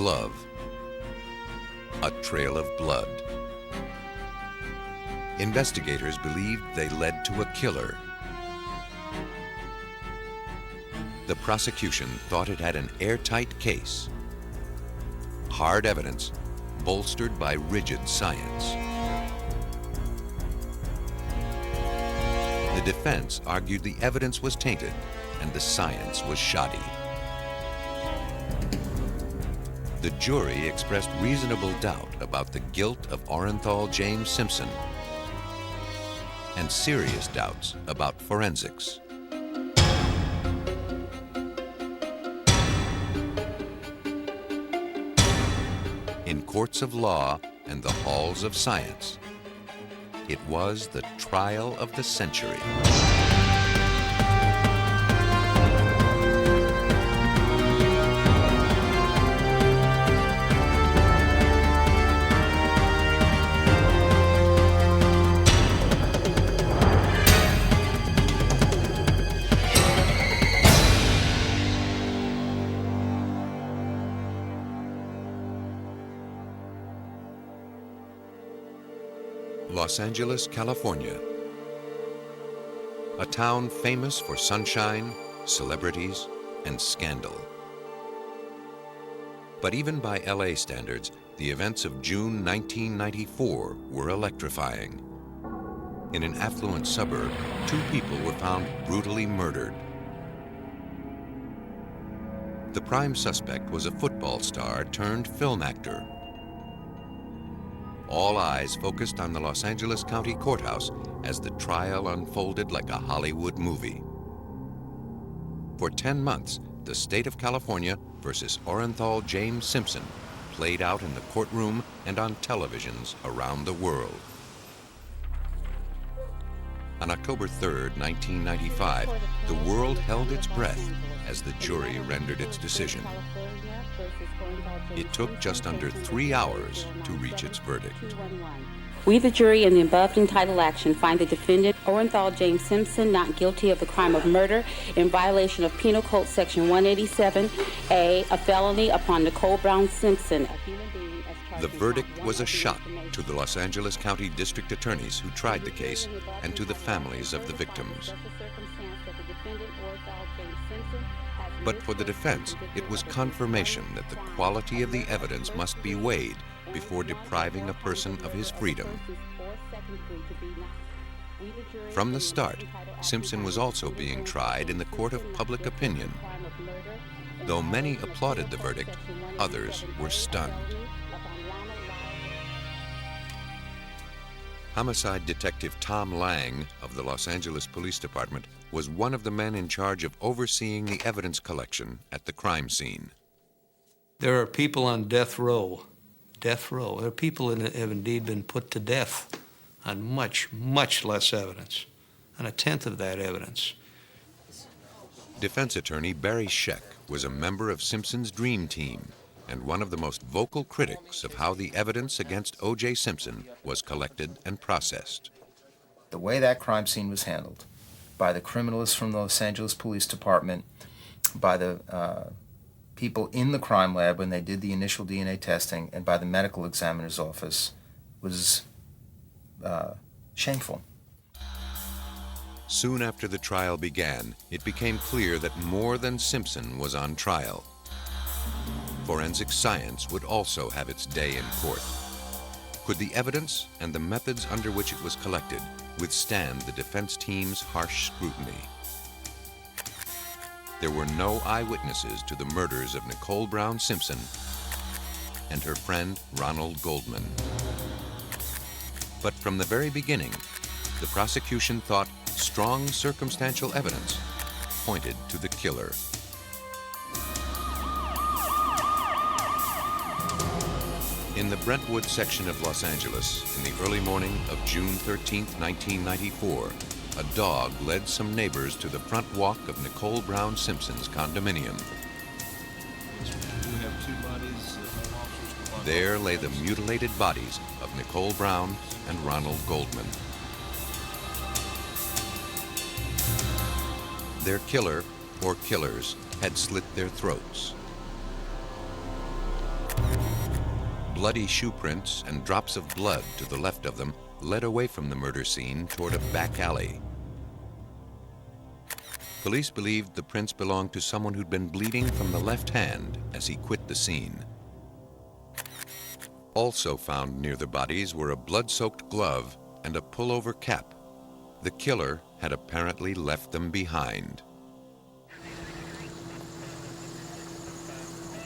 glove. A trail of blood. Investigators believed they led to a killer. The prosecution thought it had an airtight case. Hard evidence, bolstered by rigid science. The defense argued the evidence was tainted and the science was shoddy. The jury expressed reasonable doubt about the guilt of Orenthal James Simpson and serious doubts about forensics. In courts of law and the halls of science, it was the trial of the century. Los Angeles, California. A town famous for sunshine, celebrities, and scandal. But even by LA standards, the events of June 1994 were electrifying. In an affluent suburb, 2 people were found brutally murdered. The prime suspect was a football star turned film actor. All eyes focused on the Los Angeles County Courthouse as the trial unfolded like a Hollywood movie. For 10 months, the state of California versus Orenthal James Simpson played out in the courtroom and on televisions around the world. On October 3rd, 1995, the world held its breath as the jury rendered its decision. It took just under 3 hours to reach its verdict. We, the jury, in the above entitled action, find the defendant, Orenthal James Simpson, not guilty of the crime of murder in violation of Penal Code Section 187A, a felony upon Nicole Brown Simpson, a human being as charged. The verdict was a shock to the Los Angeles County District Attorneys who tried the case and to the families of the victims. But for the defense, it was confirmation that the quality of the evidence must be weighed before depriving a person of his freedom. From the start, Simpson was also being tried in the court of public opinion. Though many applauded the verdict, others were stunned. Homicide Detective Tom Lang of the Los Angeles Police Department was one of the men in charge of overseeing the evidence collection at the crime scene. There are people on death row. Death row. There are people that have indeed been put to death on much, much less evidence, on 1/10 of that evidence. Defense attorney Barry Scheck was a member of Simpson's dream team and one of the most vocal critics of how the evidence against O.J. Simpson was collected and processed. The way that crime scene was handled by the criminalists from the Los Angeles Police Department, by the people in the crime lab when they did the initial DNA testing, and by the medical examiner's office was shameful. Soon after the trial began, it became clear that more than Simpson was on trial. Forensic science would also have its day in court. Could the evidence and the methods under which it was collected withstand the defense team's harsh scrutiny? There were no eyewitnesses to the murders of Nicole Brown Simpson and her friend Ronald Goldman. But from the very beginning, the prosecution thought strong circumstantial evidence pointed to the killer. In the Brentwood section of Los Angeles, in the early morning of June 13, 1994, a dog led some neighbors to the front walk of Nicole Brown Simpson's condominium. There lay the mutilated bodies of Nicole Brown and Ronald Goldman. Their killer, or killers, had slit their throats. Bloody shoe prints and drops of blood to the left of them led away from the murder scene toward a back alley. Police believed the prints belonged to someone who'd been bleeding from the left hand as he quit the scene. Also found near the bodies were a blood-soaked glove and a pullover cap. The killer had apparently left them behind.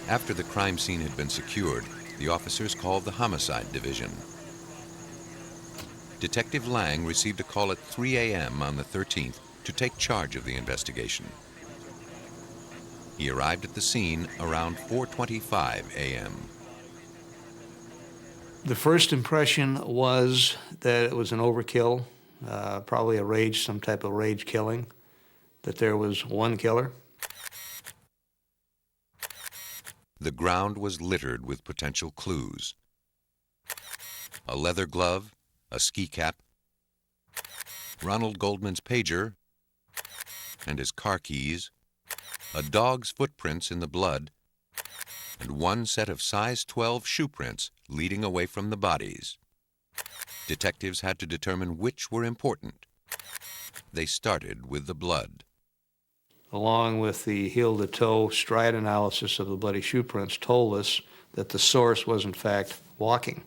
After the crime scene had been secured, the officers called the Homicide Division. Detective Lang received a call at 3 a.m. on the 13th to take charge of the investigation. He arrived at the scene around 4:25 a.m. The first impression was that it was an overkill, probably a rage, some type of rage killing, that there was one killer. The ground was littered with potential clues. A leather glove, a ski cap, Ronald Goldman's pager, and his car keys, a dog's footprints in the blood, and one set of size 12 shoe prints leading away from the bodies. Detectives had to determine which were important. They started with the blood. Along with the heel-to-toe stride analysis of the bloody shoe prints, told us that the source was in fact walking.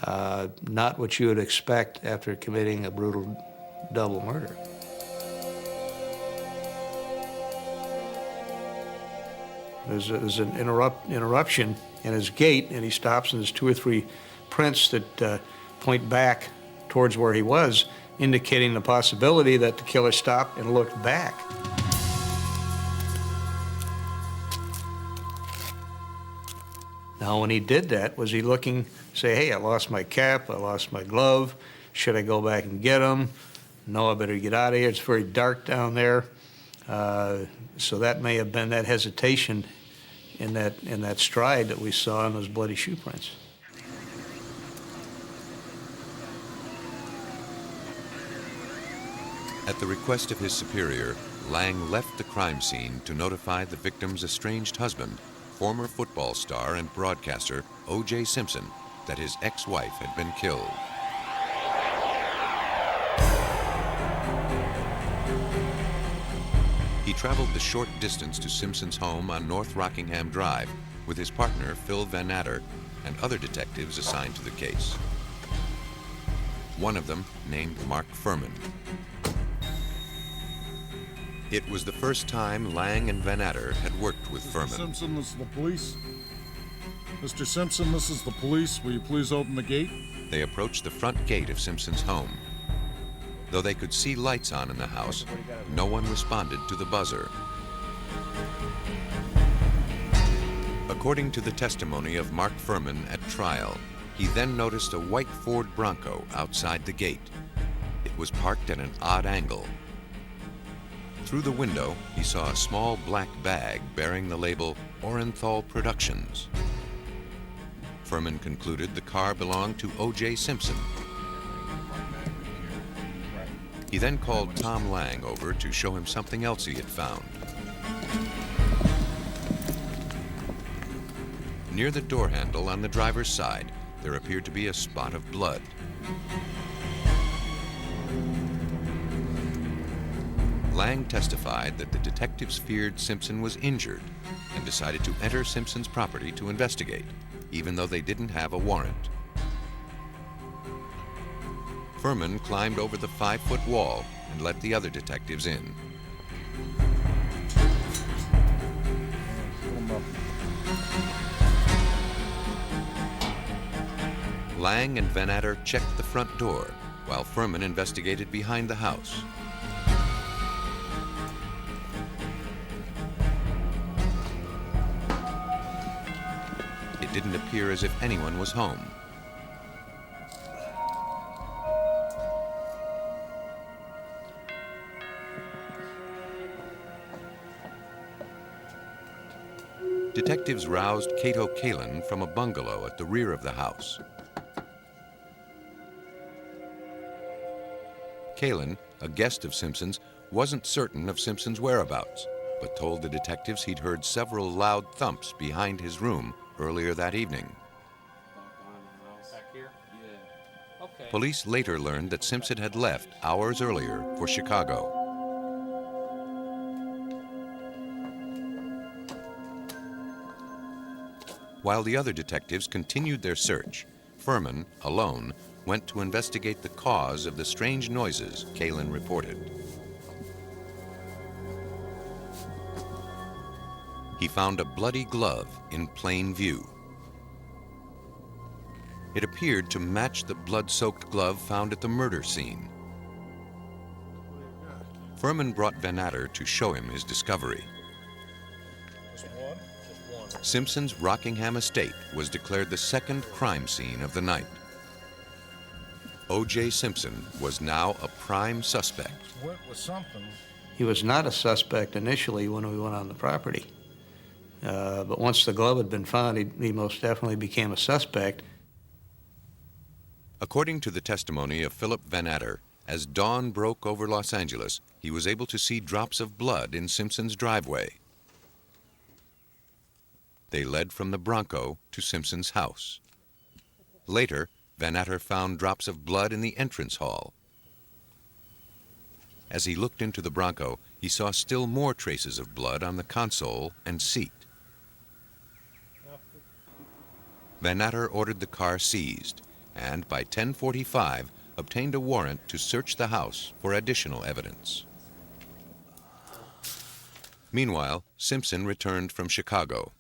Not what you would expect after committing a brutal double murder. There's an interruption in his gait, and he stops, and there's 2 or 3 prints that point back towards where he was, indicating the possibility that the killer stopped and looked back. Now, when he did that, was he looking, say, hey, I lost my cap, I lost my glove, should I go back and get them? No, I better get out of here, it's very dark down there. So that may have been that hesitation in that stride that we saw in those bloody shoe prints. At the request of his superior, Lang left the crime scene to notify the victim's estranged husband, former football star and broadcaster O.J. Simpson, that his ex-wife had been killed. He traveled the short distance to Simpson's home on North Rockingham Drive with his partner, Phil Van Natter, and other detectives assigned to the case. One of them named Mark Furman. It was the first time Lang and Van Natter had worked with Furman. Mr. Simpson, this is the police. Mr. Simpson, this is the police. Will you please open the gate? They approached the front gate of Simpson's home. Though they could see lights on in the house, no one responded to the buzzer. According to the testimony of Mark Furman at trial, he then noticed a white Ford Bronco outside the gate. It was parked at an odd angle. Through the window, he saw a small black bag bearing the label Orenthal Productions. Furman concluded the car belonged to O.J. Simpson. He then called Tom Lang over to show him something else he had found. Near the door handle on the driver's side, there appeared to be a spot of blood. Lang testified that the detectives feared Simpson was injured and decided to enter Simpson's property to investigate, even though they didn't have a warrant. Furman climbed over the 5-foot wall and let the other detectives in. Lang and Van Natter checked the front door while Furman investigated behind the house. It didn't appear as if anyone was home. Detectives roused Cato Kalin from a bungalow at the rear of the house. Kalin, a guest of Simpson's, wasn't certain of Simpson's whereabouts, but told the detectives he'd heard several loud thumps behind his room earlier that evening. Police later learned that Simpson had left hours earlier for Chicago. While the other detectives continued their search, Furman, alone, went to investigate the cause of the strange noises Kalin reported. He found a bloody glove in plain view. It appeared to match the blood-soaked glove found at the murder scene. Furman brought Van Atter to show him his discovery. Simpson's Rockingham estate was declared the second crime scene of the night. O.J. Simpson was now a prime suspect. He was not a suspect initially when we went on the property. But once the glove had been found, he most definitely became a suspect. According to the testimony of Philip Van Atter, as dawn broke over Los Angeles, he was able to see drops of blood in Simpson's driveway. They led from the Bronco to Simpson's house. Later, Van Atter found drops of blood in the entrance hall. As he looked into the Bronco, he saw still more traces of blood on the console and seat. Van Atter ordered the car seized, and by 10:45 obtained a warrant to search the house for additional evidence. Meanwhile, Simpson returned from Chicago.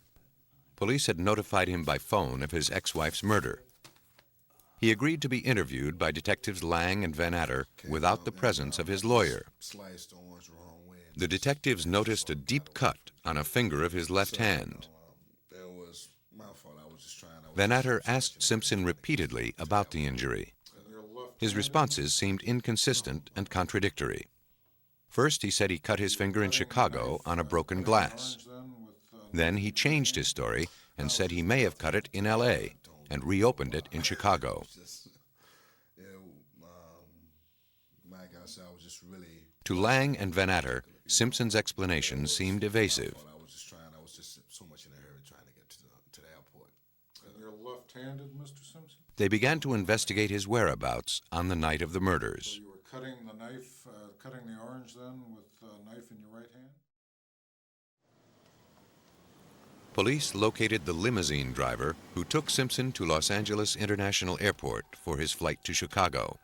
Police had notified him by phone of his ex-wife's murder. He agreed to be interviewed by Detectives Lang and Van Atter without the presence of his lawyer. The detectives noticed a deep cut on a finger of his left hand. Van Atter asked Simpson repeatedly about the injury. His responses seemed inconsistent and contradictory. First, he said he cut his finger in Chicago on a broken glass. Then he changed his story and said he may have cut it in L.A. and reopened it in Chicago. To Lang and Van Atter, Simpson's explanation seemed evasive. Left-handed, Mr. Simpson? They began to investigate his whereabouts on the night of the murders. So you were cutting the knife, cutting the orange then with a knife in your right hand? Police located the limousine driver who took Simpson to Los Angeles International Airport for his flight to Chicago.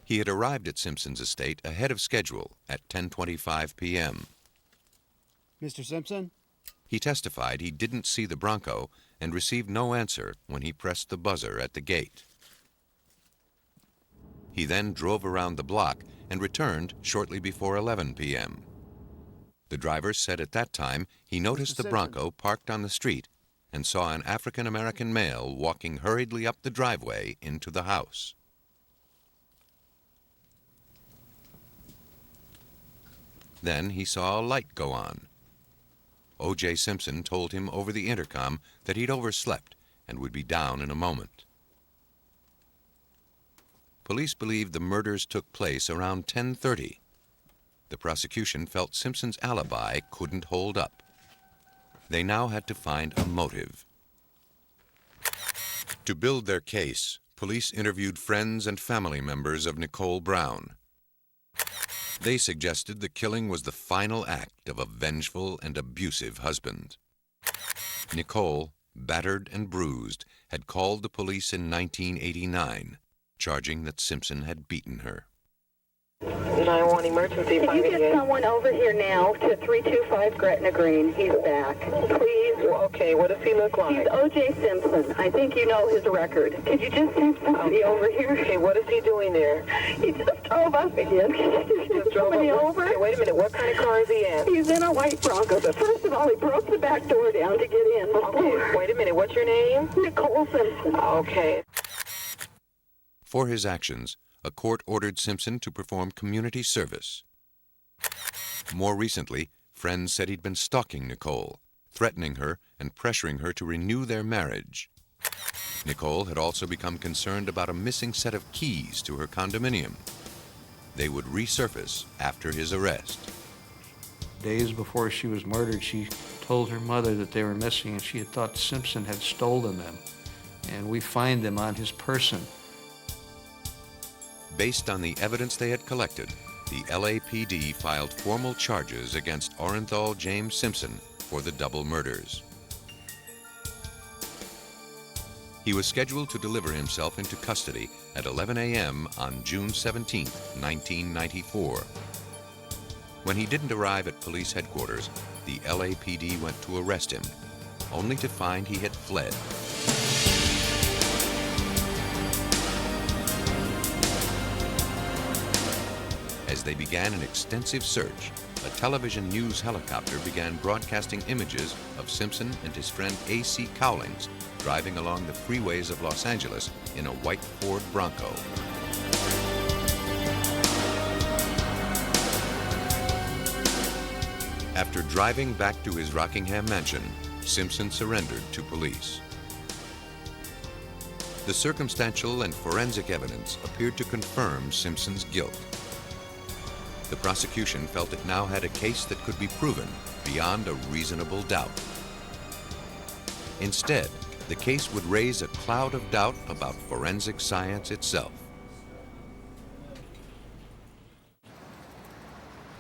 He had arrived at Simpson's estate ahead of schedule at 10:25 p.m. Mr. Simpson? He testified he didn't see the Bronco and received no answer when he pressed the buzzer at the gate. He then drove around the block and returned shortly before 11 p.m. The driver said at that time he noticed the Bronco parked on the street and saw an African-American male walking hurriedly up the driveway into the house. Then he saw a light go on. O.J. Simpson told him over the intercom that he'd overslept and would be down in a moment. Police believed the murders took place around 10:30. The prosecution felt Simpson's alibi couldn't hold up. They now had to find a motive. To build their case, police interviewed friends and family members of Nicole Brown. They suggested the killing was the final act of a vengeful and abusive husband. Nicole, battered and bruised, had called the police in 1989, charging that Simpson had beaten her. 911 emergency. Can you get someone over here now to 325 Gretna Green? He's back. Please. Okay, what does he look like? He's O.J. Simpson. I think you know his record. Could you just send somebody over here? Okay, what is he doing there? He just drove up again. Just drove somebody up. over. Okay, wait a minute, what kind of car is he in? He's in a white Bronco, but first of all, he broke the back door down to get in. Okay, wait a minute, what's your name? Nicole Simpson. Okay. For his actions, a court ordered Simpson to perform community service. More recently, friends said he'd been stalking Nicole, threatening her and pressuring her to renew their marriage. Nicole had also become concerned about a missing set of keys to her condominium. They would resurface after his arrest. Days before she was murdered, she told her mother that they were missing and she had thought Simpson had stolen them. And we find them on his person. Based on the evidence they had collected, the LAPD filed formal charges against Orenthal James Simpson for the double murders. He was scheduled to deliver himself into custody at 11 a.m. on June 17, 1994. When he didn't arrive at police headquarters, the LAPD went to arrest him, only to find he had fled. As they began an extensive search, a television news helicopter began broadcasting images of Simpson and his friend A.C. Cowlings driving along the freeways of Los Angeles in a white Ford Bronco. After driving back to his Rockingham mansion, Simpson surrendered to police. The circumstantial and forensic evidence appeared to confirm Simpson's guilt. The prosecution felt it now had a case that could be proven beyond a reasonable doubt. Instead, the case would raise a cloud of doubt about forensic science itself.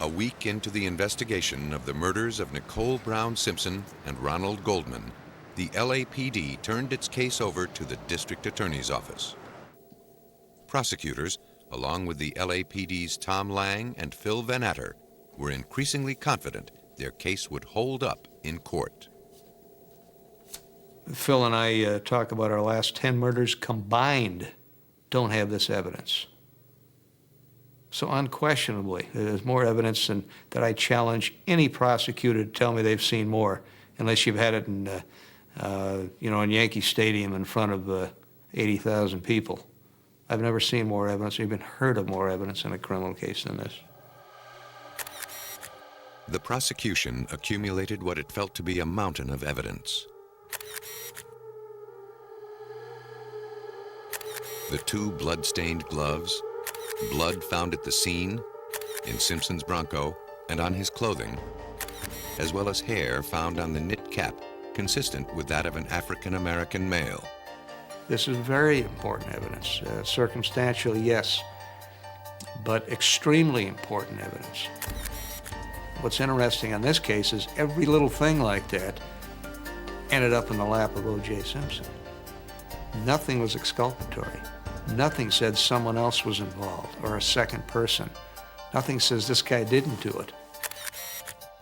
A week into the investigation of the murders of Nicole Brown Simpson and Ronald Goldman, the LAPD turned its case over to the district attorney's office. Prosecutors, along with the LAPD's Tom Lang and Phil Van Atter, were increasingly confident their case would hold up in court. Phil and I talk about our last 10 murders combined don't have this evidence. So unquestionably, there's more evidence than that I challenge any prosecutor to tell me they've seen more, unless you've had it in, in Yankee Stadium in front of 80,000 people. I've never seen more evidence or even heard of more evidence in a criminal case than this. The prosecution accumulated what it felt to be a mountain of evidence. The 2 blood-stained gloves, blood found at the scene, in Simpson's Bronco, and on his clothing, as well as hair found on the knit cap consistent with that of an African-American male. This is very important evidence. Circumstantial, yes, but extremely important evidence. What's interesting in this case is every little thing like that ended up in the lap of O.J. Simpson. Nothing was exculpatory. Nothing said someone else was involved or a second person. Nothing says this guy didn't do it.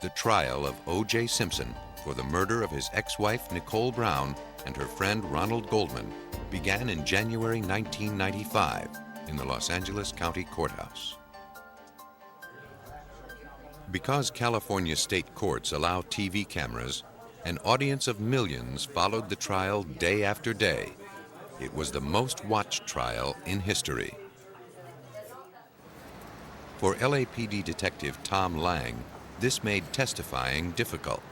The trial of O.J. Simpson for the murder of his ex-wife Nicole Brown and her friend Ronald Goldman began in January 1995 in the Los Angeles County Courthouse. Because California state courts allow TV cameras, an audience of millions followed the trial day after day. It was the most watched trial in history. For LAPD detective Tom Lang, this made testifying difficult.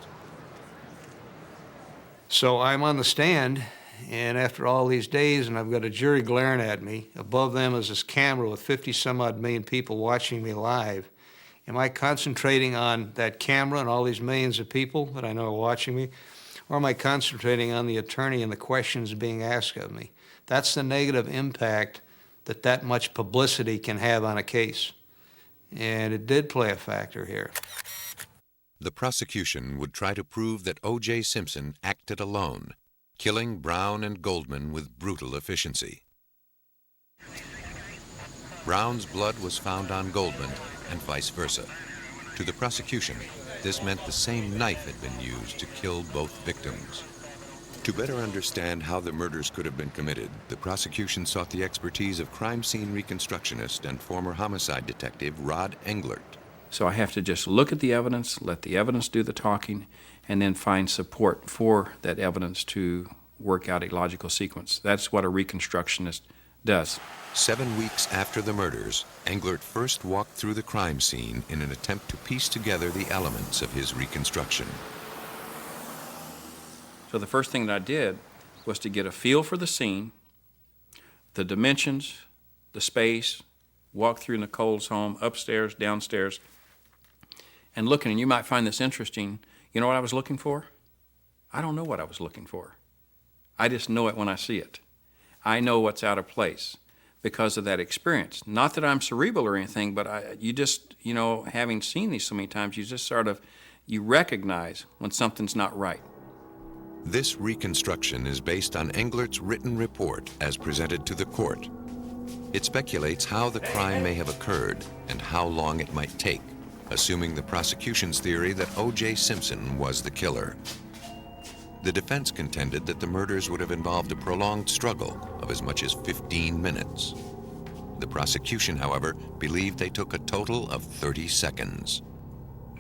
So I'm on the stand, and after all these days, and I've got a jury glaring at me, above them is this camera with 50-some-odd million people watching me live. Am I concentrating on that camera and all these millions of people that I know are watching me, or am I concentrating on the attorney and the questions being asked of me? That's the negative impact that much publicity can have on a case. And it did play a factor here. The prosecution would try to prove that O.J. Simpson acted alone, killing Brown and Goldman with brutal efficiency. Brown's blood was found on Goldman and vice versa. To the prosecution, this meant the same knife had been used to kill both victims. To better understand how the murders could have been committed, the prosecution sought the expertise of crime scene reconstructionist and former homicide detective Rod Englert. So I have to just look at the evidence, let the evidence do the talking, and then find support for that evidence to work out a logical sequence. That's what a reconstructionist does. 7 weeks after the murders, Englert first walked through the crime scene in an attempt to piece together the elements of his reconstruction. So the first thing that I did was to get a feel for the scene, the dimensions, the space, walk through Nicole's home, upstairs, downstairs, and looking, and you might find this interesting. You know what I was looking for? I don't know what I was looking for. I just know it when I see it. I know what's out of place. because of that experience. Not that I'm cerebral or anything, but you just, having seen these so many times, you just you recognize when something's not right. This reconstruction is based on Englert's written report as presented to the court. It speculates how the crime may have occurred and how long it might take, assuming the prosecution's theory that O.J. Simpson was the killer. The defense contended that the murders would have involved a prolonged struggle of as much as 15 minutes. The prosecution, however, believed they took a total of 30 seconds.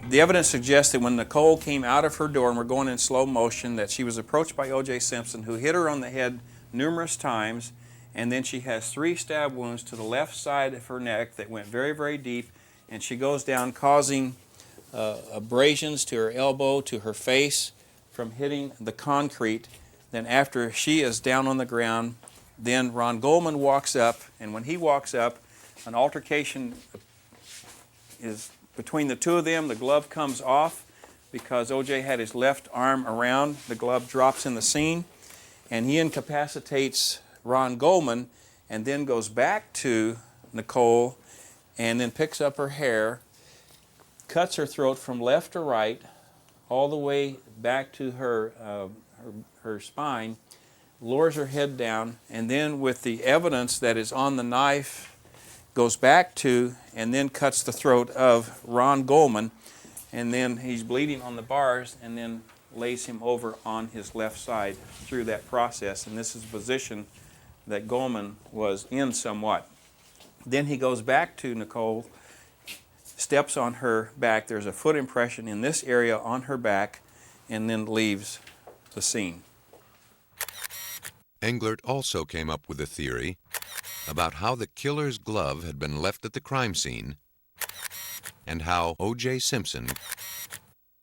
The evidence suggests that when Nicole came out of her door, and we're going in slow motion, that she was approached by O.J. Simpson, who hit her on the head numerous times, and then she has 3 stab wounds to the left side of her neck that went very, very deep, and she goes down, causing abrasions to her elbow, to her face, from hitting the concrete. Then after she is down on the ground, then Ron Goldman walks up, and when he walks up, an altercation is between the two of them. The glove comes off because O.J. had his left arm around. The glove drops in the scene, and he incapacitates Ron Goldman, and then goes back to Nicole and then picks up her hair, cuts her throat from left to right, all the way back to her spine, lowers her head down, and then with the evidence that is on the knife, goes back to and then cuts the throat of Ron Goldman, and then he's bleeding on the bars, and then lays him over on his left side through that process. And this is a position that Goldman was in somewhat. Then he goes back to Nicole, steps on her back. There's a foot impression in this area on her back, and then leaves the scene. Englert also came up with a theory about how the killer's glove had been left at the crime scene and how O.J. Simpson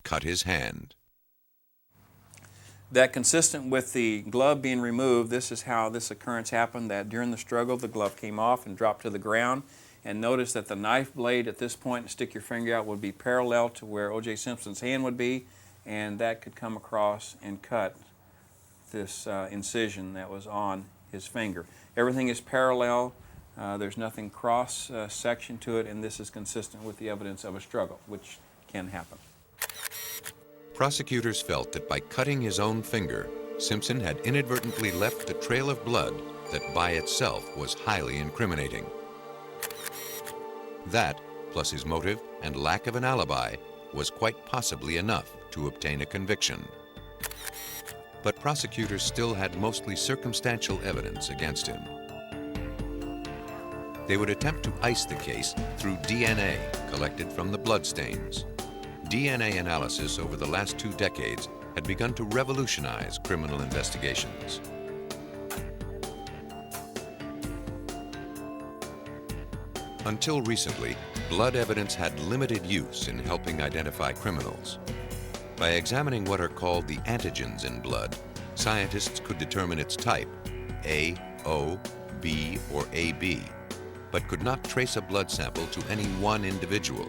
cut his hand. That consistent with the glove being removed, this is how this occurrence happened, that during the struggle the glove came off and dropped to the ground. And notice that the knife blade at this point, stick your finger out, would be parallel to where O.J. Simpson's hand would be, and that could come across and cut this incision that was on his finger. Everything is parallel. There's nothing cross section to it, and this is consistent with the evidence of a struggle, which can happen. Prosecutors felt that by cutting his own finger, Simpson had inadvertently left a trail of blood that by itself was highly incriminating. That, plus his motive and lack of an alibi, was quite possibly enough to obtain a conviction. But prosecutors still had mostly circumstantial evidence against him. They would attempt to ice the case through DNA collected from the bloodstains. DNA analysis over the last 2 decades had begun to revolutionize criminal investigations. Until recently, blood evidence had limited use in helping identify criminals. By examining what are called the antigens in blood, scientists could determine its type, A, O, B, or AB, but could not trace a blood sample to any one individual.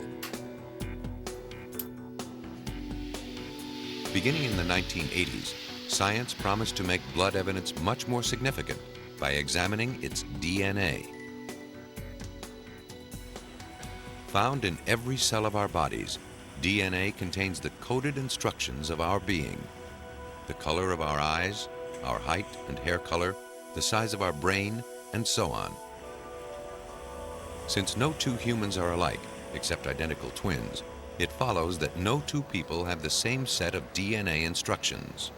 Beginning in the 1980s, science promised to make blood evidence much more significant by examining its DNA. Found in every cell of our bodies, DNA contains the coded instructions of our being. The color of our eyes, our height and hair color, the size of our brain, and so on. Since no 2 humans are alike, except identical twins, it follows that no 2 people have the same set of DNA instructions.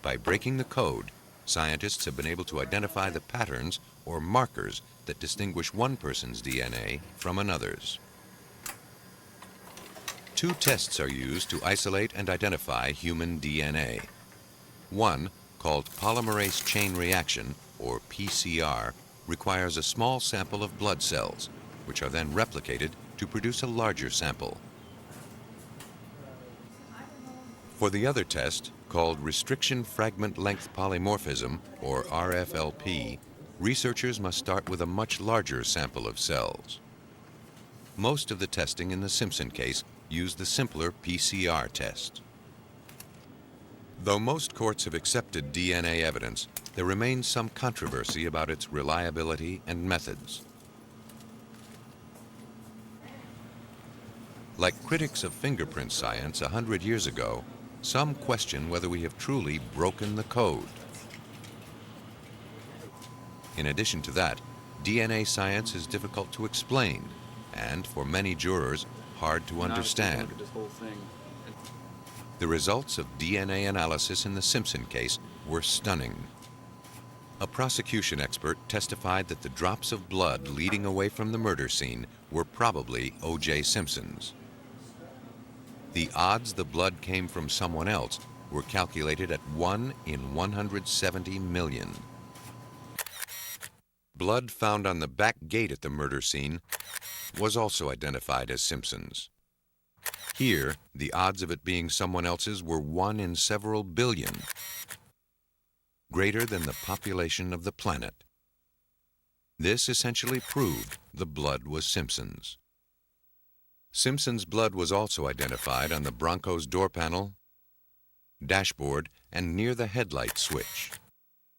By breaking the code, scientists have been able to identify the patterns or markers that distinguish one person's DNA from another's. 2 tests are used to isolate and identify human DNA. One, called polymerase chain reaction, or PCR, requires a small sample of blood cells, which are then replicated to produce a larger sample. For the other test, called restriction fragment length polymorphism, or RFLP, researchers must start with a much larger sample of cells. Most of the testing in the Simpson case used the simpler PCR test. Though most courts have accepted DNA evidence, there remains some controversy about its reliability and methods. Like critics of fingerprint science 100 years ago, some question whether we have truly broken the code. In addition to that, DNA science is difficult to explain and, for many jurors, hard to understand. The results of DNA analysis in the Simpson case were stunning. A prosecution expert testified that the drops of blood leading away from the murder scene were probably O.J. Simpson's. The odds the blood came from someone else were calculated at 1 in 170 million. Blood found on the back gate at the murder scene was also identified as Simpson's. Here, the odds of it being someone else's were 1 in several billion, greater than the population of the planet. This essentially proved the blood was Simpson's. Simpson's blood was also identified on the Bronco's door panel, dashboard, and near the headlight switch.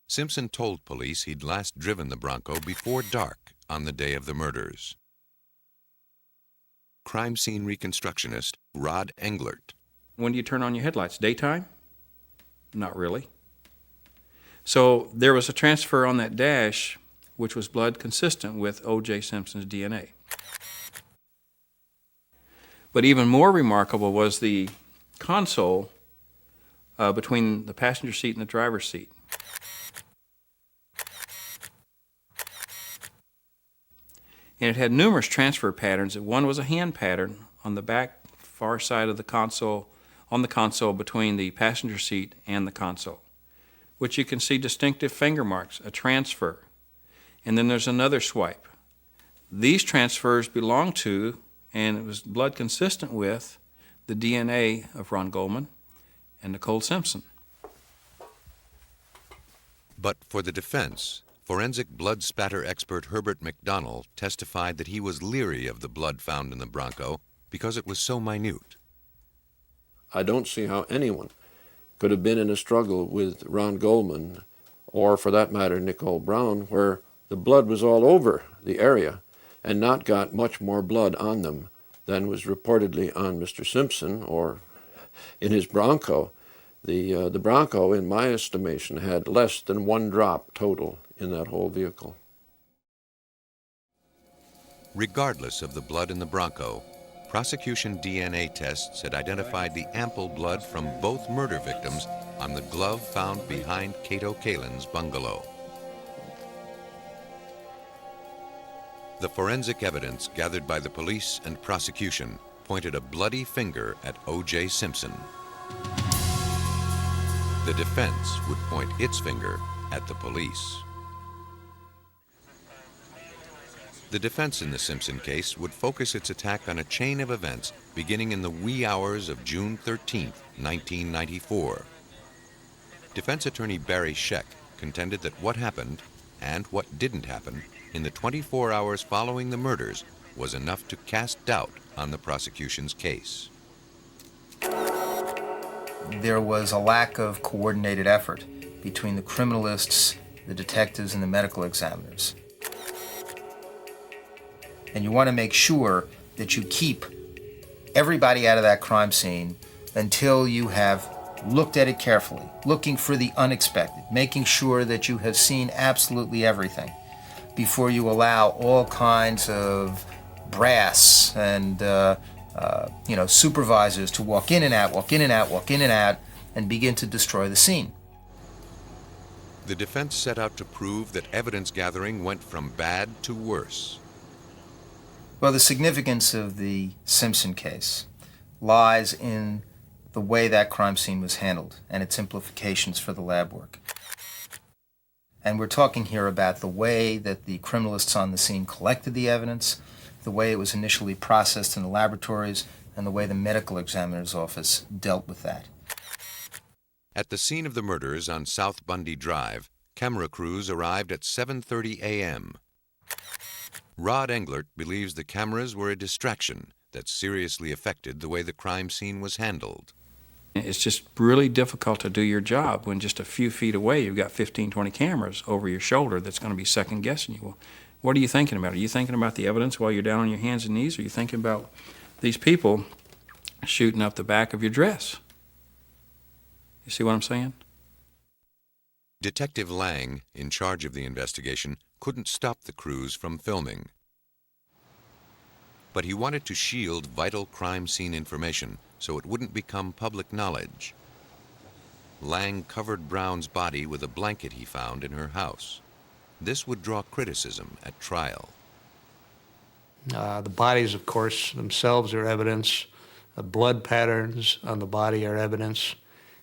Simpson told police he'd last driven the Bronco before dark on the day of the murders. Crime scene reconstructionist Rod Englert. When do you turn on your headlights? Daytime? Not really. So there was a transfer on that dash which was blood consistent with O.J. Simpson's DNA. But even more remarkable was the console between the passenger seat and the driver's seat. And it had numerous transfer patterns. One was a hand pattern on the back far side of the console, on the console between the passenger seat and the console, which you can see distinctive finger marks, a transfer. And then there's another swipe. These transfers belong to, and it was blood consistent with, the DNA of Ron Goldman and Nicole Simpson. But for the defense, forensic blood spatter expert Herbert McDonnell testified that he was leery of the blood found in the Bronco because it was so minute. I don't see how anyone could have been in a struggle with Ron Goldman, or for that matter Nicole Brown, where the blood was all over the area and not got much more blood on them than was reportedly on Mr. Simpson or in his Bronco. The Bronco, in my estimation, had less than 1 drop total in that whole vehicle. Regardless of the blood in the Bronco, prosecution DNA tests had identified the ample blood from both murder victims on the glove found behind Cato Kalin's bungalow. The forensic evidence gathered by the police and prosecution pointed a bloody finger at O.J. Simpson. The defense would point its finger at the police. The defense in the Simpson case would focus its attack on a chain of events beginning in the wee hours of June 13, 1994. Defense attorney Barry Scheck contended that what happened, and what didn't happen, in the 24 hours following the murders was enough to cast doubt on the prosecution's case. There was a lack of coordinated effort between the criminalists, the detectives, and the medical examiners. And you want to make sure that you keep everybody out of that crime scene until you have looked at it carefully, looking for the unexpected, making sure that you have seen absolutely everything before you allow all kinds of brass and supervisors to walk in and out, and begin to destroy the scene. The defense set out to prove that evidence gathering went from bad to worse. Well, the significance of the Simpson case lies in the way that crime scene was handled and its implications for the lab work. And we're talking here about the way that the criminalists on the scene collected the evidence, the way it was initially processed in the laboratories, and the way the medical examiner's office dealt with that. At the scene of the murders on South Bundy Drive, camera crews arrived at 7:30 a.m. Rod Englert believes the cameras were a distraction that seriously affected the way the crime scene was handled. It's just really difficult to do your job when just a few feet away you've got 15, 20 cameras over your shoulder that's going to be second guessing you. Well, what are you thinking about? Are you thinking about the evidence while you're down on your hands and knees? Or are you thinking about these people shooting up the back of your dress? You see what I'm saying? Detective Lang, in charge of the investigation, couldn't stop the crews from filming. But he wanted to shield vital crime scene information so it wouldn't become public knowledge. Lang covered Brown's body with a blanket he found in her house. This would draw criticism at trial. The bodies, of course, themselves are evidence. The blood patterns on the body are evidence.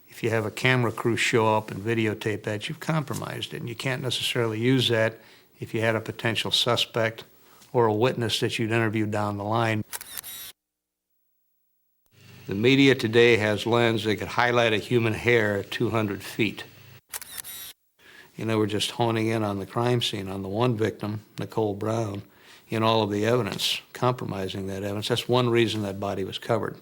If you have a camera crew show up and videotape that, you've compromised it, and you can't necessarily use that if you had a potential suspect or a witness that you'd interviewed down the line. The media today has lens that could highlight a human hair at 200 feet. You know, we're just honing in on the crime scene, on the one victim, Nicole Brown, in all of the evidence, compromising that evidence. That's one reason that body was covered.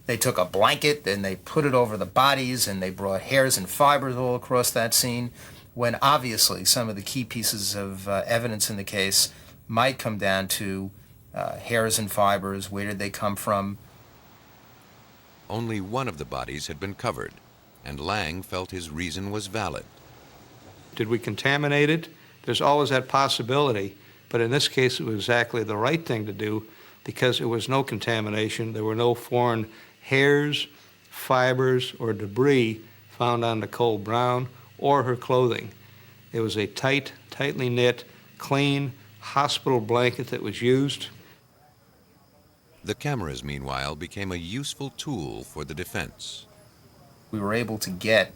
They took a blanket and they put it over the bodies, and they brought hairs and fibers all across that scene, when obviously some of the key pieces of evidence in the case might come down to hairs and fibers. Where did they come from? Only one of the bodies had been covered, and Lang felt his reason was valid. Did we contaminate it? There's always that possibility, but in this case it was exactly the right thing to do because there was no contamination. There were no foreign hairs, fibers, or debris found on Nicole Brown or her clothing. It was a tightly knit, clean hospital blanket that was used. The cameras, meanwhile, became a useful tool for the defense. We were able to get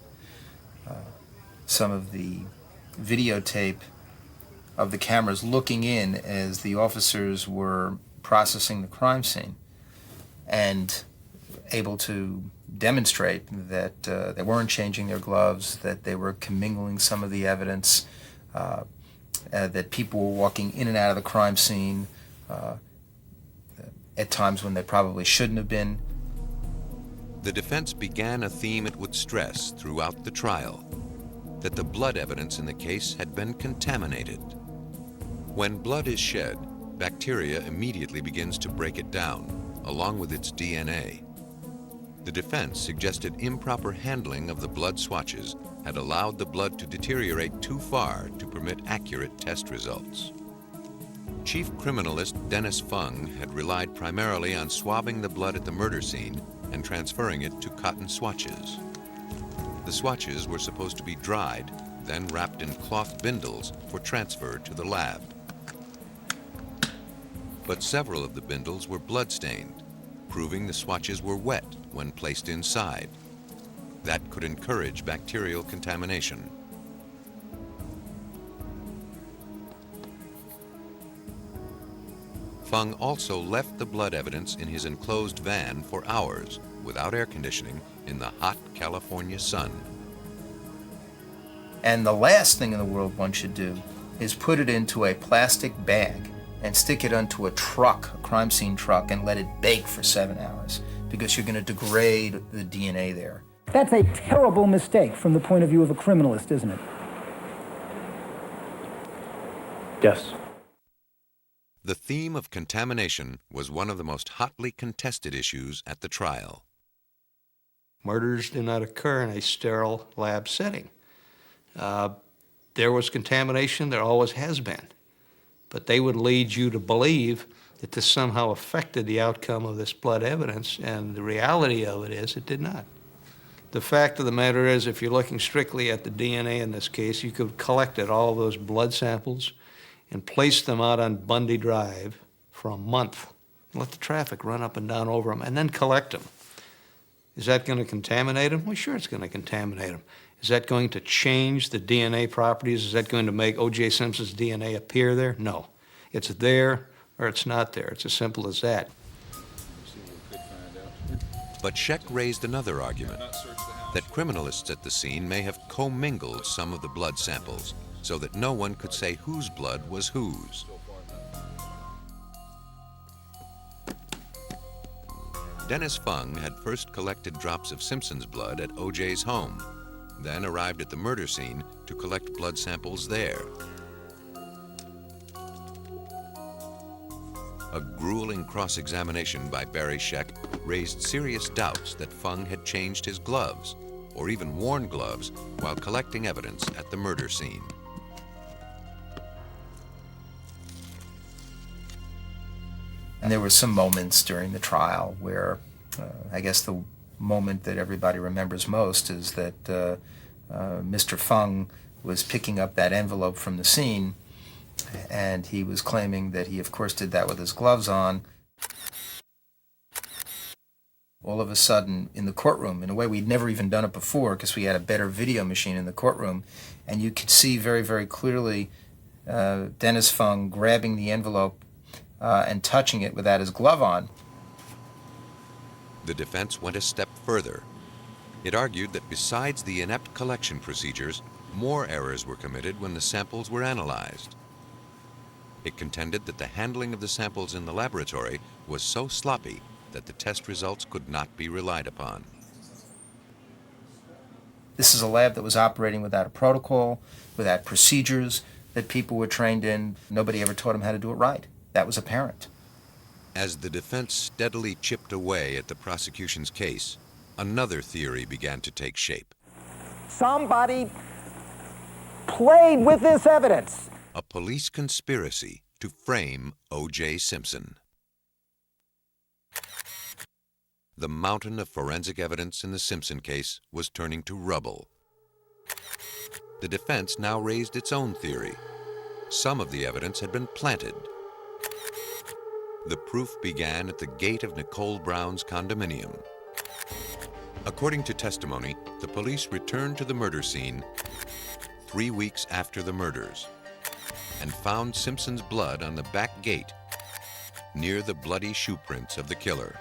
some of the videotape of the cameras looking in as the officers were processing the crime scene, and able to demonstrate that they weren't changing their gloves, that they were commingling some of the evidence, that people were walking in and out of the crime scene at times when they probably shouldn't have been. The defense began a theme it would stress throughout the trial, that the blood evidence in the case had been contaminated. When blood is shed, bacteria immediately begins to break it down, along with its DNA. The defense suggested improper handling of the blood swatches had allowed the blood to deteriorate too far to permit accurate test results. Chief Criminalist Dennis Fung had relied primarily on swabbing the blood at the murder scene and transferring it to cotton swatches. The swatches were supposed to be dried, then wrapped in cloth bindles for transfer to the lab. But several of the bindles were blood-stained, proving the swatches were wet when placed inside. That could encourage bacterial contamination. Fung also left the blood evidence in his enclosed van for hours without air conditioning in the hot California sun. And the last thing in the world one should do is put it into a plastic bag and stick it onto a truck, a crime scene truck, and let it bake for 7 hours, because you're going to degrade the DNA there. That's a terrible mistake from the point of view of a criminalist, isn't it? Yes. The theme of contamination was one of the most hotly contested issues at the trial. Murders do not occur in a sterile lab setting. There was contamination, there always has been. But they would lead you to believe that this somehow affected the outcome of this blood evidence, and the reality of it is it did not. The fact of the matter is, if you're looking strictly at the DNA in this case, you could have collected all those blood samples and placed them out on Bundy Drive for a month and let the traffic run up and down over them and then collect them. Is that going to contaminate them? Well, sure, it's going to contaminate them. Is that going to change the DNA properties? Is that going to make O.J. Simpson's DNA appear there? No. It's there or it's not there. It's as simple as that. But Scheck raised another argument, that criminalists at the scene may have commingled some of the blood samples so that no one could say whose blood was whose. Dennis Fung had first collected drops of Simpson's blood at O.J.'s home, then arrived at the murder scene to collect blood samples there. A grueling cross-examination by Barry Scheck raised serious doubts that Fung had changed his gloves, or even worn gloves, while collecting evidence at the murder scene. And there were some moments during the trial where, I guess the moment that everybody remembers most is that Mr. Fung was picking up that envelope from the scene, and he was claiming that he, of course, did that with his gloves on. All of a sudden, in the courtroom, in a way we'd never even done it before because we had a better video machine in the courtroom, and you could see very, very clearly Dennis Fung grabbing the envelope and touching it without his glove on. The defense went a step further. It argued that besides the inept collection procedures, more errors were committed when the samples were analyzed. It contended that the handling of the samples in the laboratory was so sloppy that the test results could not be relied upon. This is a lab that was operating without a protocol, without procedures that people were trained in. Nobody ever taught them how to do it right. That was apparent. As the defense steadily chipped away at the prosecution's case, another theory began to take shape. Somebody played with this evidence. A police conspiracy to frame O.J. Simpson. The mountain of forensic evidence in the Simpson case was turning to rubble. The defense now raised its own theory. Some of the evidence had been planted. The proof began at the gate of Nicole Brown's condominium. According to testimony, the police returned to the murder scene 3 weeks after the murders and found Simpson's blood on the back gate near the bloody shoe prints of the killer.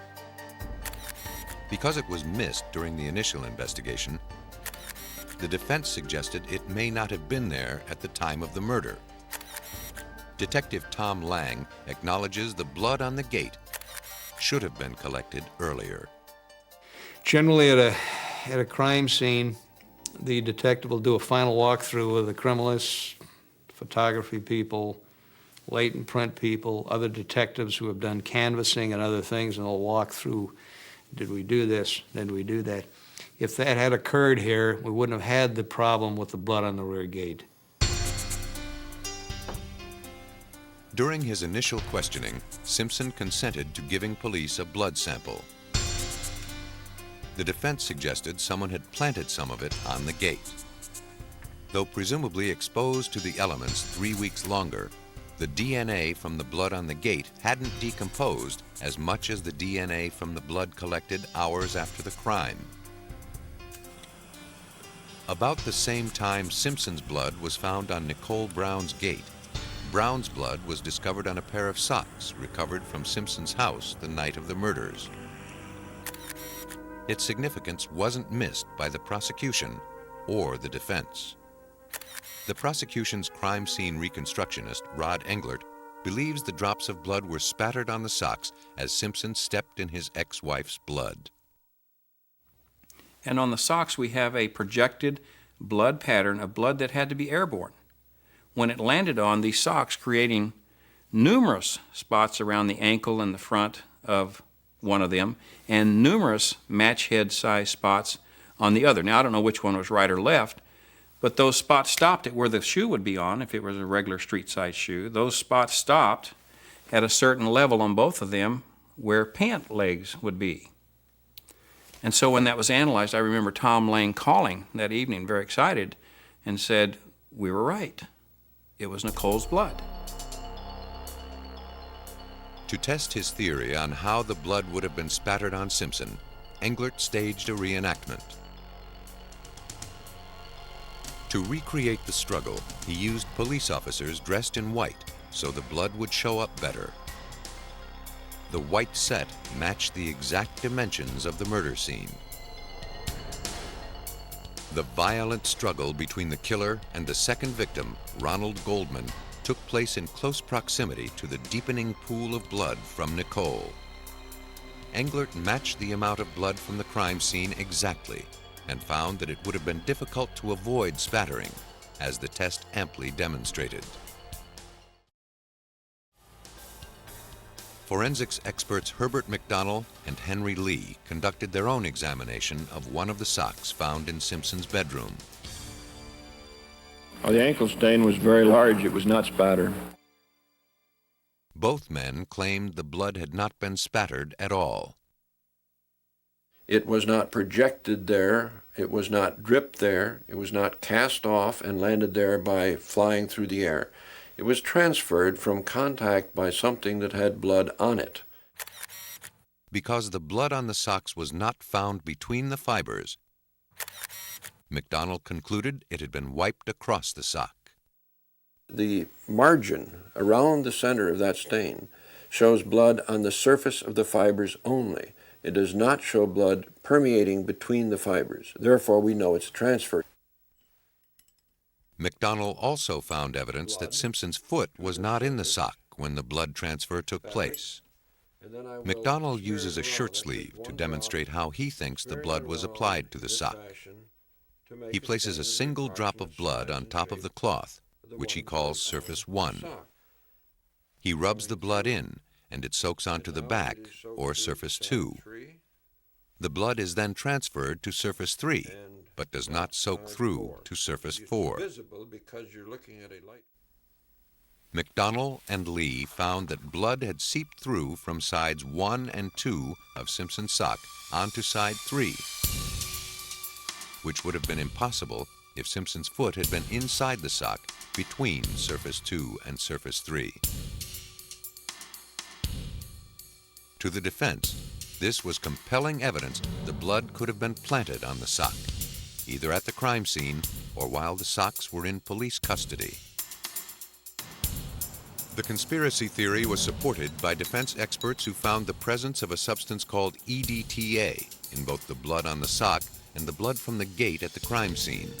Because it was missed during the initial investigation, the defense suggested it may not have been there at the time of the murder. Detective Tom Lang acknowledges the blood on the gate should have been collected earlier. Generally at a crime scene, the detective will do a final walkthrough with the criminalists, photography people, latent print people, other detectives who have done canvassing and other things, and they'll walk through, did we do this, did we do that? If that had occurred here, we wouldn't have had the problem with the blood on the rear gate. During his initial questioning, Simpson consented to giving police a blood sample. The defense suggested someone had planted some of it on the gate. Though presumably exposed to the elements 3 weeks longer, the DNA from the blood on the gate hadn't decomposed as much as the DNA from the blood collected hours after the crime. About the same time Simpson's blood was found on Nicole Brown's gate, Brown's blood was discovered on a pair of socks recovered from Simpson's house the night of the murders. Its significance wasn't missed by the prosecution or the defense. The prosecution's crime scene reconstructionist, Rod Englert, believes the drops of blood were spattered on the socks as Simpson stepped in his ex-wife's blood. And on the socks we have a projected blood pattern of blood that had to be airborne. When it landed on these socks, creating numerous spots around the ankle and the front of one of them, and numerous match head size spots on the other. Now, I don't know which one was right or left, but those spots stopped at where the shoe would be on, if it was a regular street size shoe. Those spots stopped at a certain level on both of them where pant legs would be. And so when that was analyzed, I remember Tom Lang calling that evening, very excited, and said, "We were right. It was Nicole's blood." To test his theory on how the blood would have been spattered on Simpson, Englert staged a reenactment. To recreate the struggle, he used police officers dressed in white so the blood would show up better. The white set matched the exact dimensions of the murder scene. The violent struggle between the killer and the second victim, Ronald Goldman, took place in close proximity to the deepening pool of blood from Nicole. Englert matched the amount of blood from the crime scene exactly and found that it would have been difficult to avoid spattering, as the test amply demonstrated. Forensics experts Herbert McDonnell and Henry Lee conducted their own examination of one of the socks found in Simpson's bedroom. The ankle stain was very large. It was not spatter. Both men claimed the blood had not been spattered at all. It was not projected there. It was not dripped there. It was not cast off and landed there by flying through the air. It was transferred from contact by something that had blood on it. Because the blood on the socks was not found between the fibers, McDonnell concluded it had been wiped across the sock. The margin around the center of that stain shows blood on the surface of the fibers only. It does not show blood permeating between the fibers. Therefore, we know it's transferred. McDonnell also found evidence that Simpson's foot was not in the sock when the blood transfer took place. McDonnell uses a shirt sleeve to demonstrate how he thinks the blood was applied to the sock. He places a single drop of blood on top of the cloth, which he calls surface 1. He rubs the blood in, and it soaks onto the back, or surface 2. The blood is then transferred to surface 3, but does not soak through to surface 4. McDonnell and Lee found that blood had seeped through from sides 1 and 2 of Simpson's sock onto side 3, which would have been impossible if Simpson's foot had been inside the sock between surface 2 and surface 3. To the defense, this was compelling evidence the blood could have been planted on the sock, either at the crime scene or while the socks were in police custody. The conspiracy theory was supported by defense experts who found the presence of a substance called EDTA in both the blood on the sock and the blood from the gate at the crime scene.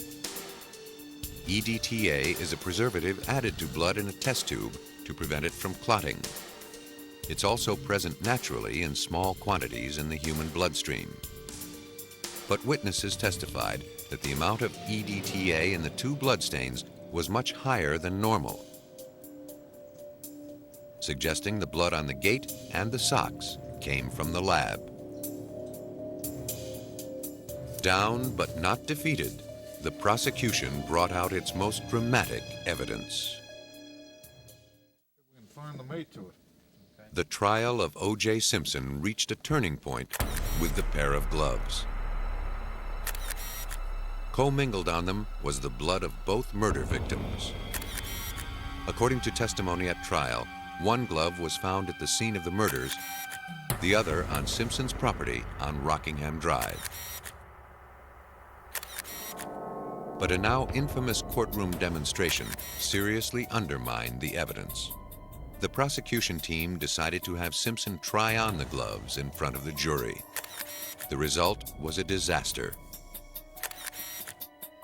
EDTA is a preservative added to blood in a test tube to prevent it from clotting. It's also present naturally in small quantities in the human bloodstream. But witnesses testified that the amount of EDTA in the two bloodstains was much higher than normal, suggesting the blood on the gate and the socks came from the lab. Down but not defeated, the prosecution brought out its most dramatic evidence. We can find the mate to it. The trial of O.J. Simpson reached a turning point with the pair of gloves. Commingled on them was the blood of both murder victims. According to testimony at trial, one glove was found at the scene of the murders, the other on Simpson's property on Rockingham Drive. But a now infamous courtroom demonstration seriously undermined the evidence. The prosecution team decided to have Simpson try on the gloves in front of the jury. The result was a disaster.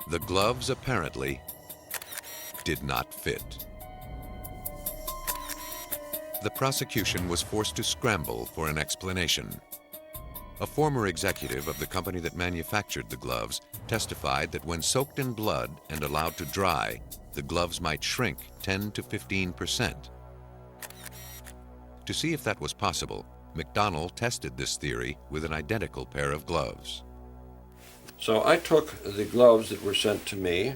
The gloves apparently did not fit. The prosecution was forced to scramble for an explanation. A former executive of the company that manufactured the gloves testified that when soaked in blood and allowed to dry, the gloves might shrink 10 to 15%. To see if that was possible, McDonnell tested this theory with an identical pair of gloves. So I took the gloves that were sent to me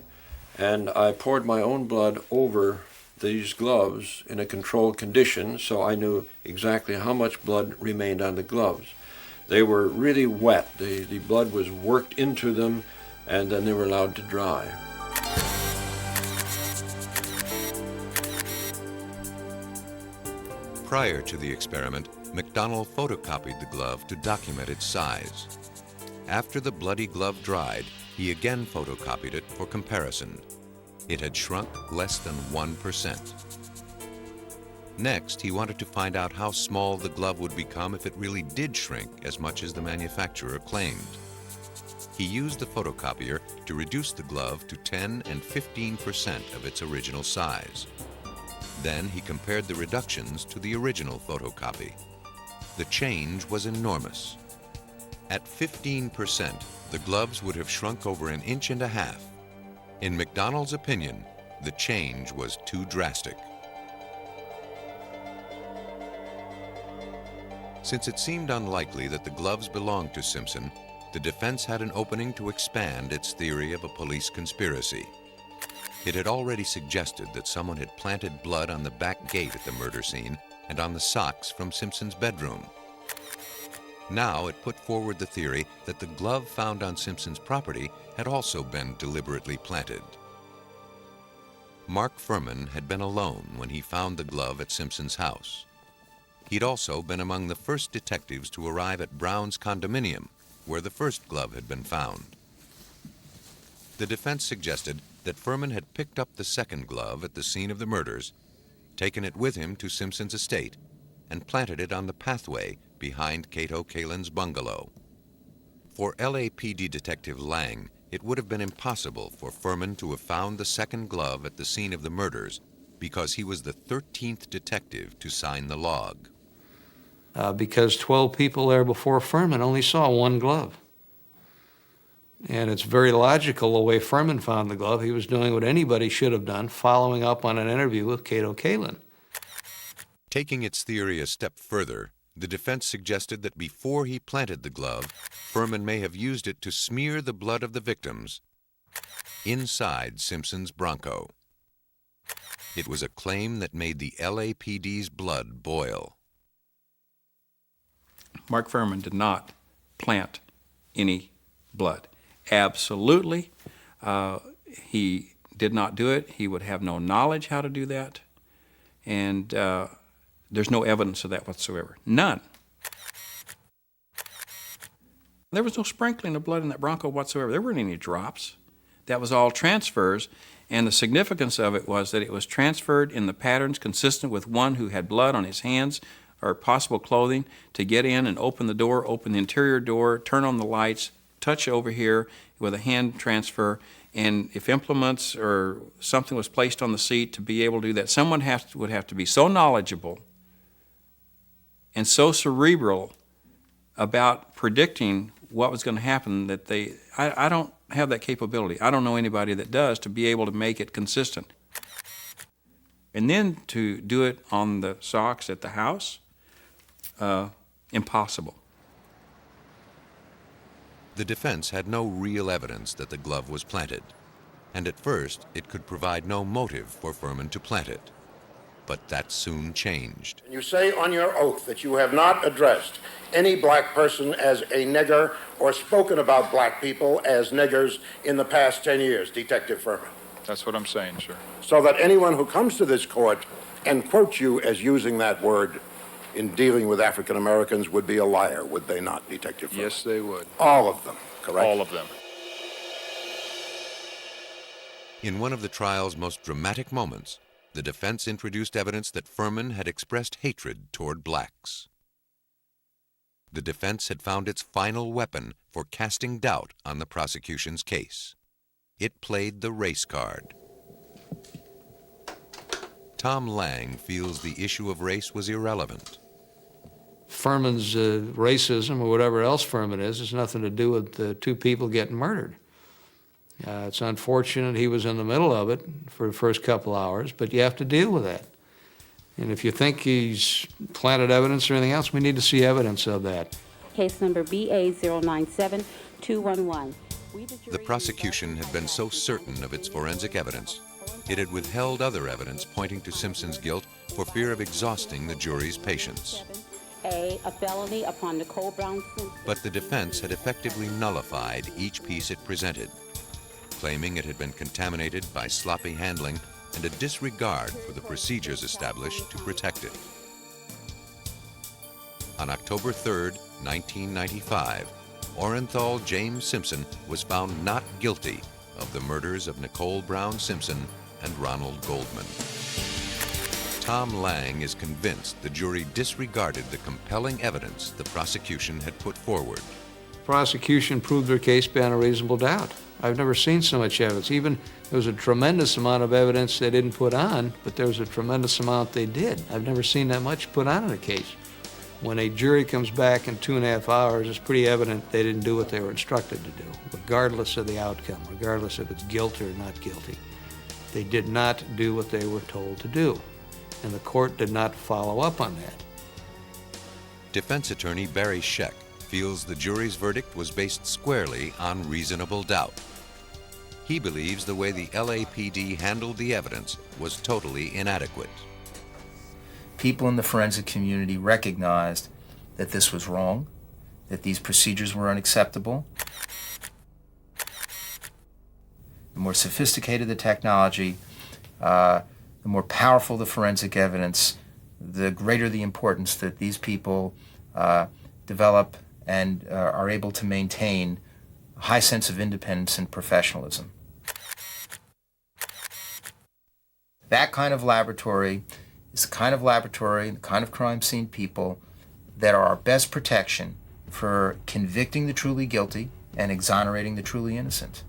and I poured my own blood over these gloves in a controlled condition so I knew exactly how much blood remained on the gloves. They were really wet. The blood was worked into them and then they were allowed to dry. Prior to the experiment, McDonnell photocopied the glove to document its size. After the bloody glove dried, he again photocopied it for comparison. It had shrunk less than 1%. Next, he wanted to find out how small the glove would become if it really did shrink as much as the manufacturer claimed. He used the photocopier to reduce the glove to 10 and 15% of its original size. Then he compared the reductions to the original photocopy. the change was enormous. At 15%, the gloves would have shrunk over 1.5 inches. In McDonald's opinion, the change was too drastic. Since it seemed unlikely that the gloves belonged to Simpson, the defense had an opening to expand its theory of a police conspiracy. It had already suggested that someone had planted blood on the back gate at the murder scene and on the socks from Simpson's bedroom. Now it put forward the theory that the glove found on Simpson's property had also been deliberately planted. Mark Furman had been alone when he found the glove at Simpson's house. He'd also been among the first detectives to arrive at Brown's condominium, where the first glove had been found. The defense suggested that Furman had picked up the second glove at the scene of the murders, taken it with him to Simpson's estate, and planted it on the pathway behind Cato Kalin's bungalow. For LAPD Detective Lang, it would have been impossible for Furman to have found the second glove at the scene of the murders because he was the 13th detective to sign the log. Because 12 people there before Furman only saw one glove. And it's very logical the way Furman found the glove. He was doing what anybody should have done, following up on an interview with Cato Kalin. Taking its theory a step further, the defense suggested that before he planted the glove, Furman may have used it to smear the blood of the victims inside Simpson's Bronco. It was a claim that made the LAPD's blood boil. Mark Furman did not plant any blood. Absolutely. He did not do it. He would have no knowledge how to do that. And there's no evidence of that whatsoever. None. There was no sprinkling of blood in that Bronco whatsoever. There weren't any drops. That was all transfers. And the significance of it was that it was transferred in the patterns consistent with one who had blood on his hands or possible clothing to get in and open the door, open the interior door, turn on the lights, touch over here with a hand transfer, and if implements or something was placed on the seat to be able to do that, someone would have to be so knowledgeable and so cerebral about predicting what was going to happen that I don't have that capability. I don't know anybody that does to be able to make it consistent. And then to do it on the socks at the house, impossible. The defense had no real evidence that the glove was planted, and at first it could provide no motive for Furman to plant it. But that soon changed. You say on your oath that you have not addressed any black person as a nigger or spoken about black people as niggers in the past 10 years, Detective Furman. That's what I'm saying, sir. So that anyone who comes to this court and quotes you as using that word in dealing with African Americans would be a liar, would they not, Detective Furman? Yes, they would. All of them, correct? All of them. In one of the trial's most dramatic moments, the defense introduced evidence that Furman had expressed hatred toward blacks. The defense had found its final weapon for casting doubt on the prosecution's case. It played the race card. Tom Lang feels the issue of race was irrelevant. Furman's racism or whatever else Furman is has nothing to do with the two people getting murdered. It's unfortunate he was in the middle of it for the first couple hours, but you have to deal with that. And if you think he's planted evidence or anything else, we need to see evidence of that. Case number BA097211. The prosecution had been so certain of its forensic evidence, it had withheld other evidence pointing to Simpson's guilt for fear of exhausting the jury's patience. A felony upon Nicole Brown Simpson. But the defense had effectively nullified each piece it presented, claiming it had been contaminated by sloppy handling and a disregard for the procedures established to protect it. On October 3rd, 1995, Orenthal James Simpson was found not guilty of the murders of Nicole Brown Simpson and Ronald Goldman. Tom Lang is convinced the jury disregarded the compelling evidence the prosecution had put forward. The prosecution proved their case beyond a reasonable doubt. I've never seen so much evidence. Even there was a tremendous amount of evidence they didn't put on, but there was a tremendous amount they did. I've never seen that much put on in a case. When a jury comes back in 2.5 hours, it's pretty evident they didn't do what they were instructed to do, regardless of the outcome, regardless if it's guilty or not guilty. They did not do what they were told to do, and the court did not follow up on that. Defense attorney Barry Scheck feels the jury's verdict was based squarely on reasonable doubt. He believes the way the LAPD handled the evidence was totally inadequate. People in the forensic community recognized that this was wrong, that these procedures were unacceptable. The more sophisticated the technology, the more powerful the forensic evidence, the greater the importance that these people develop and are able to maintain a high sense of independence and professionalism. That kind of laboratory is the kind of laboratory and the kind of crime scene people that are our best protection for convicting the truly guilty and exonerating the truly innocent.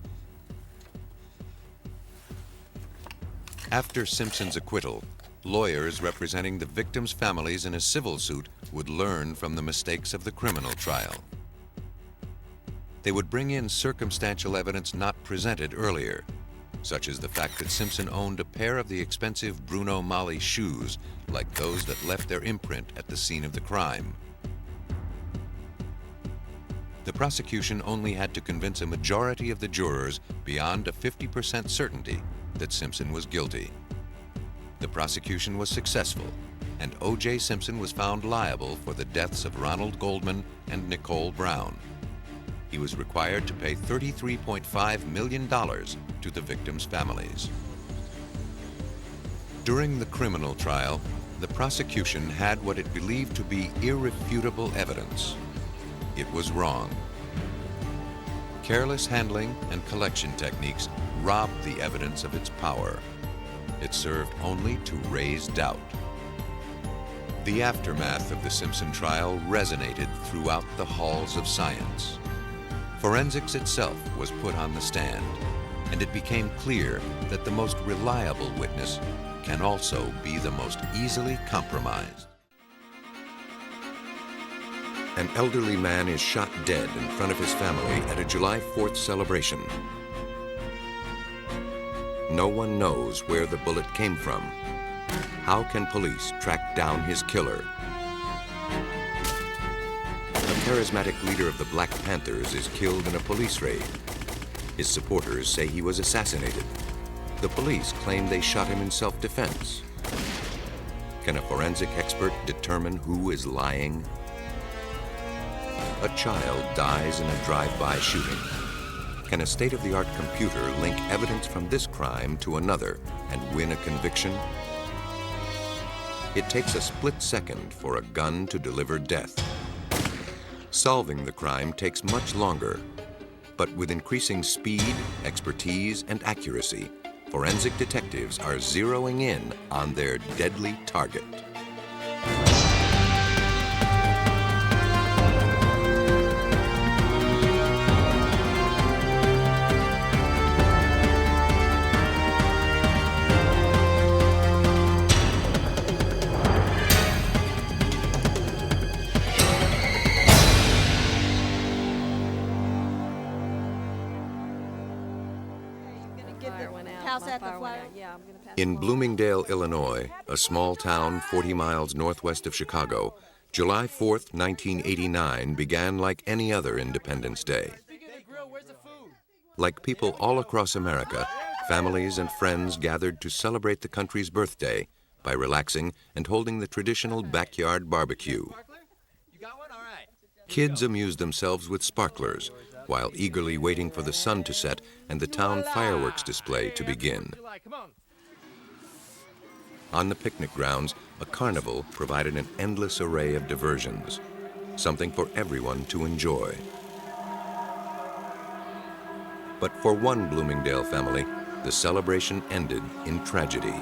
After Simpson's acquittal, lawyers representing the victims' families in a civil suit would learn from the mistakes of the criminal trial. They would bring in circumstantial evidence not presented earlier, such as the fact that Simpson owned a pair of the expensive Bruno Magli shoes like those that left their imprint at the scene of the crime. The prosecution only had to convince a majority of the jurors beyond a 50% certainty that Simpson was guilty. The prosecution was successful, and O.J. Simpson was found liable for the deaths of Ronald Goldman and Nicole Brown. He was required to pay $33.5 million to the victims' families. During the criminal trial, the prosecution had what it believed to be irrefutable evidence. It was wrong. Careless handling and collection techniques robbed the evidence of its power. It served only to raise doubt. The aftermath of the Simpson trial resonated throughout the halls of science. Forensics itself was put on the stand, and it became clear that the most reliable witness can also be the most easily compromised. An elderly man is shot dead in front of his family at a July 4th celebration. No one knows where the bullet came from. How can police track down his killer? A charismatic leader of the Black Panthers is killed in a police raid. His supporters say he was assassinated. The police claim they shot him in self-defense. Can a forensic expert determine who is lying? A child dies in a drive-by shooting. Can a state-of-the-art computer link evidence from this crime to another and win a conviction? It takes a split second for a gun to deliver death. Solving the crime takes much longer, but with increasing speed, expertise, and accuracy, forensic detectives are zeroing in on their deadly target. In Bloomingdale, Illinois, a small town 40 miles northwest of Chicago, July 4th, 1989 began like any other Independence Day. Like people all across America, families and friends gathered to celebrate the country's birthday by relaxing and holding the traditional backyard barbecue. Kids amused themselves with sparklers while eagerly waiting for the sun to set and the town fireworks display to begin. On the picnic grounds, a carnival provided an endless array of diversions, something for everyone to enjoy. But for one Bloomingdale family, the celebration ended in tragedy.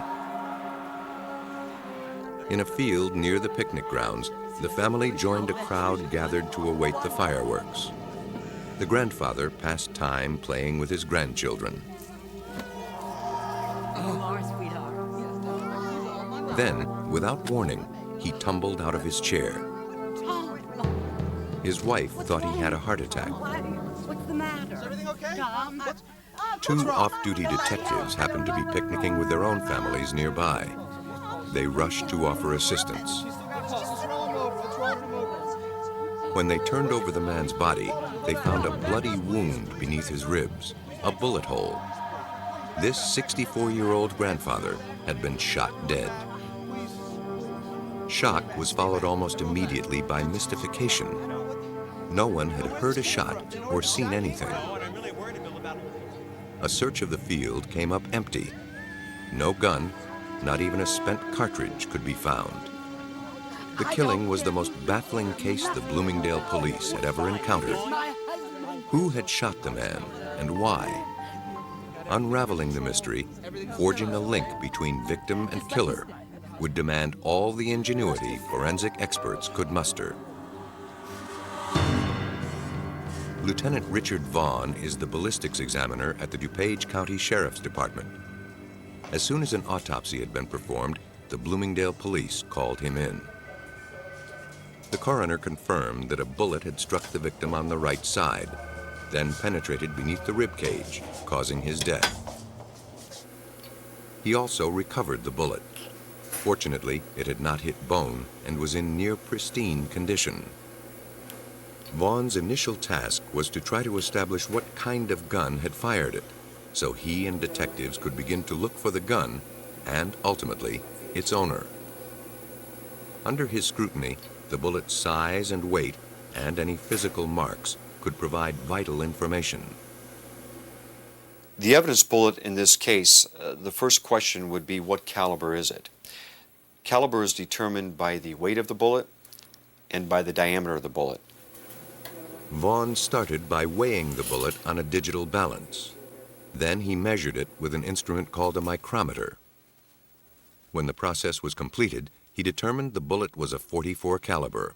In a field near the picnic grounds, the family joined a crowd gathered to await the fireworks. The grandfather passed time playing with his grandchildren. Then, without warning, he tumbled out of his chair. His wife thought he had a heart attack. What's the matter? Is everything okay? Tom? Two off-duty detectives happened to be picnicking with their own families nearby. They rushed to offer assistance. When they turned over the man's body, they found a bloody wound beneath his ribs, a bullet hole. This 64-year-old grandfather had been shot dead. Shock was followed almost immediately by mystification. No one had heard a shot or seen anything. A search of the field came up empty. No gun, not even a spent cartridge could be found. The killing was the most baffling case the Bloomingdale police had ever encountered. Who had shot the man and why? Unraveling the mystery, forging a link between victim and killer, would demand all the ingenuity forensic experts could muster. Lieutenant Richard Vaughn is the ballistics examiner at the DuPage County Sheriff's Department. As soon as an autopsy had been performed, the Bloomingdale police called him in. The coroner confirmed that a bullet had struck the victim on the right side, then penetrated beneath the rib cage, causing his death. He also recovered the bullet. Fortunately, it had not hit bone and was in near pristine condition. Vaughn's initial task was to try to establish what kind of gun had fired it, so he and detectives could begin to look for the gun and, ultimately, its owner. Under his scrutiny, the bullet's size and weight and any physical marks could provide vital information. The evidence bullet in this case, the first question would be, what caliber is it? Caliber is determined by the weight of the bullet and by the diameter of the bullet. Vaughn started by weighing the bullet on a digital balance. Then he measured it with an instrument called a micrometer. When the process was completed, he determined the bullet was a .44 caliber.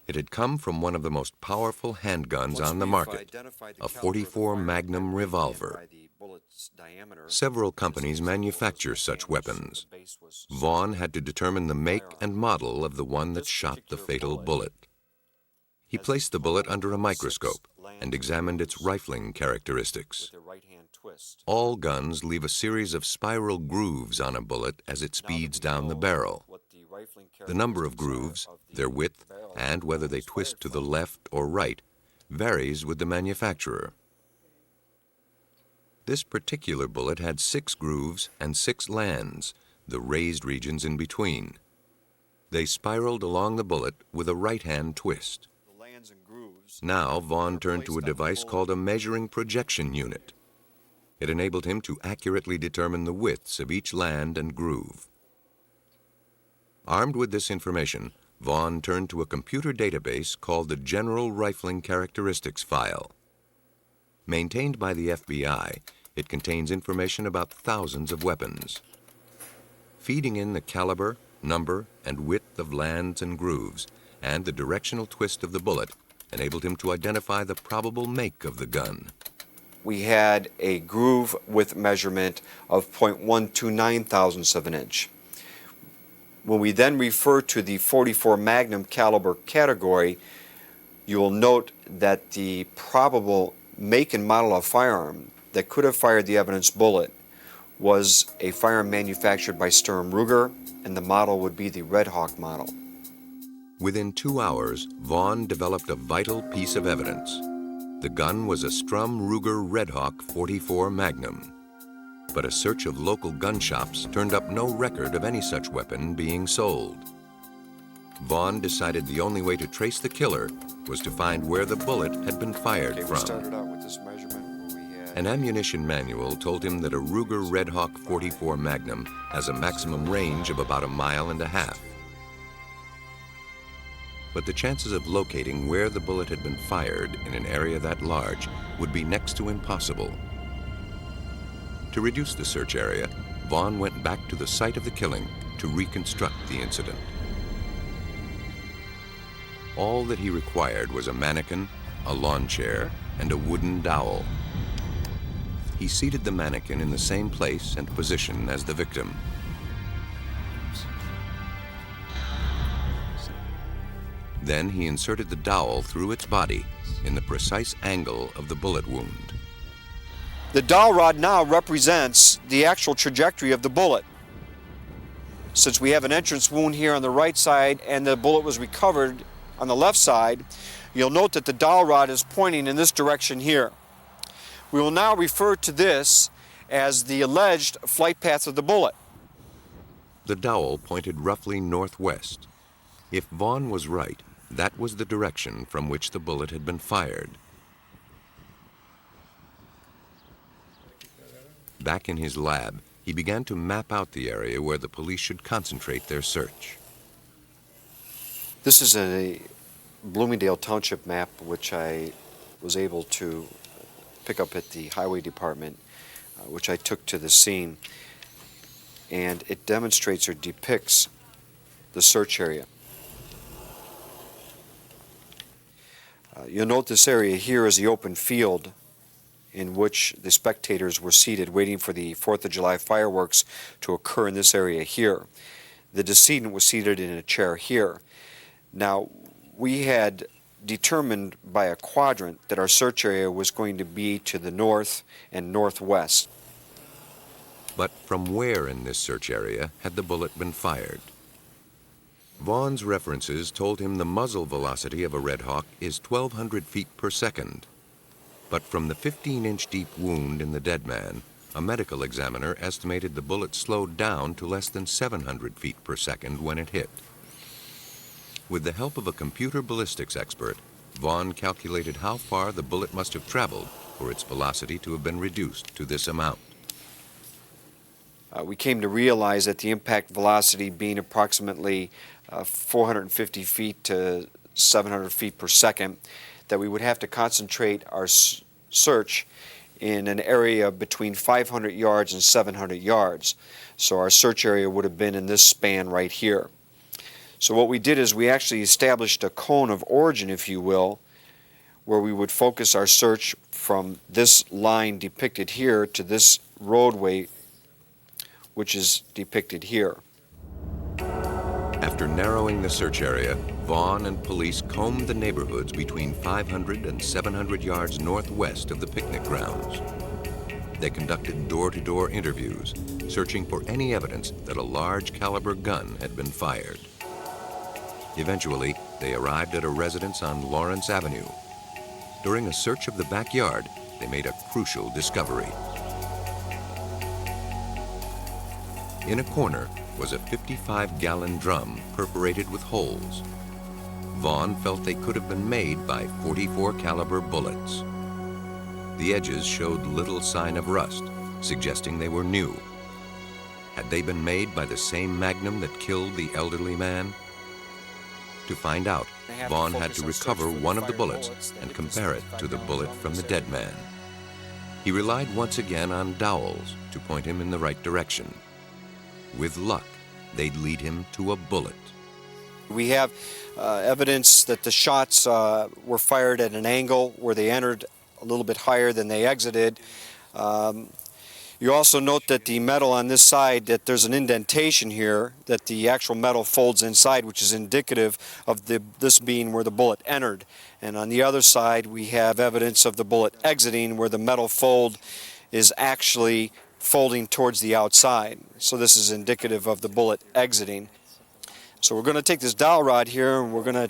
It had come from one of the most powerful handguns on the market, a .44 Magnum revolver. Several companies manufacture such weapons. Vaughn had to determine the make and model of the one that shot the fatal bullet. He placed the bullet under a microscope and examined its rifling characteristics. All guns leave a series of spiral grooves on a bullet as it speeds down the barrel. The number of grooves, their width, and whether they twist to the left or right varies with the manufacturer. This particular bullet had 6 grooves and 6 lands, the raised regions in between. They spiraled along the bullet with a right-hand twist. Now Vaughn turned to a device called a measuring projection unit. It enabled him to accurately determine the widths of each land and groove. Armed with this information, Vaughn turned to a computer database called the General Rifling Characteristics File. Maintained by the FBI, it contains information about thousands of weapons. Feeding in the caliber, number, and width of lands and grooves, and the directional twist of the bullet, enabled him to identify the probable make of the gun. We had a groove width measurement of 0.129 thousandths of an inch. When we then refer to the .44 Magnum caliber category, you will note that the probable make and model of firearm that could have fired the evidence bullet was a firearm manufactured by Sturm Ruger, and the model would be the Red Hawk model. Within 2 hours, Vaughn developed a vital piece of evidence. The gun was a Sturm Ruger Red Hawk .44 Magnum. But a search of local gun shops turned up no record of any such weapon being sold. Vaughn decided the only way to trace the killer was to find where the bullet had been fired from. We started out with this measurement where we had... An ammunition manual told him that a Ruger Red Hawk .44 Magnum has a maximum range of about 1.5 miles. But the chances of locating where the bullet had been fired in an area that large would be next to impossible. To reduce the search area, Vaughn went back to the site of the killing to reconstruct the incident. All that he required was a mannequin, a lawn chair, and a wooden dowel. He seated the mannequin in the same place and position as the victim. Then he inserted the dowel through its body in the precise angle of the bullet wound. The dowel rod now represents the actual trajectory of the bullet. Since we have an entrance wound here on the right side and the bullet was recovered on the left side, you'll note that the dowel rod is pointing in this direction here. We will now refer to this as the alleged flight path of the bullet. The dowel pointed roughly northwest. If Vaughn was right, that was the direction from which the bullet had been fired. Back in his lab, he began to map out the area where the police should concentrate their search. This is a Bloomingdale Township map which I was able to pick up at the Highway Department, which I took to the scene. And it demonstrates or depicts the search area. You'll note this area here is the open field in which the spectators were seated waiting for the 4th of July fireworks to occur in this area here. The decedent was seated in a chair here. Now, we had determined by a quadrant that our search area was going to be to the north and northwest. But from where in this search area had the bullet been fired? Vaughn's references told him the muzzle velocity of a Red Hawk is 1,200 feet per second. But from the 15-inch deep wound in the dead man, a medical examiner estimated the bullet slowed down to less than 700 feet per second when it hit. With the help of a computer ballistics expert, Vaughn calculated how far the bullet must have traveled for its velocity to have been reduced to this amount. We came to realize that the impact velocity being approximately 450 feet to 700 feet per second, that we would have to concentrate our search in an area between 500 yards and 700 yards. So our search area would have been in this span right here. So what we did is we actually established a cone of origin, if you will, where we would focus our search from this line depicted here to this roadway, which is depicted here. After narrowing the search area, Vaughn and police combed the neighborhoods between 500 and 700 yards northwest of the picnic grounds. They conducted door-to-door interviews, searching for any evidence that a large caliber gun had been fired. Eventually, they arrived at a residence on Lawrence Avenue. During a search of the backyard, they made a crucial discovery. In a corner was a 55-gallon drum perforated with holes. Vaughn felt they could have been made by .44 caliber bullets. The edges showed little sign of rust, suggesting they were new. Had they been made by the same magnum that killed the elderly man? To find out, Vaughn had to recover one of the bullets and compare it to the bullet from the dead man. He relied once again on dowels to point him in the right direction. With luck, they'd lead him to a bullet. We have evidence that the shots were fired at an angle where they entered a little bit higher than they exited. You also note that the metal on this side, that there's an indentation here, that the actual metal folds inside, which is indicative of this being where the bullet entered. And on the other side, we have evidence of the bullet exiting, where the metal fold is actually folding towards the outside. So this is indicative of the bullet exiting. So we're going to take this dowel rod here and we're going to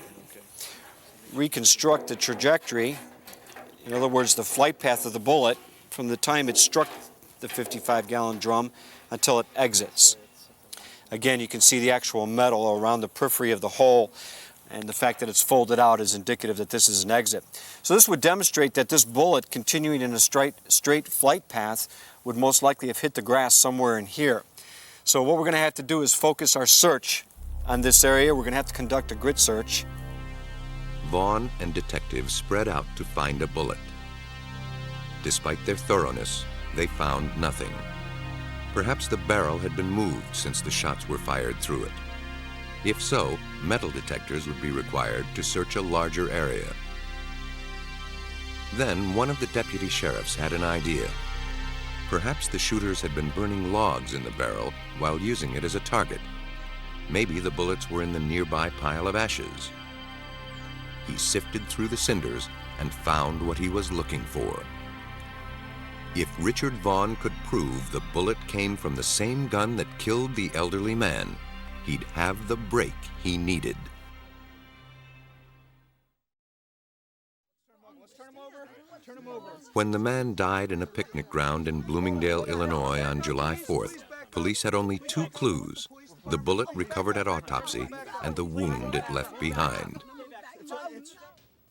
reconstruct the trajectory. In other words, the flight path of the bullet from the time it struck the 55-gallon drum until it exits. Again, you can see the actual metal around the periphery of the hole, and the fact that it's folded out is indicative that this is an exit. So this would demonstrate that this bullet, continuing in a straight flight path, would most likely have hit the grass somewhere in here. So what we're going to have to do is focus our search on this area. We're going to have to conduct a grid search. Vaughn and detectives spread out to find a bullet. Despite their thoroughness, they found nothing. Perhaps the barrel had been moved since the shots were fired through it. If so, metal detectors would be required to search a larger area. Then one of the deputy sheriffs had an idea. Perhaps the shooters had been burning logs in the barrel while using it as a target. Maybe the bullets were in the nearby pile of ashes. he sifted through the cinders and found what he was looking for. If Richard Vaughn could prove the bullet came from the same gun that killed the elderly man, he'd have the break he needed. When the man died in a picnic ground in Bloomingdale, Illinois on July 4th, police had only two clues: the bullet recovered at autopsy and the wound it left behind.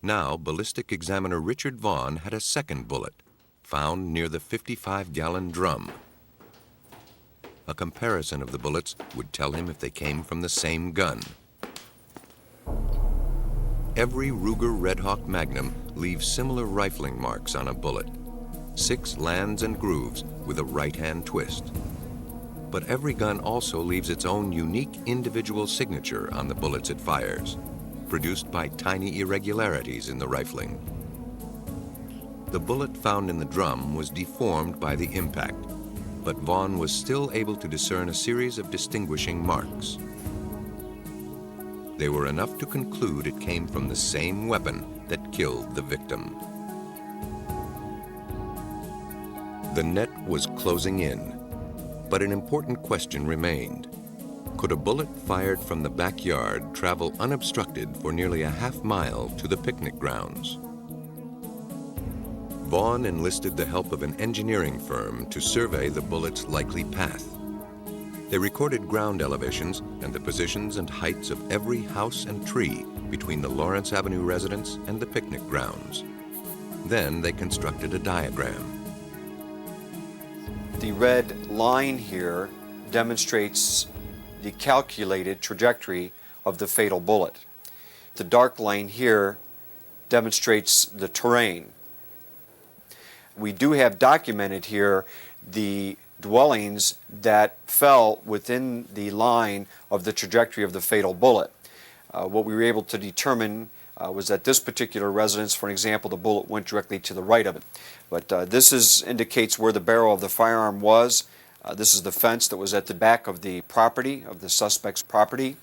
Now, ballistic examiner Richard Vaughn had a second bullet, found near the 55-gallon drum. A comparison of the bullets would tell him if they came from the same gun. Every Ruger Red Hawk Magnum leaves similar rifling marks on a bullet. 6 lands and grooves with a right-hand twist. But every gun also leaves its own unique individual signature on the bullets it fires, produced by tiny irregularities in the rifling. The bullet found in the drum was deformed by the impact, but Vaughn was still able to discern a series of distinguishing marks. They were enough to conclude it came from the same weapon that killed the victim. The net was closing in, but an important question remained. Could a bullet fired from the backyard travel unobstructed for nearly a half-mile to the picnic grounds? Vaughn enlisted the help of an engineering firm to survey the bullet's likely path. They recorded ground elevations and the positions and heights of every house and tree between the Lawrence Avenue residence and the picnic grounds. Then they constructed a diagram. The red line here demonstrates the calculated trajectory of the fatal bullet. The dark line here demonstrates the terrain. We do have documented here the dwellings that fell within the line of the trajectory of the fatal bullet. What we were able to determine was that this particular residence, for example, the bullet went directly to the right of it. But this indicates where the barrel of the firearm was. This is the fence that was at the back of the property, of the suspect's property.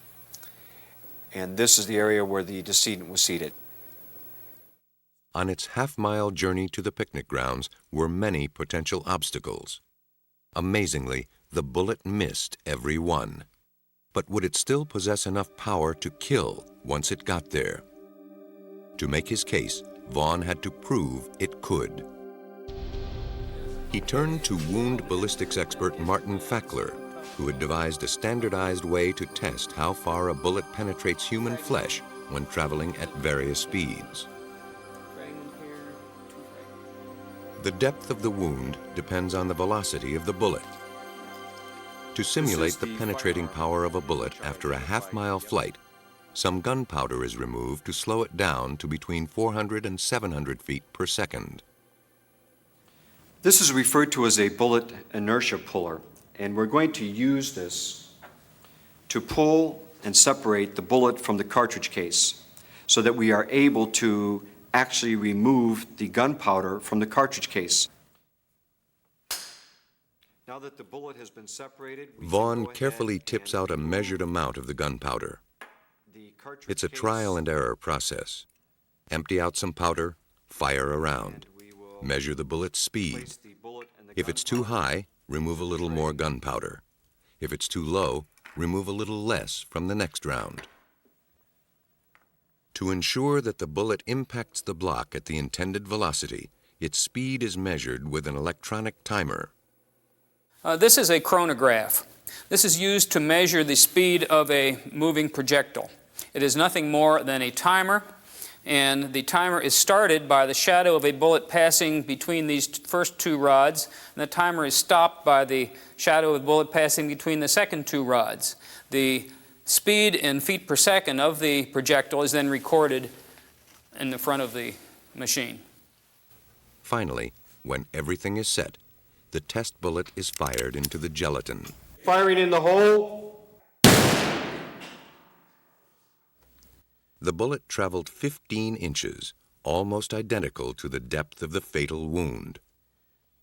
And this is the area where the decedent was seated. On its half-mile journey to the picnic grounds were many potential obstacles. Amazingly, the bullet missed every one. But would it still possess enough power to kill once it got there? To make his case, Vaughn had to prove it could. He turned to wound ballistics expert Martin Fackler, who had devised a standardized way to test how far a bullet penetrates human flesh when traveling at various speeds. The depth of the wound depends on the velocity of the bullet. To simulate the penetrating power of a bullet after a half-mile flight, some gunpowder is removed to slow it down to between 400 and 700 feet per second. This is referred to as a bullet inertia puller, and we're going to use this to pull and separate the bullet from the cartridge case so that we are able to actually remove the gunpowder from the cartridge case. Now that the bullet has been separated, Vaughn carefully tips out a measured amount of the gunpowder. It's a trial and error process. Empty out some powder, fire around. Measure the bullet's speed. If it's too high, remove a little more gunpowder. If it's too low, remove a little less from the next round. To ensure that the bullet impacts the block at the intended velocity, its speed is measured with an electronic timer. This is a chronograph. This is used to measure the speed of a moving projectile. It is nothing more than a timer, and the timer is started by the shadow of a bullet passing between these first two rods, and the timer is stopped by the shadow of a bullet passing between the second two rods. The speed in feet per second of the projectile is then recorded in the front of the machine. Finally, when everything is set, the test bullet is fired into the gelatin. Firing in the hole. The bullet traveled 15 inches, almost identical to the depth of the fatal wound.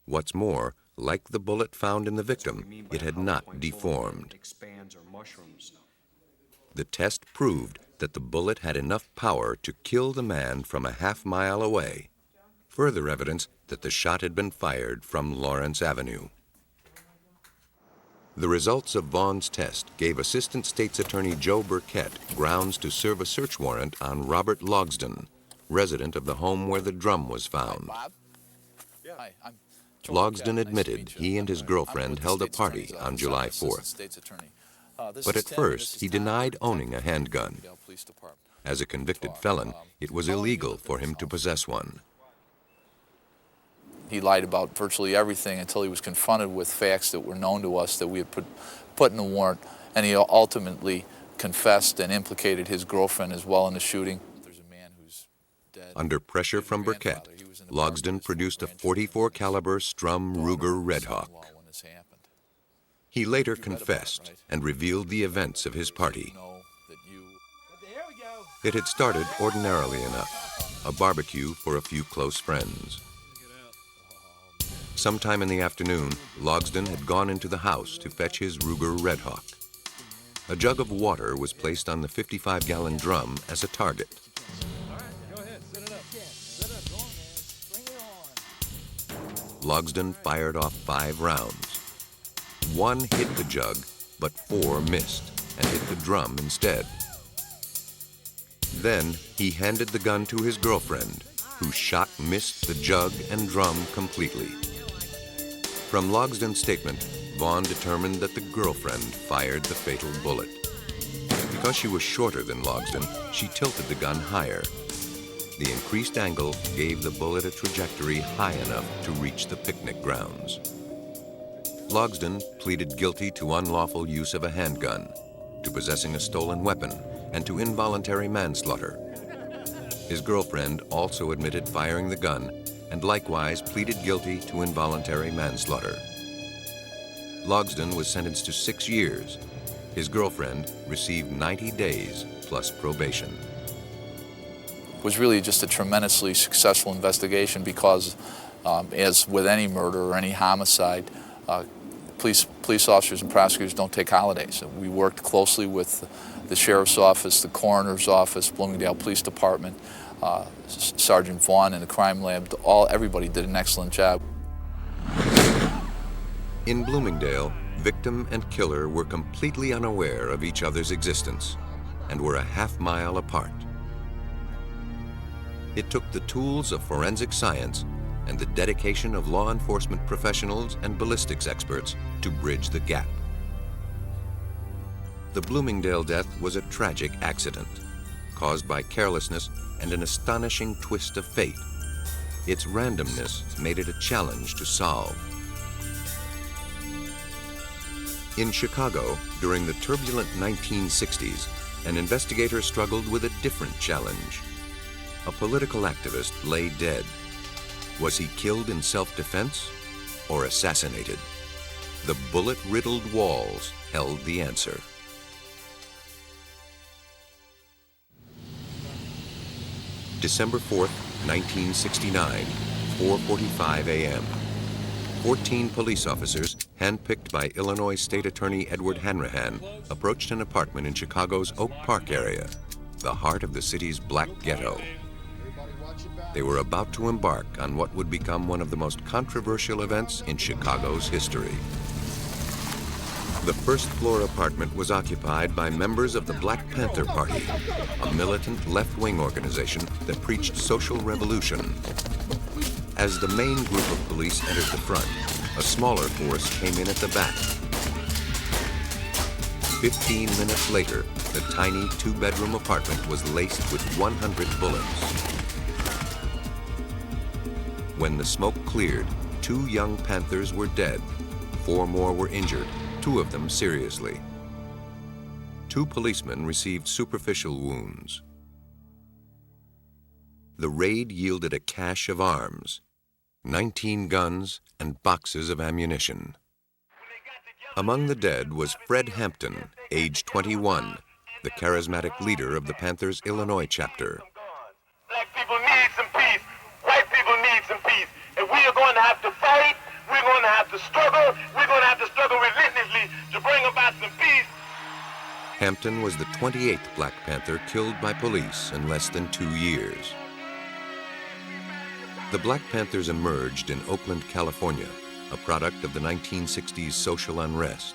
What's more, like the bullet found in the victim, it had not deformed. The test proved that the bullet had enough power to kill the man from a half-mile away. Further evidence that the shot had been fired from Lawrence Avenue. The results of Vaughn's test gave Assistant State's Attorney Joe Burkett grounds to serve a search warrant on Robert Logsdon, resident of the home where the drum was found. Hi, I'm Logsdon admitted he and his girlfriend held a party on July 4th. But at first, he denied owning a handgun. As a convicted felon, it was illegal for him to possess one. He lied about virtually everything until he was confronted with facts that were known to us that we had put in the warrant, and he ultimately confessed and implicated his girlfriend as well in the shooting. There's a man who's dead. Under pressure from Burkett, Logsdon produced a .44 caliber Strum Ruger Red Hawk. He later confessed and revealed the events of his party. It had started ordinarily enough, a barbecue for a few close friends. Sometime in the afternoon, Logsdon had gone into the house to fetch his Ruger Red Hawk. A jug of water was placed on the 55-gallon drum as a target. Logsdon fired off 5 rounds. 1 hit the jug, but 4 missed and hit the drum instead. Then he handed the gun to his girlfriend, whose shot missed the jug and drum completely. From Logsdon's statement, Vaughn determined that the girlfriend fired the fatal bullet. Because she was shorter than Logsdon, she tilted the gun higher. The increased angle gave the bullet a trajectory high enough to reach the picnic grounds. Logsdon pleaded guilty to unlawful use of a handgun, to possessing a stolen weapon, and to involuntary manslaughter. His girlfriend also admitted firing the gun and likewise pleaded guilty to involuntary manslaughter. Logsdon was sentenced to 6 years. His girlfriend received 90 days plus probation. It was really just a tremendously successful investigation because, as with any murder or any homicide, police officers and prosecutors don't take holidays. We worked closely with the sheriff's office, the coroner's office, Bloomingdale Police Department, Sergeant Vaughn and the crime lab. Everybody did an excellent job. In Bloomingdale, victim and killer were completely unaware of each other's existence and were a half-mile apart. It took the tools of forensic science and the dedication of law enforcement professionals and ballistics experts to bridge the gap. The Bloomingdale death was a tragic accident, caused by carelessness and an astonishing twist of fate. Its randomness made it a challenge to solve. In Chicago, during the turbulent 1960s, an investigator struggled with a different challenge. A political activist lay dead. Was he killed in self-defense or assassinated? The bullet-riddled walls held the answer. December 4th, 1969, 4:45 a.m. 14 police officers, handpicked by Illinois State Attorney Edward Hanrahan, approached an apartment in Chicago's Oak Park area, the heart of the city's black ghetto. They were about to embark on what would become one of the most controversial events in Chicago's history. The first-floor apartment was occupied by members of the Black Panther Party, a militant left-wing organization that preached social revolution. As the main group of police entered the front, a smaller force came in at the back. 15 minutes later, the tiny 2-bedroom apartment was laced with 100 bullets. When the smoke cleared, 2 young Panthers were dead. 4 more were injured, 2 of them seriously. 2 policemen received superficial wounds. The raid yielded a cache of arms, 19 guns and boxes of ammunition. Among the dead was Fred Hampton, age 21, the charismatic leader of the Panthers' Illinois chapter. Black people need some peace. White people need some peace. And we are going to have to fight. We're going to have to struggle. We're going to have to struggle relentlessly to bring about some peace. Hampton was the 28th Black Panther killed by police in less than 2 years. The Black Panthers emerged in Oakland, California, a product of the 1960s social unrest.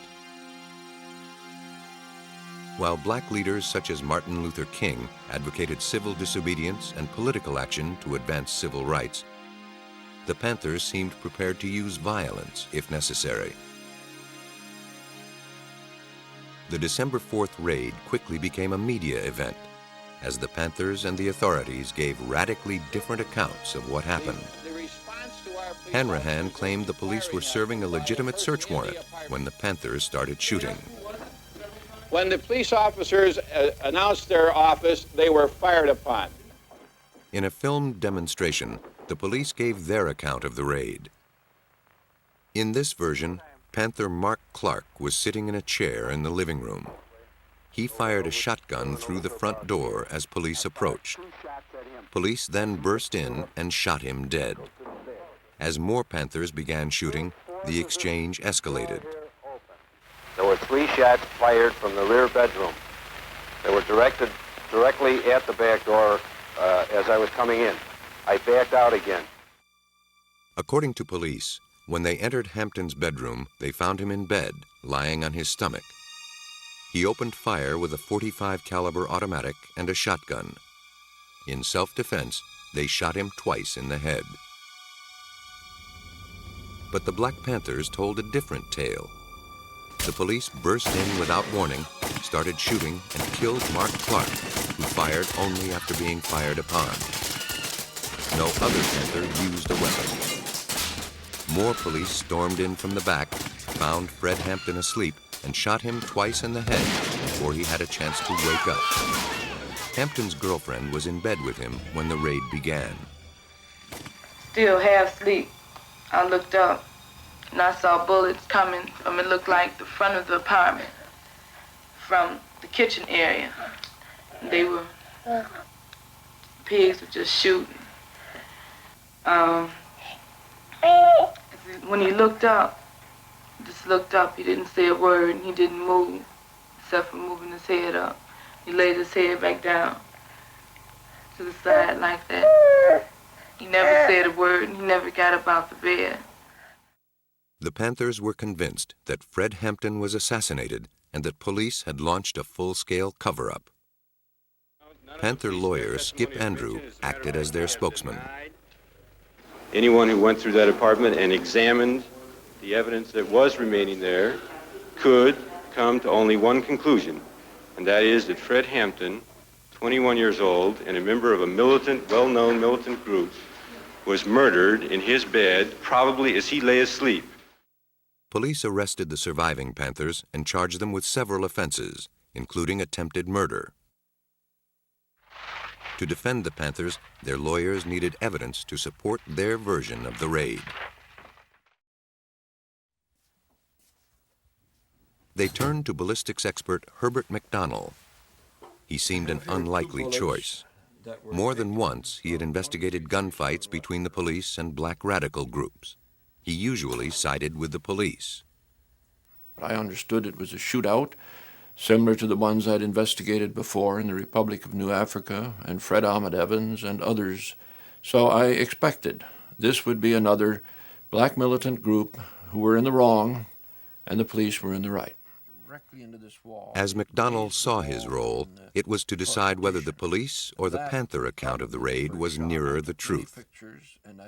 While black leaders such as Martin Luther King advocated civil disobedience and political action to advance civil rights, the Panthers seemed prepared to use violence if necessary. The December 4th raid quickly became a media event, as the Panthers and the authorities gave radically different accounts of what happened. Hanrahan claimed the police were serving a legitimate search warrant when the Panthers started shooting. When the police officers announced their office, they were fired upon. In a filmed demonstration, the police gave their account of the raid. In this version, Panther Mark Clark was sitting in a chair in the living room. He fired a shotgun through the front door as police approached. Police then burst in and shot him dead. As more Panthers began shooting, the exchange escalated. There were 3 shots fired from the rear bedroom. They were directed directly at the back door as I was coming in. I backed out again. According to police, when they entered Hampton's bedroom, they found him in bed, lying on his stomach. He opened fire with a .45 caliber automatic and a shotgun. In self-defense, they shot him twice in the head. But the Black Panthers told a different tale. The police burst in without warning, started shooting, and killed Mark Clark, who fired only after being fired upon. No other Panther used a weapon. More police stormed in from the back, found Fred Hampton asleep, and shot him twice in the head before he had a chance to wake up. Hampton's girlfriend was in bed with him when the raid began. Still half asleep, I looked up and I saw bullets coming from, it looked like the front of the apartment, from the kitchen area. They were, pigs were just shooting. When he looked up, just looked up, he didn't say a word and he didn't move, except for moving his head up. He laid his head back down to the side like that. He never said a word and he never got up out the bed. The Panthers were convinced that Fred Hampton was assassinated and that police had launched a full-scale cover-up. Panther lawyer Skip Andrew acted as their spokesman. Anyone who went through that apartment and examined the evidence that was remaining there could come to only one conclusion, and that is that Fred Hampton, 21 years old and a member of a militant, well-known militant group, was murdered in his bed, probably as he lay asleep. Police arrested the surviving Panthers and charged them with several offenses, including attempted murder. To defend the Panthers, their lawyers needed evidence to support their version of the raid. They turned to ballistics expert Herbert McDonnell. He seemed an unlikely choice. More than once, he had investigated gunfights between the police and black radical groups. He usually sided with the police. I understood it was a shootout, similar to the ones I'd investigated before in the Republic of New Africa and Fred Ahmed Evans and others. So I expected this would be another black militant group who were in the wrong and the police were in the right. As McDonnell saw his role, it was to decide whether the police or the Panther account of the raid was nearer the truth.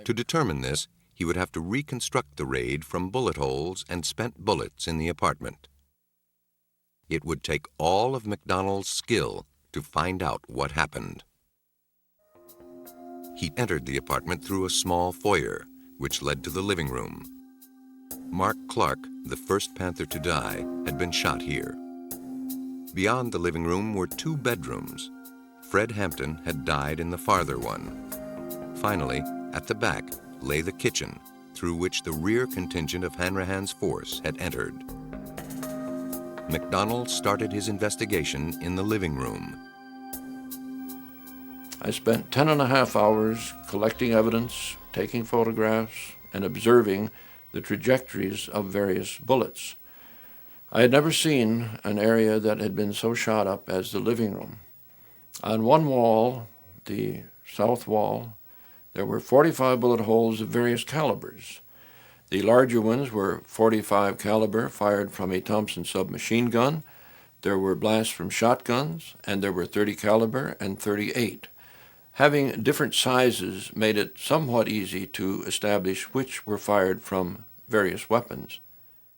To determine this, he would have to reconstruct the raid from bullet holes and spent bullets in the apartment. It would take all of McDonnell's skill to find out what happened. He entered the apartment through a small foyer, which led to the living room. Mark Clark, the first Panther to die, had been shot here. Beyond the living room were 2 bedrooms. Fred Hampton had died in the farther one. Finally, at the back lay the kitchen, through which the rear contingent of Hanrahan's force had entered. McDonnell started his investigation in the living room. I spent 10.5 hours collecting evidence, taking photographs, and observing the trajectories of various bullets. I had never seen an area that had been so shot up as the living room. On one wall, the south wall, there were 45 bullet holes of various calibers. The larger ones were .45 caliber fired from a Thompson submachine gun. There were blasts from shotguns, and there were .30 caliber and .38. Having different sizes made it somewhat easy to establish which were fired from various weapons.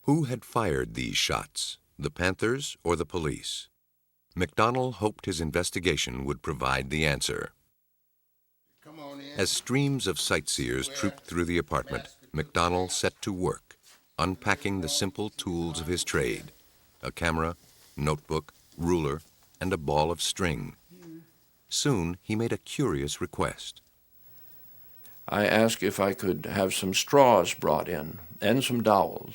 Who had fired these shots, the Panthers or the police? McDonnell hoped his investigation would provide the answer. As streams of sightseers trooped through the apartment, McDonnell set to work, unpacking the simple tools of his trade: a camera, notebook, ruler, and a ball of string. Soon he made a curious request. I asked if I could have some straws brought in and some dowels.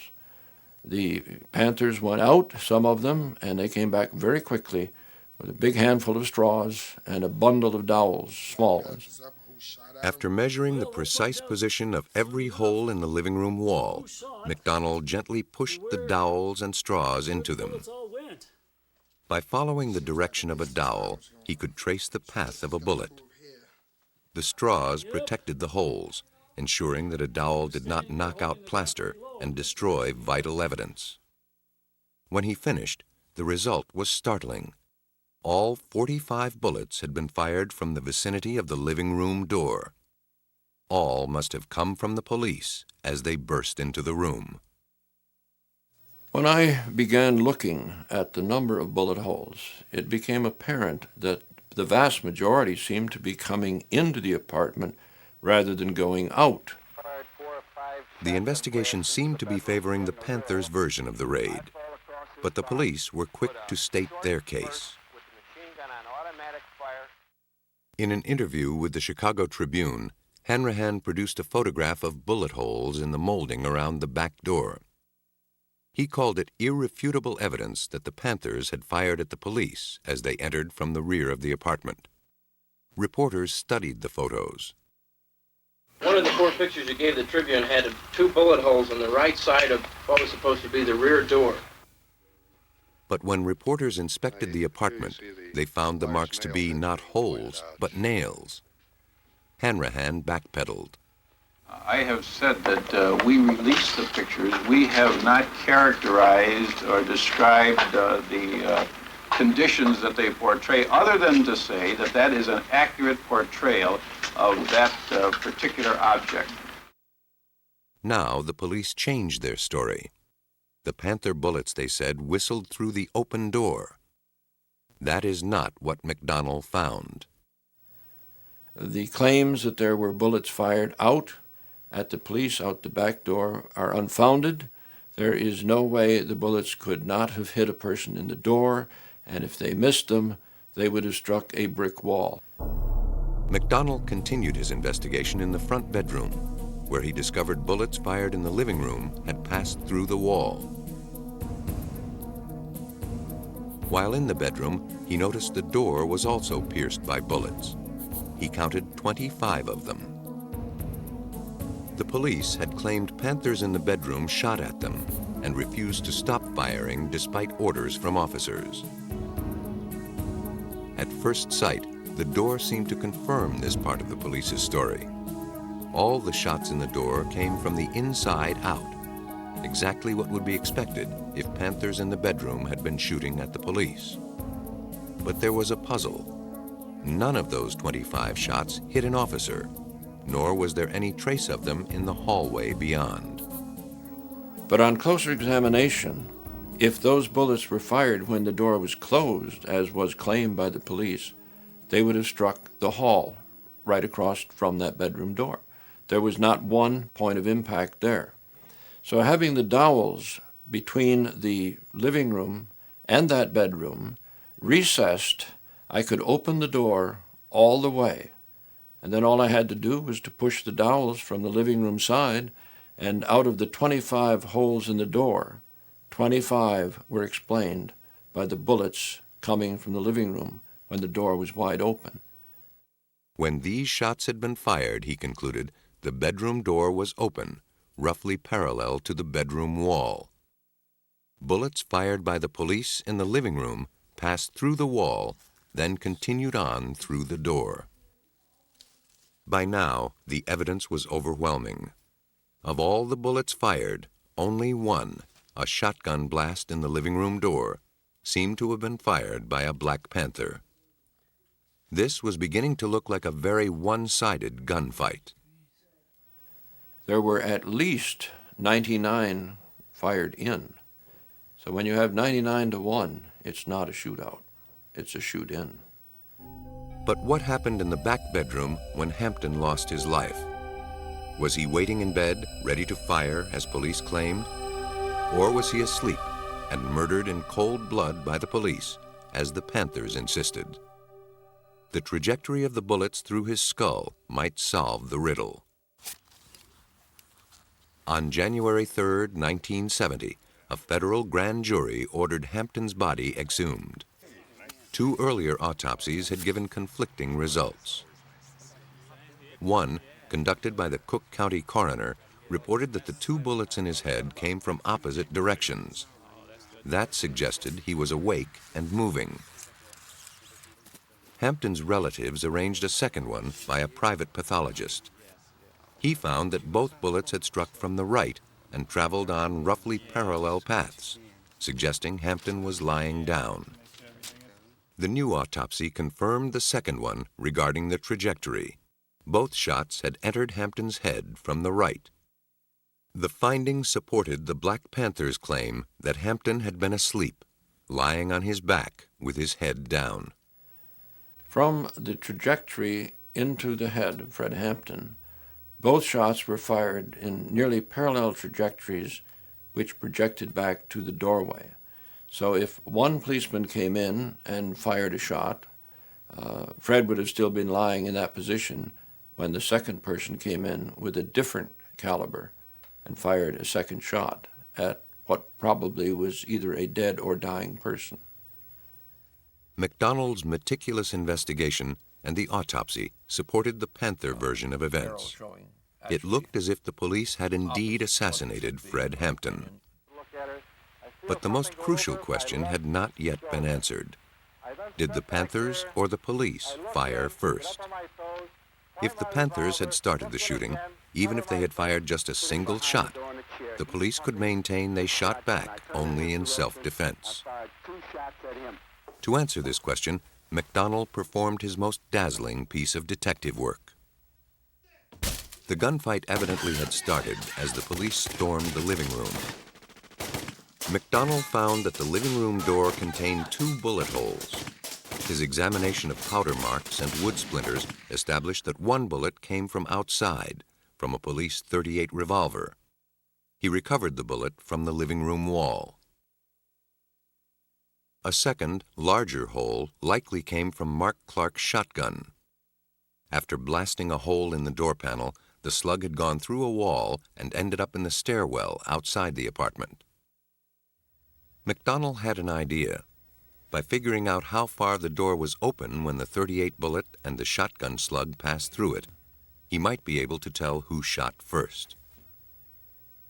The Panthers went out, some of them, and they came back very quickly with a big handful of straws and a bundle of dowels, small ones. After measuring the precise position of every hole in the living room wall, McDonnell gently pushed the dowels and straws into them. By following the direction of a dowel, he could trace the path of a bullet. The straws protected the holes, ensuring that a dowel did not knock out plaster and destroy vital evidence. When he finished, the result was startling. All 45 bullets had been fired from the vicinity of the living room door. All must have come from the police as they burst into the room. When I began looking at the number of bullet holes, it became apparent that the vast majority seemed to be coming into the apartment rather than going out. The investigation seemed to be favoring the Panthers' version of the raid, but the police were quick to state their case. In an interview with the Chicago Tribune, Hanrahan produced a photograph of bullet holes in the molding around the back door. He called it irrefutable evidence that the Panthers had fired at the police as they entered from the rear of the apartment. Reporters studied the photos. One of the 4 pictures you gave the Tribune had 2 bullet holes on the right side of what was supposed to be the rear door. But when reporters inspected the apartment, they found the marks to be not holes, but nails. Hanrahan backpedaled. I have said that we released the pictures. We have not characterized or described the conditions that they portray, other than to say that that is an accurate portrayal of that particular object. Now the police changed their story. The Panther bullets, they said, whistled through the open door. That is not what McDonnell found. The claims that there were bullets fired out at the police out the back door are unfounded. There is no way the bullets could not have hit a person in the door, and if they missed them, they would have struck a brick wall. McDonnell continued his investigation in the front bedroom, where he discovered bullets fired in the living room had passed through the wall. While in the bedroom, he noticed the door was also pierced by bullets. He counted 25 of them. The police had claimed Panthers in the bedroom shot at them and refused to stop firing despite orders from officers. At first sight, the door seemed to confirm this part of the police's story. All the shots in the door came from the inside out, exactly what would be expected if Panthers in the bedroom had been shooting at the police. But there was a puzzle. None of those 25 shots hit an officer, nor was there any trace of them in the hallway beyond. But on closer examination, if those bullets were fired when the door was closed, as was claimed by the police, they would have struck the hall right across from that bedroom door. There was not one point of impact there. So having the dowels between the living room and that bedroom recessed, I could open the door all the way, and then all I had to do was to push the dowels from the living room side, and out of the 25 holes in the door, 25 were explained by the bullets coming from the living room when the door was wide open. When these shots had been fired, he concluded, the bedroom door was open, roughly parallel to the bedroom wall. bullets fired by the police in the living room passed through the wall, then continued on through the door. By now, the evidence was overwhelming. Of all the bullets fired, only one, a shotgun blast in the living room door, seemed to have been fired by a Black Panther. This was beginning to look like a very one-sided gunfight. There were at least 99 fired in. So when you have 99 to 1, it's not a shootout. It's a shoot-in. But what happened in the back bedroom when Hampton lost his life? Was he waiting in bed, ready to fire, as police claimed? Or was he asleep and murdered in cold blood by the police, as the Panthers insisted? The trajectory of the bullets through his skull might solve the riddle. On January 3, 1970, a federal grand jury ordered Hampton's body exhumed. 2 earlier autopsies had given conflicting results. One, conducted by the Cook County coroner, reported that the 2 bullets in his head came from opposite directions. That suggested he was awake and moving. Hampton's relatives arranged a second one by a private pathologist. He found that both bullets had struck from the right and traveled on roughly parallel paths, suggesting Hampton was lying down. The new autopsy confirmed the second one regarding the trajectory. Both shots had entered Hampton's head from the right. The findings supported the Black Panthers' claim that Hampton had been asleep, lying on his back with his head down. From the trajectory into the head of Fred Hampton, both shots were fired in nearly parallel trajectories which projected back to the doorway. So if one policeman came in and fired a shot, Fred would have still been lying in that position when the second person came in with a different caliber and fired a second shot at what probably was either a dead or dying person. McDonald's meticulous investigation and the autopsy supported the Panther version of events. It looked as if the police had indeed assassinated Fred Hampton. But the most crucial question had not yet been answered. Did the Panthers or the police fire first? If the Panthers had started the shooting, even if they had fired just a single shot, the police could maintain they shot back only in self-defense. To answer this question, McDonald performed his most dazzling piece of detective work. The gunfight evidently had started as the police stormed the living room. McDonald found that the living room door contained 2 bullet holes. His examination of powder marks and wood splinters established that one bullet came from outside, from a police .38 revolver. He recovered the bullet from the living room wall. A second, larger hole likely came from Mark Clark's shotgun. After blasting a hole in the door panel, the slug had gone through a wall and ended up in the stairwell outside the apartment. McDonald had an idea. By figuring out how far the door was open when the .38 bullet and the shotgun slug passed through it, he might be able to tell who shot first.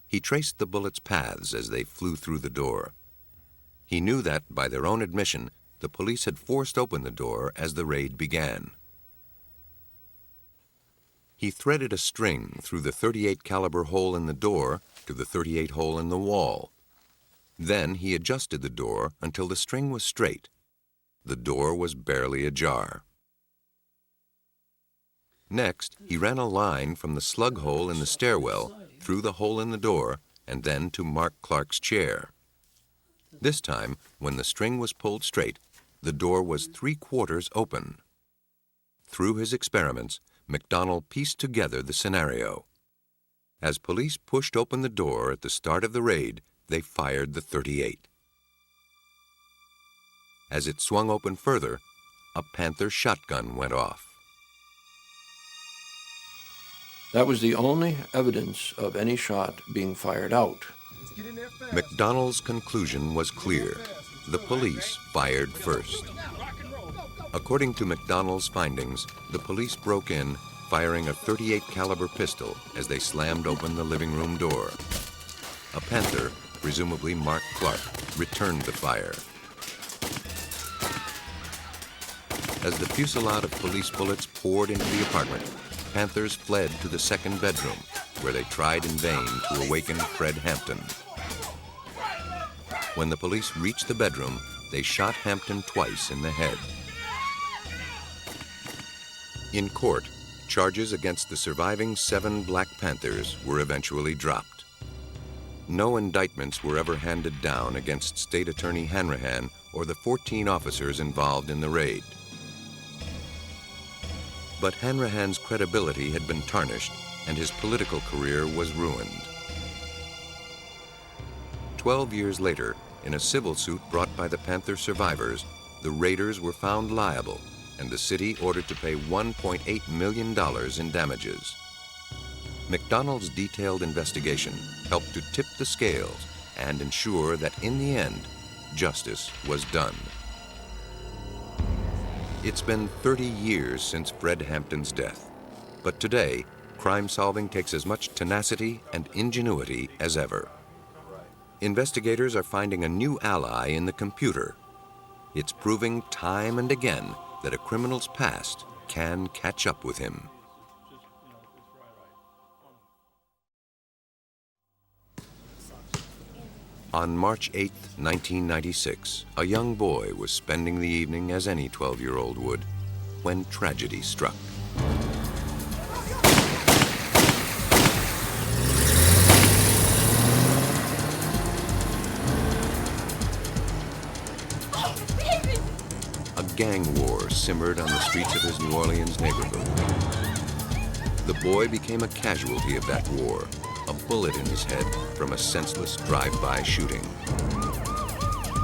He traced the bullets' paths as they flew through the door. He knew that, by their own admission, the police had forced open the door as the raid began. He threaded a string through the .38 caliber hole in the door to the .38 hole in the wall. Then he adjusted the door until the string was straight. The door was barely ajar. Next, he ran a line from the slug hole in the stairwell through the hole in the door and then to Mark Clark's chair. This time, when the string was pulled straight, the door was 3/4 open. Through his experiments, McDonald pieced together the scenario. As police pushed open the door at the start of the raid, they fired the .38. As it swung open further, a Panther shotgun went off. That was the only evidence of any shot being fired out. McDonald's conclusion was clear. The police fired first. According to McDonald's findings, the police broke in, firing a .38 caliber pistol as they slammed open the living room door. A Panther, presumably Mark Clark, returned the fire. As the fusillade of police bullets poured into the apartment, Panthers fled to the second bedroom, where they tried in vain to awaken Fred Hampton. When the police reached the bedroom, they shot Hampton twice in the head. In court, charges against the surviving 7 Black Panthers were eventually dropped. No indictments were ever handed down against State Attorney Hanrahan or the 14 officers involved in the raid. But Hanrahan's credibility had been tarnished, and his political career was ruined. 12 years later, in a civil suit brought by the Panther survivors, the raiders were found liable, and the city ordered to pay $1.8 million in damages. McDonald's detailed investigation helped to tip the scales and ensure that in the end, justice was done. It's been 30 years since Fred Hampton's death, but today, crime solving takes as much tenacity and ingenuity as ever. Investigators are finding a new ally in the computer. It's proving time and again that a criminal's past can catch up with him. On March 8, 1996, a young boy was spending the evening as any 12-year-old would, when tragedy struck. A gang war simmered on the streets of his New Orleans neighborhood. The boy became a casualty of that war, a bullet in his head from a senseless drive-by shooting.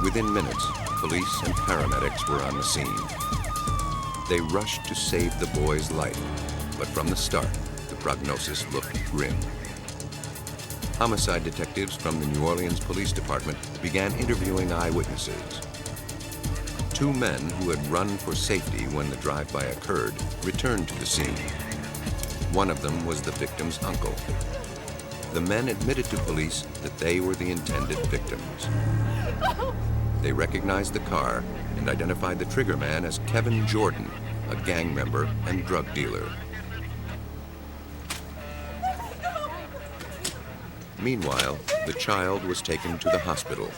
Within minutes, police and paramedics were on the scene. They rushed to save the boy's life, but from the start, the prognosis looked grim. Homicide detectives from the New Orleans Police Department began interviewing eyewitnesses. 2 men who had run for safety when the drive-by occurred returned to the scene. One of them was the victim's uncle. The men admitted to police that they were the intended victims. They recognized the car and identified the triggerman as Kevin Jordan, a gang member and drug dealer. Meanwhile, the child was taken to the hospital.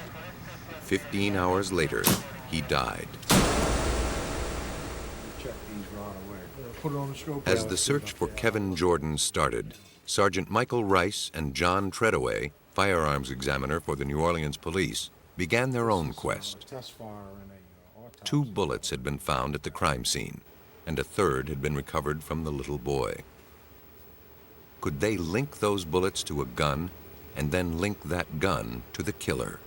15 hours later, he died. As the search for Kevin Jordan started, Sergeant Michael Rice and John Treadaway, firearms examiner for the New Orleans Police, began their own quest. 2 bullets had been found at the crime scene, and a 3rd had been recovered from the little boy. Could they link those bullets to a gun, and then link that gun to the killer?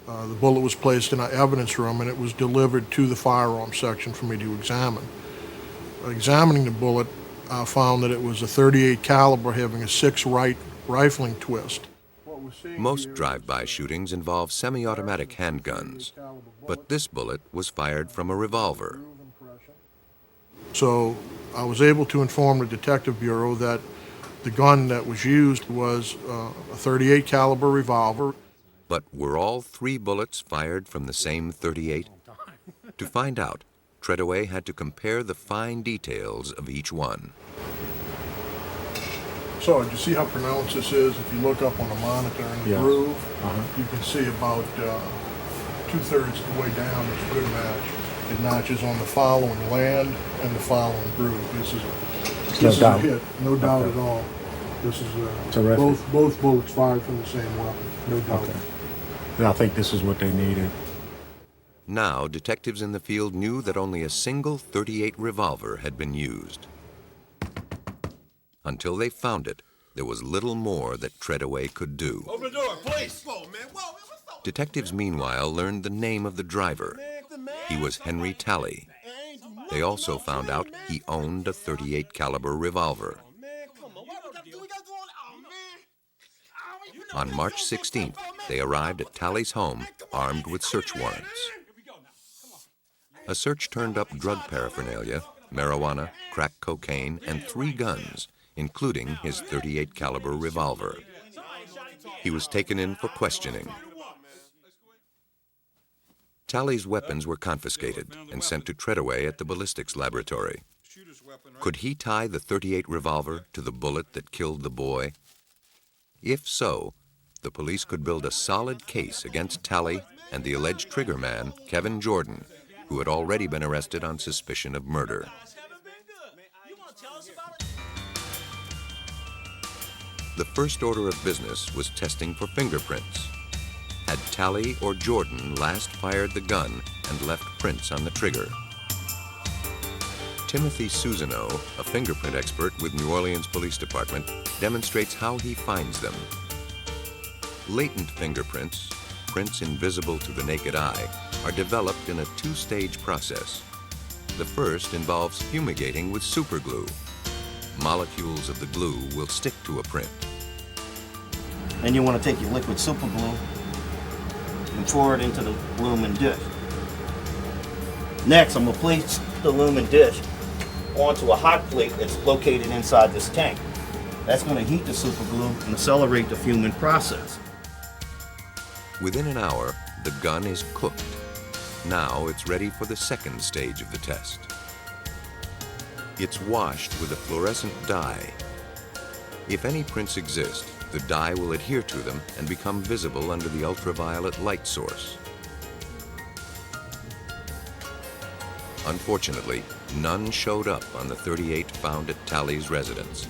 The bullet was placed in our evidence room, and it was delivered to the firearms section for me to examine. Examining the bullet, I found that it was a .38 caliber having a 6 right rifling twist. Most drive-by shootings involve semi-automatic handguns, but this bullet was fired from a revolver. So I was able to inform the Detective Bureau that the gun that was used was a .38 caliber revolver. But were all 3 bullets fired from the same .38? To find out, Treadaway had to compare the fine details of each one. So, you see how pronounced this is? If you look up on the monitor in the groove, you can see about 2/3 the way down. It's a good match. It notches on the following land and the following groove. This is a hit, no doubt at all. This is both bullets fired from the same weapon, no doubt. And I think this is what they needed. Now, detectives in the field knew that only a single .38 revolver had been used. Until they found it, there was little more that Treadaway could do. Open the door, please! Detectives, meanwhile, learned the name of the driver. He was Henry Talley. They also found out he owned a .38 caliber revolver. On March 16th, they arrived at Talley's home armed with search warrants. A search turned up drug paraphernalia, marijuana, crack cocaine, and 3 guns, including his .38 caliber revolver. He was taken in for questioning. Talley's weapons were confiscated and sent to Treadaway at the ballistics laboratory. Could he tie the .38 revolver to the bullet that killed the boy? If so, the police could build a solid case against Talley and the alleged trigger man, Kevin Jordan, who had already been arrested on suspicion of murder. The first order of business was testing for fingerprints. Had Talley or Jordan last fired the gun and left prints on the trigger? Timothy Susano, a fingerprint expert with New Orleans Police Department, demonstrates how he finds them. Latent fingerprints, prints invisible to the naked eye, are developed in a two-stage process. The first involves fumigating with superglue. Molecules of the glue will stick to a print. Then you want to take your liquid superglue and pour it into the aluminum dish. Next, I'm going to place the aluminum dish onto a hot plate that's located inside this tank. That's going to heat the superglue and accelerate the fuming process. Within an hour, the gun is cooked. Now it's ready for the second stage of the test. It's washed with a fluorescent dye. If any prints exist, the dye will adhere to them and become visible under the ultraviolet light source. Unfortunately, none showed up on the .38 found at Talley's residence.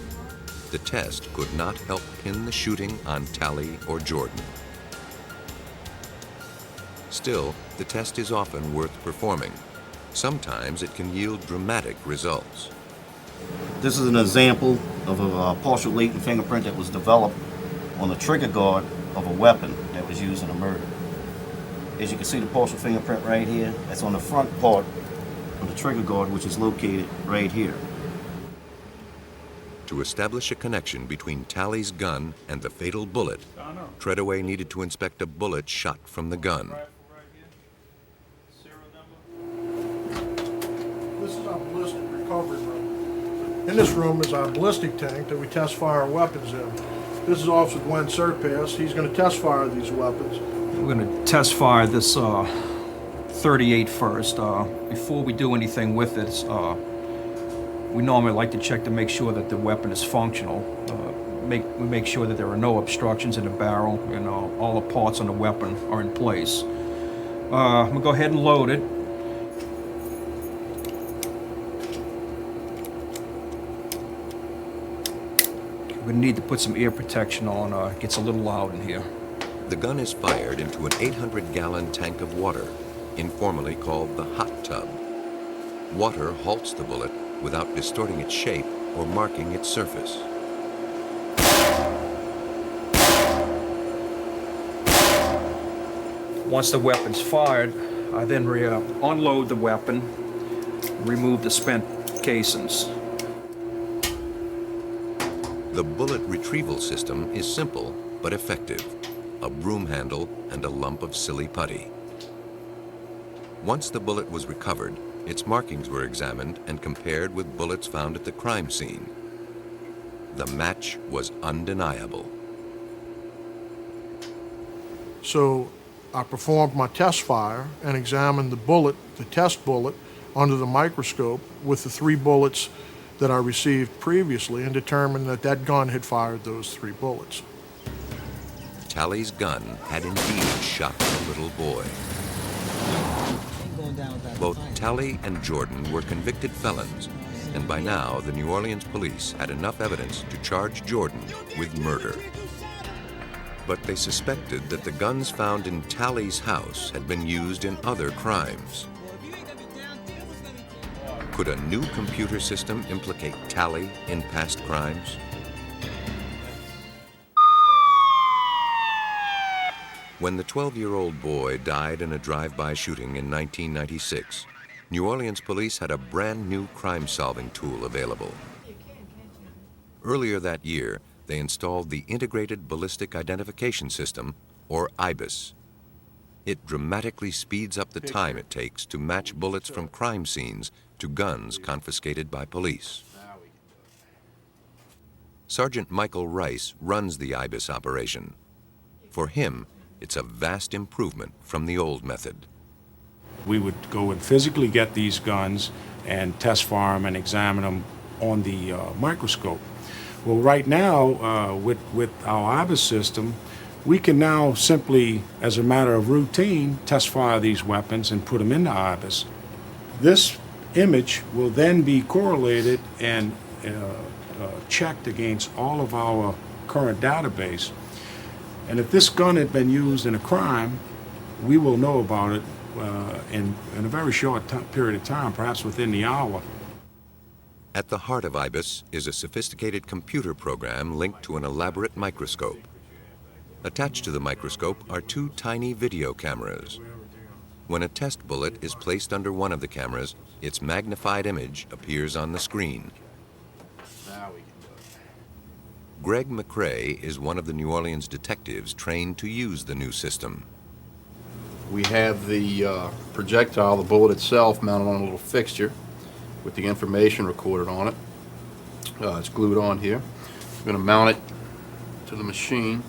The test could not help pin the shooting on Talley or Jordan. Still, the test is often worth performing. Sometimes it can yield dramatic results. This is an example of a partial latent fingerprint that was developed on the trigger guard of a weapon that was used in a murder. As you can see, the partial fingerprint right here, that's on the front part of the trigger guard, which is located right here. To establish a connection between Talley's gun and the fatal bullet, Treadaway needed to inspect a bullet shot from the gun. This is our ballistic recovery room. In this room is our ballistic tank that we test fire our weapons in. This is Officer Gwen Serpass. He's going to test fire these weapons. We're going to test fire this .38 first. Before we do anything with it, we normally like to check to make sure that the weapon is functional. We make sure that there are no obstructions in the barrel and all the parts on the weapon are in place. I'm going to go ahead and load it. We're going to need to put some ear protection on. It gets a little loud in here. The gun is fired into an 800-gallon tank of water, informally called the hot tub. Water halts the bullet without distorting its shape or marking its surface. Once the weapon's fired, I then unload the weapon, remove the spent casings. The bullet retrieval system is simple but effective. A broom handle and a lump of silly putty. Once the bullet was recovered, its markings were examined and compared with bullets found at the crime scene. The match was undeniable. So I performed my test fire and examined the bullet, the test bullet, under the microscope with the 3 bullets that I received previously and determined that that gun had fired those 3 bullets. Talley's gun had indeed shot the little boy. Both Talley and Jordan were convicted felons, and by now the New Orleans police had enough evidence to charge Jordan with murder. But they suspected that the guns found in Talley's house had been used in other crimes. Could a new computer system implicate Talley in past crimes? When the 12-year-old boy died in a drive-by shooting in 1996, New Orleans police had a brand new crime-solving tool available. Earlier that year, they installed the Integrated Ballistic Identification System, or IBIS. It dramatically speeds up the time it takes to match bullets from crime scenes to guns confiscated by police. Sergeant Michael Rice runs the IBIS operation. For him, it's a vast improvement from the old method. We would go and physically get these guns and test fire them and examine them on the microscope. Well, right now, with our IBIS system, we can now simply, as a matter of routine, test fire these weapons and put them into IBIS. This image will then be correlated and checked against all of our current database. And if this gun had been used in a crime, we will know about it in a very short period of time, perhaps within the hour. At the heart of IBIS is a sophisticated computer program linked to an elaborate microscope. Attached to the microscope are two tiny video cameras. When a test bullet is placed under one of the cameras, its magnified image appears on the screen. Greg McCrae is one of the New Orleans detectives trained to use the new system. We have the projectile, the bullet itself, mounted on a little fixture with the information recorded on it. It's glued on here. I'm going to mount it to the machine,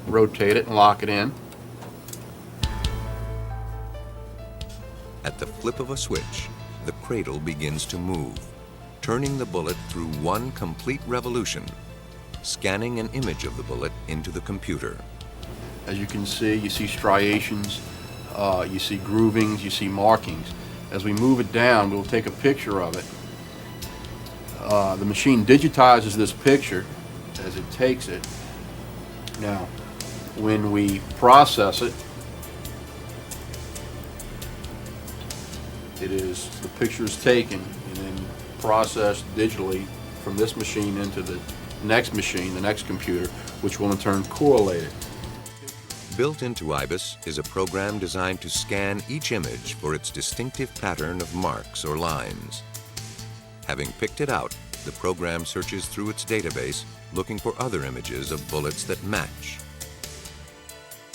rotate it, and lock it in. At the flip of a switch, the cradle begins to move, turning the bullet through one complete revolution, scanning an image of the bullet into the computer. As you can see, you see striations, you see groovings, you see markings. As we move it down, we'll take a picture of it. The machine digitizes this picture as it takes it. Now, when we process it, the picture is taken and then processed digitally from this machine into the next machine, the next computer, which will in turn correlate it. Built into IBIS is a program designed to scan each image for its distinctive pattern of marks or lines. Having picked it out, the program searches through its database, looking for other images of bullets that match.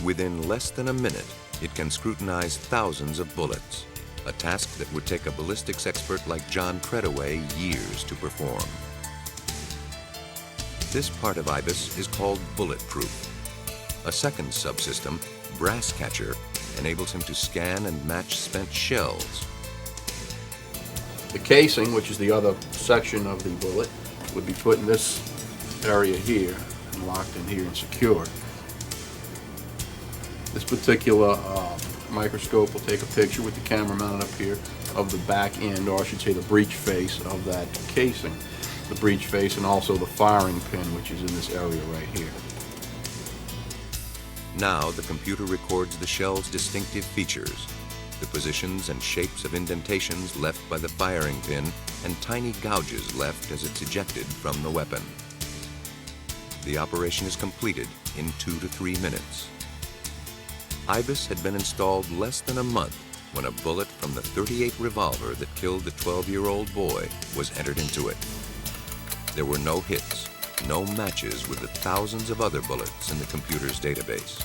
Within less than a minute, it can scrutinize thousands of bullets, a task that would take a ballistics expert like John Treadaway years to perform. This part of IBIS is called bulletproof. A second subsystem, Brass Catcher, enables him to scan and match spent shells. The casing, which is the other section of the bullet, would be put in this area here and locked in here and secured. This particular microscope will take a picture with the camera mounted up here of the back end, or I should say the breech face of that casing. The breech face and also the firing pin, which is in this area right here. Now the computer records the shell's distinctive features, the positions and shapes of indentations left by the firing pin and tiny gouges left as it's ejected from the weapon. The operation is completed in 2 to 3 minutes. IBIS had been installed less than a month when a bullet from the .38 revolver that killed the 12-year-old boy was entered into it. There were no hits, no matches with the thousands of other bullets in the computer's database.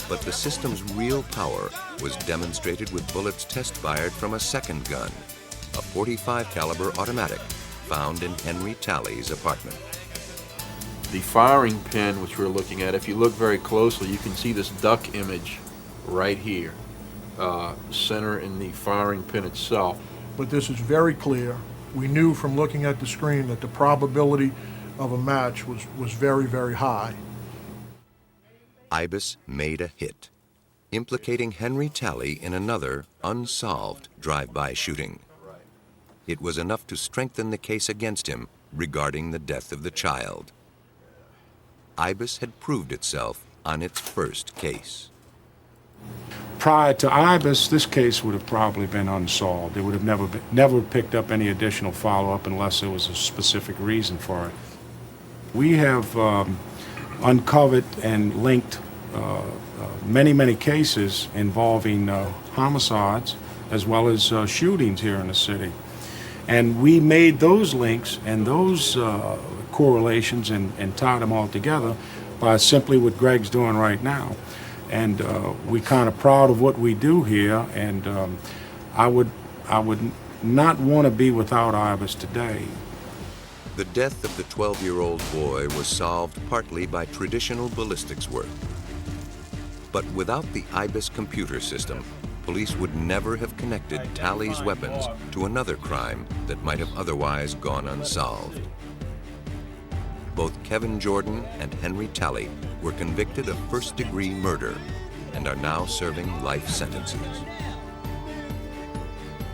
But the system's real power was demonstrated with bullets test fired from a second gun, a .45 caliber automatic found in Henry Talley's apartment. The firing pin, which we're looking at, if you look very closely, you can see this duck image right here, center in the firing pin itself. But this is very clear. We knew from looking at the screen that the probability of a match was very, very high. IBIS made a hit, implicating Henry Talley in another unsolved drive-by shooting. It was enough to strengthen the case against him regarding the death of the child. IBIS had proved itself on its first case. Prior to IBIS, this case would have probably been unsolved. It would have never picked up any additional follow-up unless there was a specific reason for it. We have uncovered and linked many cases involving homicides as well as shootings here in the city. And we made those links and those correlations and tied them all together by simply what Greg's doing right now. And we're kind of proud of what we do here, and I would not want to be without IBIS today. The death of the 12-year-old boy was solved partly by traditional ballistics work. But without the IBIS computer system, police would never have connected Talley's weapons to another crime that might have otherwise gone unsolved. Both Kevin Jordan and Henry Talley were convicted of first-degree murder and are now serving life sentences.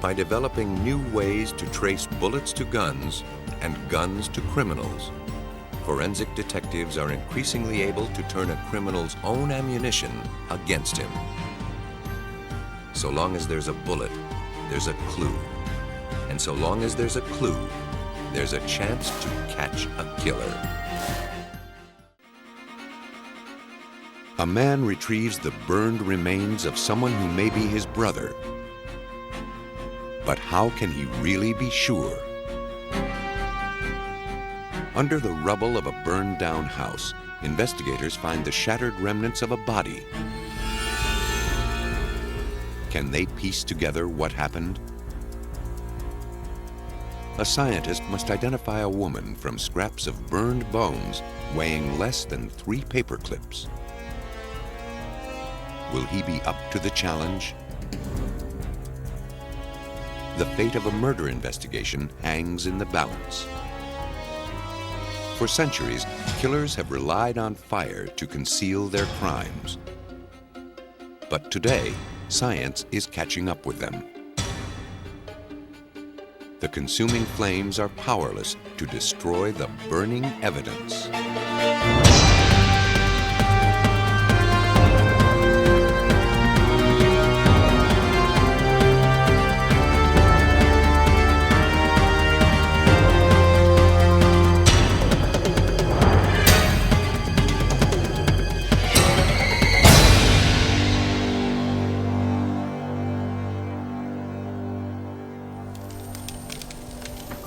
By developing new ways to trace bullets to guns and guns to criminals, forensic detectives are increasingly able to turn a criminal's own ammunition against him. So long as there's a bullet, there's a clue. And so long as there's a clue, there's a chance to catch a killer. A man retrieves the burned remains of someone who may be his brother. But how can he really be sure? Under the rubble of a burned-down house, investigators find the shattered remnants of a body. Can they piece together what happened? A scientist must identify a woman from scraps of burned bones weighing less than 3 paper clips. Will he be up to the challenge? The fate of a murder investigation hangs in the balance. For centuries, killers have relied on fire to conceal their crimes. But today, science is catching up with them. The consuming flames are powerless to destroy the burning evidence.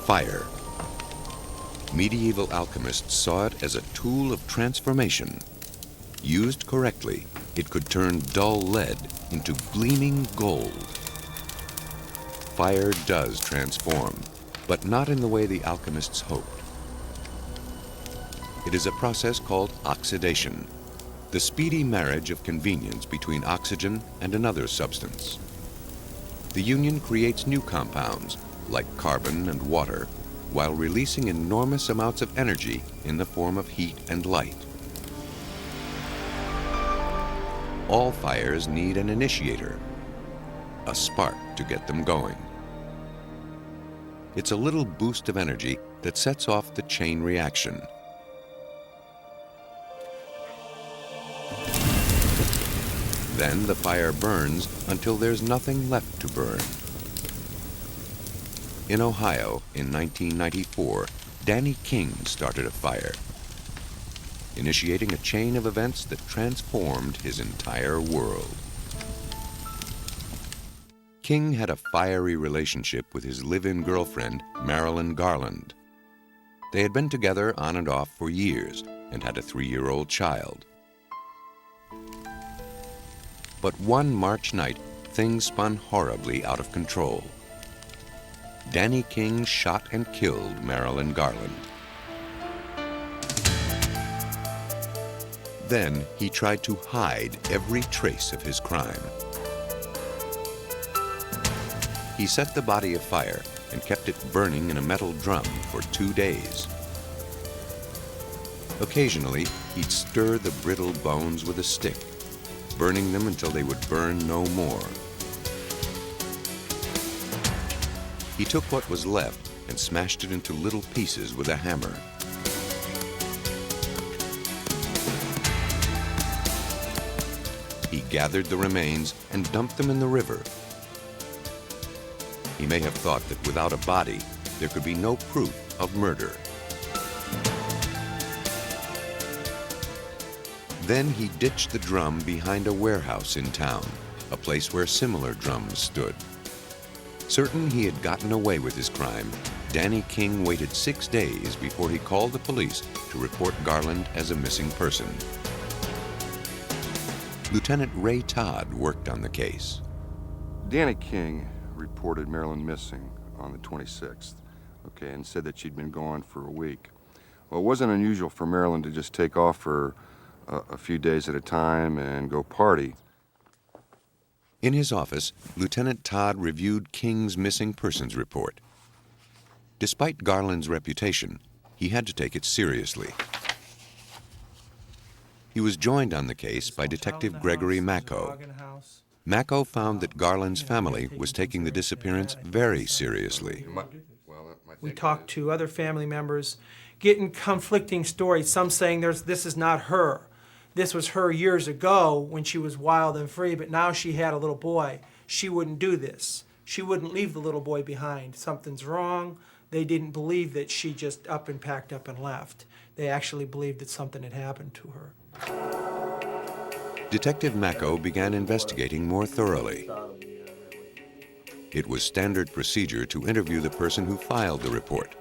Fire. Medieval alchemists saw it as a tool of transformation. Used correctly, it could turn dull lead into gleaming gold. Fire does transform, but not in the way the alchemists hoped. It is a process called oxidation, the speedy marriage of convenience between oxygen and another substance. The union creates new compounds, like carbon and water, while releasing enormous amounts of energy in the form of heat and light. All fires need an initiator, a spark to get them going. It's a little boost of energy that sets off the chain reaction. Then the fire burns until there's nothing left to burn. In Ohio, in 1994, Danny King started a fire, initiating a chain of events that transformed his entire world. King had a fiery relationship with his live-in girlfriend, Marilyn Garland. They had been together on and off for years and had a 3-year-old child. But one March night, things spun horribly out of control. Danny King shot and killed Marilyn Garland. Then he tried to hide every trace of his crime. He set the body afire and kept it burning in a metal drum for 2 days. Occasionally, he'd stir the brittle bones with a stick, burning them until they would burn no more. He took what was left and smashed it into little pieces with a hammer. He gathered the remains and dumped them in the river. He may have thought that without a body, there could be no proof of murder. Then he ditched the drum behind a warehouse in town, a place where similar drums stood. Certain he had gotten away with his crime, Danny King waited 6 days before he called the police to report Garland as a missing person. Lieutenant Ray Todd worked on the case. Danny King reported Marilyn missing on the 26th. okay, and said that she'd been gone for a week. Well, it wasn't unusual for Marilyn to just take off for a few days at a time and go party. In his office, Lieutenant Todd reviewed King's missing persons report. Despite Garland's reputation, he had to take it seriously. He was joined on the case by Detective Gregory Macco. Macco found that Garland's family was taking the disappearance very seriously. We talked to other family members, getting conflicting stories, some saying this is not her. This was her years ago when she was wild and free, but now she had a little boy. She wouldn't do this. She wouldn't leave the little boy behind. Something's wrong. They didn't believe that she just up and packed up and left. They actually believed that something had happened to her. Detective Macco began investigating more thoroughly. It was standard procedure to interview the person who filed the report,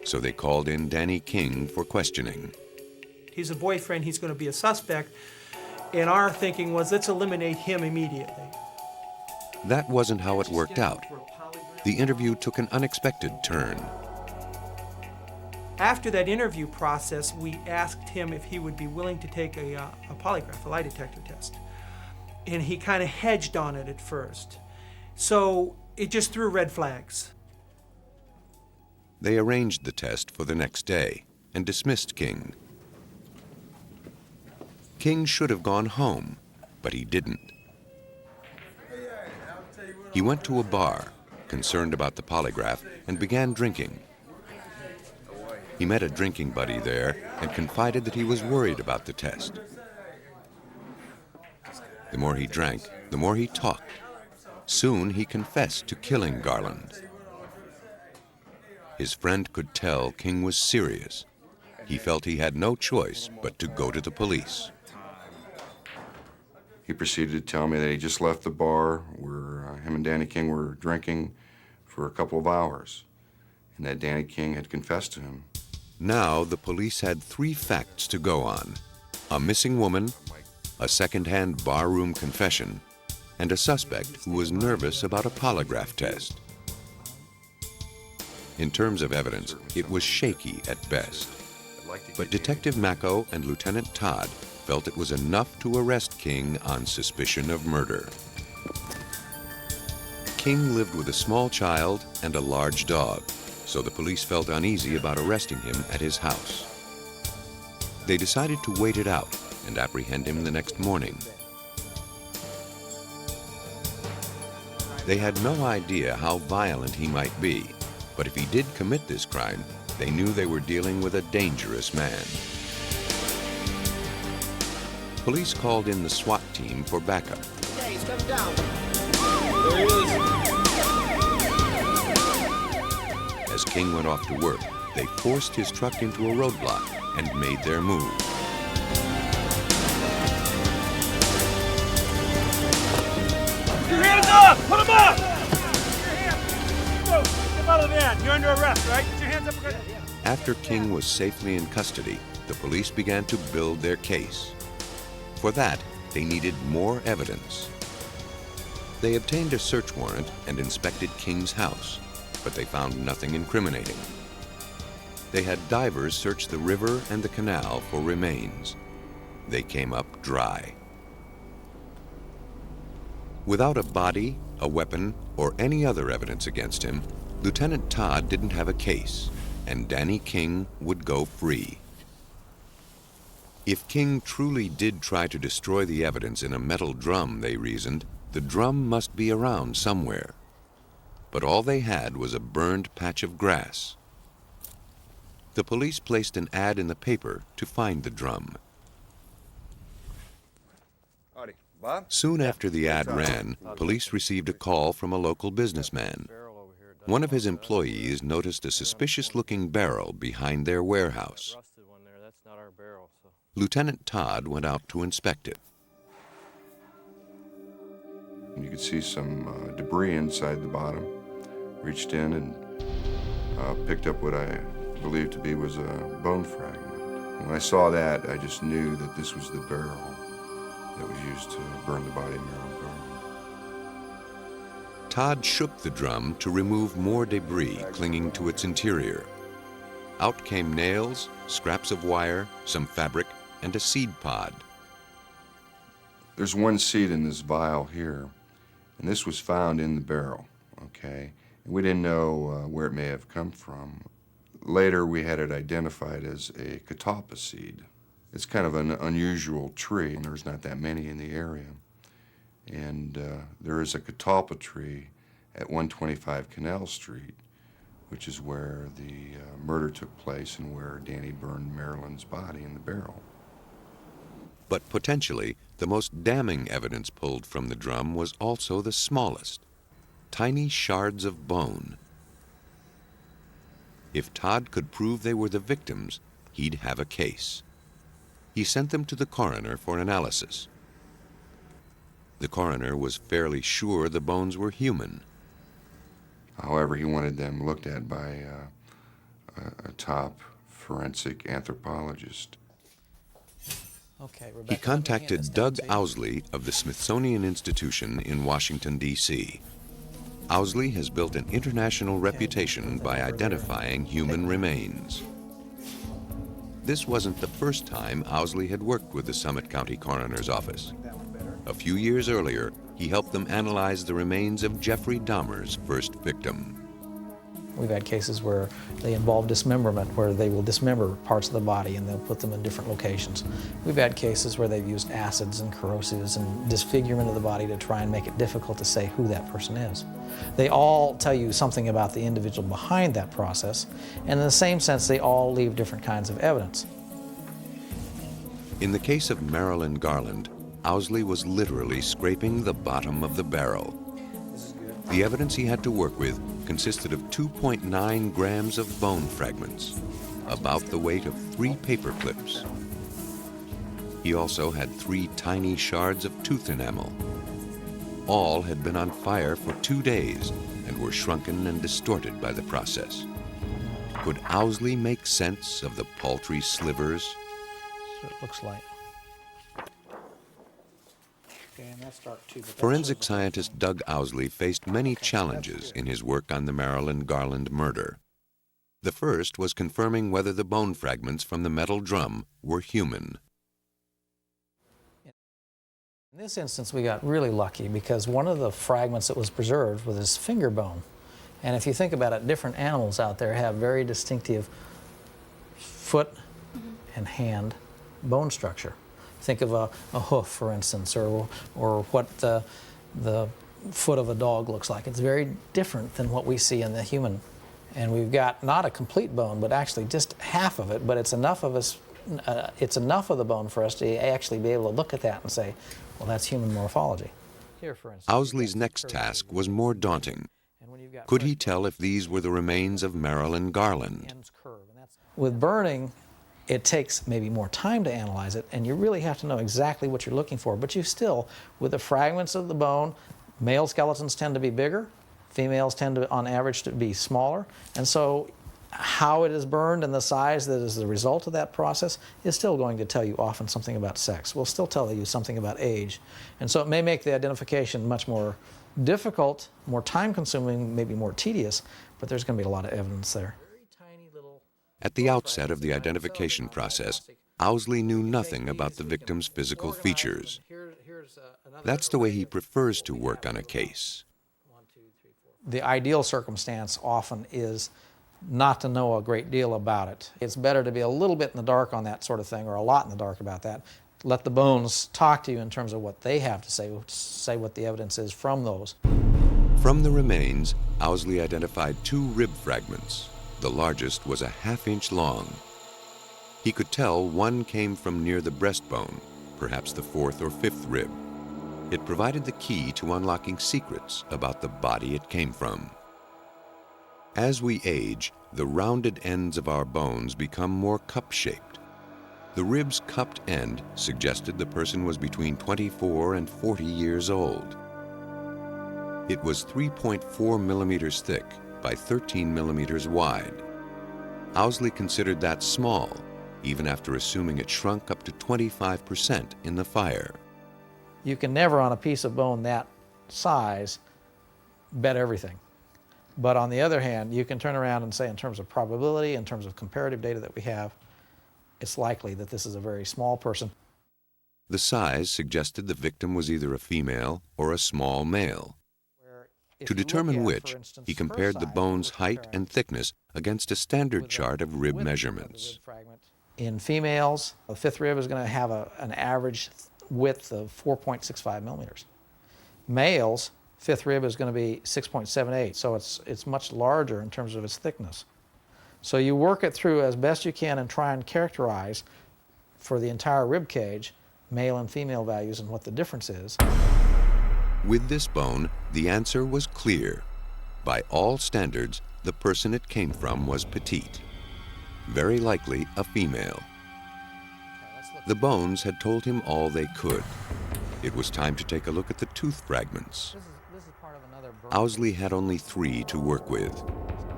so they called in Danny King for questioning. He's a boyfriend, he's going to be a suspect, and our thinking was, let's eliminate him immediately. That wasn't how it worked out. The interview took an unexpected turn. After that interview process, we asked him if he would be willing to take a polygraph, a lie detector test. And he kind of hedged on it at first. So it just threw red flags. They arranged the test for the next day and dismissed King. King should have gone home, but he didn't. He went to a bar, concerned about the polygraph, and began drinking. He met a drinking buddy there and confided that he was worried about the test. The more he drank, the more he talked. Soon he confessed to killing Garland. His friend could tell King was serious. He felt he had no choice but to go to the police. He proceeded to tell me that he just left the bar where him and Danny King were drinking for a couple of hours, and that Danny King had confessed to him. Now the police had 3 facts to go on: a missing woman, a second-hand barroom confession, and a suspect who was nervous about a polygraph test. In terms of evidence, it was shaky at best. But Detective Macco and Lieutenant Todd felt it was enough to arrest King on suspicion of murder. King lived with a small child and a large dog, so the police felt uneasy about arresting him at his house. They decided to wait it out and apprehend him the next morning. They had no idea how violent he might be, but if he did commit this crime, they knew they were dealing with a dangerous man. Police called in the SWAT team for backup. Hey, he's coming down. There he is. As King went off to work, they forced his truck into a roadblock and made their move. Put your hands up! Put them up! Go! Step out of the van. You're under arrest, right? Put your hands up. After King was safely in custody, the police began to build their case. For that, they needed more evidence. They obtained a search warrant and inspected King's house, but they found nothing incriminating. They had divers search the river and the canal for remains. They came up dry. Without a body, a weapon, or any other evidence against him, Lieutenant Todd didn't have a case, and Danny King would go free. If King truly did try to destroy the evidence in a metal drum, they reasoned, the drum must be around somewhere. But all they had was a burned patch of grass. The police placed an ad in the paper to find the drum. Soon after the ad ran, police received a call from a local businessman. One of his employees noticed a suspicious-looking barrel behind their warehouse. Lieutenant Todd went out to inspect it. You could see some debris inside the bottom. Reached in and picked up what I believed to be was a bone fragment. When I saw that, I just knew that this was the barrel that was used to burn the body of Marilyn Garland. Todd shook the drum to remove more debris clinging to its interior. Out came nails, scraps of wire, some fabric, and a seed pod. There's one seed in this vial here, and this was found in the barrel, okay? And we didn't know where it may have come from. Later, we had it identified as a catalpa seed. It's kind of an unusual tree, and there's not that many in the area. And there is a catalpa tree at 125 Canal Street, which is where the murder took place and where Danny burned Marilyn's body in the barrel. But potentially, the most damning evidence pulled from the drum was also the smallest, tiny shards of bone. If Todd could prove they were the victims, he'd have a case. He sent them to the coroner for analysis. The coroner was fairly sure the bones were human. However, he wanted them looked at by a top forensic anthropologist. Okay, Rebecca, He contacted Doug Owsley of the Smithsonian Institution in Washington, D.C. Owsley has built an international reputation by identifying human remains. This wasn't the first time Owsley had worked with the Summit County Coroner's Office. A few years earlier, he helped them analyze the remains of Jeffrey Dahmer's first victim. We've had cases where they involve dismemberment, where they will dismember parts of the body and they'll put them in different locations. We've had cases where they've used acids and corrosives and disfigurement of the body to try and make it difficult to say who that person is. They all tell you something about the individual behind that process, and in the same sense, they all leave different kinds of evidence. In the case of Marilyn Garland, Owsley was literally scraping the bottom of the barrel. The evidence he had to work with consisted of 2.9 grams of bone fragments, about the weight of 3 paper clips. He also had 3 tiny shards of tooth enamel. All had been on fire for 2 days and were shrunken and distorted by the process. Could Owsley make sense of the paltry slivers? So it looks like. Okay, and that's dark too, but that's Forensic scientist Doug Owsley faced many challenges in his work on the Marilyn Garland murder. The first was confirming whether the bone fragments from the metal drum were human. In this instance, we got really lucky because one of the fragments that was preserved was his finger bone. And if you think about it, different animals out there have very distinctive foot and hand bone structure. Think of a hoof, for instance, or what the foot of a dog looks like. It's very different than what we see in the human. And we've got not a complete bone, but actually just half of it, but it's enough of the bone for us to actually be able to look at that and say, well, that's human morphology. Here, for instance, Owsley's next task was more daunting. Could he tell if these were the remains of Marilyn Garland? With burning, it takes maybe more time to analyze it, and you really have to know exactly what you're looking for. But you still, with the fragments of the bone, male skeletons tend to be bigger, females tend to, on average, to be smaller. And so how it is burned and the size that is the result of that process is still going to tell you often something about sex. Will still tell you something about age. And so it may make the identification much more difficult, more time-consuming, maybe more tedious, but there's going to be a lot of evidence there. At the outset of the identification process, Owsley knew nothing about the victim's physical features. That's the way he prefers to work on a case. The ideal circumstance often is not to know a great deal about it. It's better to be a little bit in the dark on that sort of thing, or a lot in the dark about that. Let the bones talk to you in terms of what they have to say what the evidence is from those. From the remains, Owsley identified 2 rib fragments. The largest was a ½ inch long. He could tell one came from near the breastbone, perhaps the 4th or 5th rib. It provided the key to unlocking secrets about the body it came from. As we age, the rounded ends of our bones become more cup-shaped. The rib's cupped end suggested the person was between 24 and 40 years old. It was 3.4 millimeters thick by 13 millimeters wide. Owsley considered that small, even after assuming it shrunk up to 25% in the fire. You can never, on a piece of bone that size, bet everything. But on the other hand, you can turn around and say in terms of probability, in terms of comparative data that we have, it's likely that this is a very small person. The size suggested the victim was either a female or a small male. To determine which, he compared the bone's height and thickness against a standard chart of rib measurements. In females, the fifth rib is going to have an average width of 4.65 millimeters. Males, fifth rib is going to be 6.78, so it's much larger in terms of its thickness. So you work it through as best you can and try and characterize for the entire rib cage male and female values and what the difference is. With this bone, the answer was clear. By all standards, the person it came from was petite, very likely a female. The bones had told him all they could. It was time to take a look at the tooth fragments. Owsley had only 3 to work with.